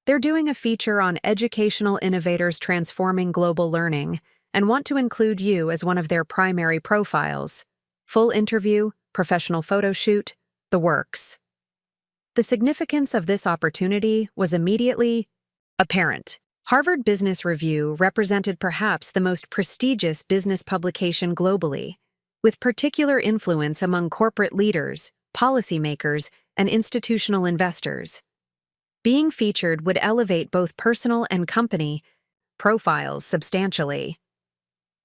They're doing a feature on educational innovators transforming global learning and want to include you as one of their primary profiles. Full interview, professional photo shoot, the works. The significance of this opportunity was immediately apparent. Harvard Business Review represented perhaps the most prestigious business publication globally, with particular influence among corporate leaders, policymakers, and institutional investors. Being featured would elevate both personal and company profiles substantially.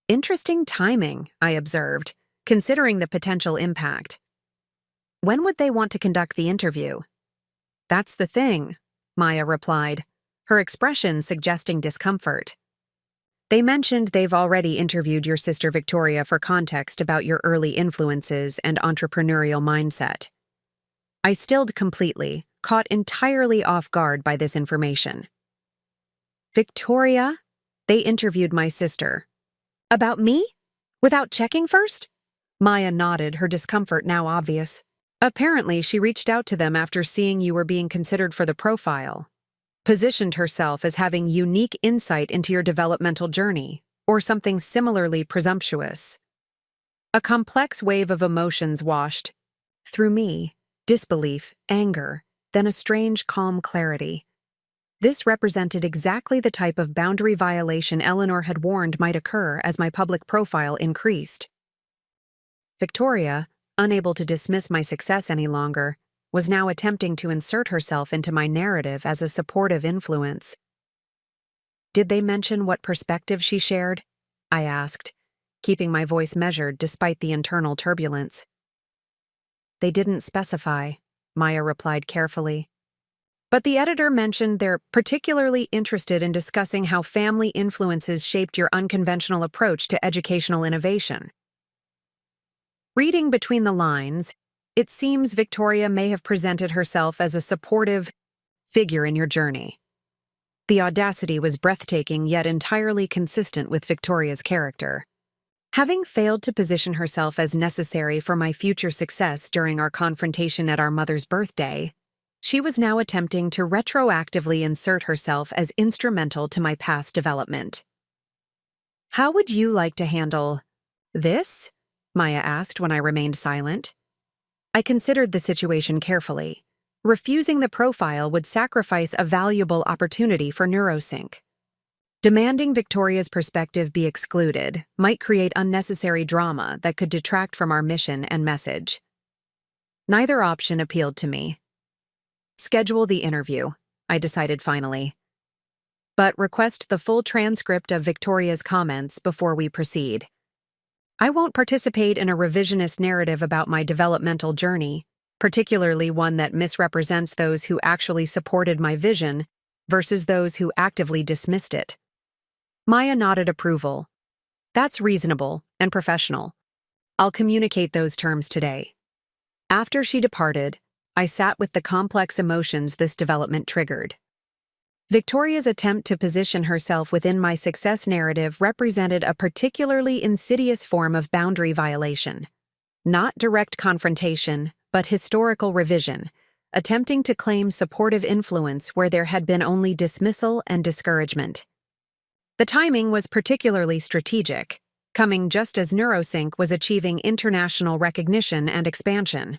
Interesting timing, I observed, considering the potential impact. When would they want to conduct the interview? That's the thing, Maya replied, her expression suggesting discomfort. They mentioned they've already interviewed your sister Victoria for context about your early influences and entrepreneurial mindset. I stilled completely, caught entirely off guard by this information. Victoria? They interviewed my sister. About me? Without checking first? Maya nodded, her discomfort now obvious. Apparently, she reached out to them after seeing you were being considered for the profile. Positioned herself as having unique insight into your developmental journey, or something similarly presumptuous. A complex wave of emotions washed through me, disbelief, anger, then a strange, calm clarity. This represented exactly the type of boundary violation Eleanor had warned might occur as my public profile increased. Victoria, unable to dismiss my success any longer, was now attempting to insert herself into my narrative as a supportive influence. Did they mention what perspective she shared? I asked, keeping my voice measured despite the internal turbulence. They didn't specify, Maya replied carefully. But the editor mentioned they're particularly interested in discussing how family influences shaped your unconventional approach to educational innovation. Reading between the lines, it seems Victoria may have presented herself as a supportive figure in your journey. The audacity was breathtaking yet entirely consistent with Victoria's character. Having failed to position herself as necessary for my future success during our confrontation at our mother's birthday, she was now attempting to retroactively insert herself as instrumental to my past development. "How would you like to handle this?" Maya asked when I remained silent. I considered the situation carefully. Refusing the profile would sacrifice a valuable opportunity for neurosync. Demanding Victoria's perspective be excluded might create unnecessary drama that could detract from our mission and message. Neither option appealed to me. Schedule the interview, I decided finally. But request the full transcript of Victoria's comments before we proceed. I won't participate in a revisionist narrative about my developmental journey, particularly one that misrepresents those who actually supported my vision versus those who actively dismissed it. Maya nodded approval. That's reasonable and professional. I'll communicate those terms today. After she departed, I sat with the complex emotions this development triggered. Victoria's attempt to position herself within my success narrative represented a particularly insidious form of boundary violation. Not direct confrontation, but historical revision, attempting to claim supportive influence where there had been only dismissal and discouragement. The timing was particularly strategic, coming just as neurosync was achieving international recognition and expansion.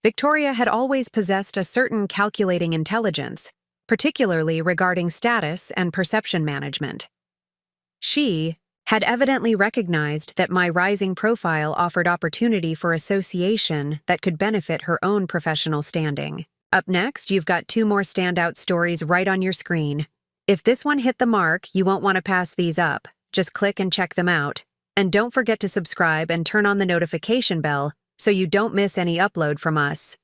Victoria had always possessed a certain calculating intelligence, particularly regarding status and perception management. She had evidently recognized that my rising profile offered opportunity for association that could benefit her own professional standing. Up next, you've got 2 more standout stories right on your screen. If this one hit the mark, you won't want to pass these up. Just click and check them out. And don't forget to subscribe and turn on the notification bell so you don't miss any upload from us.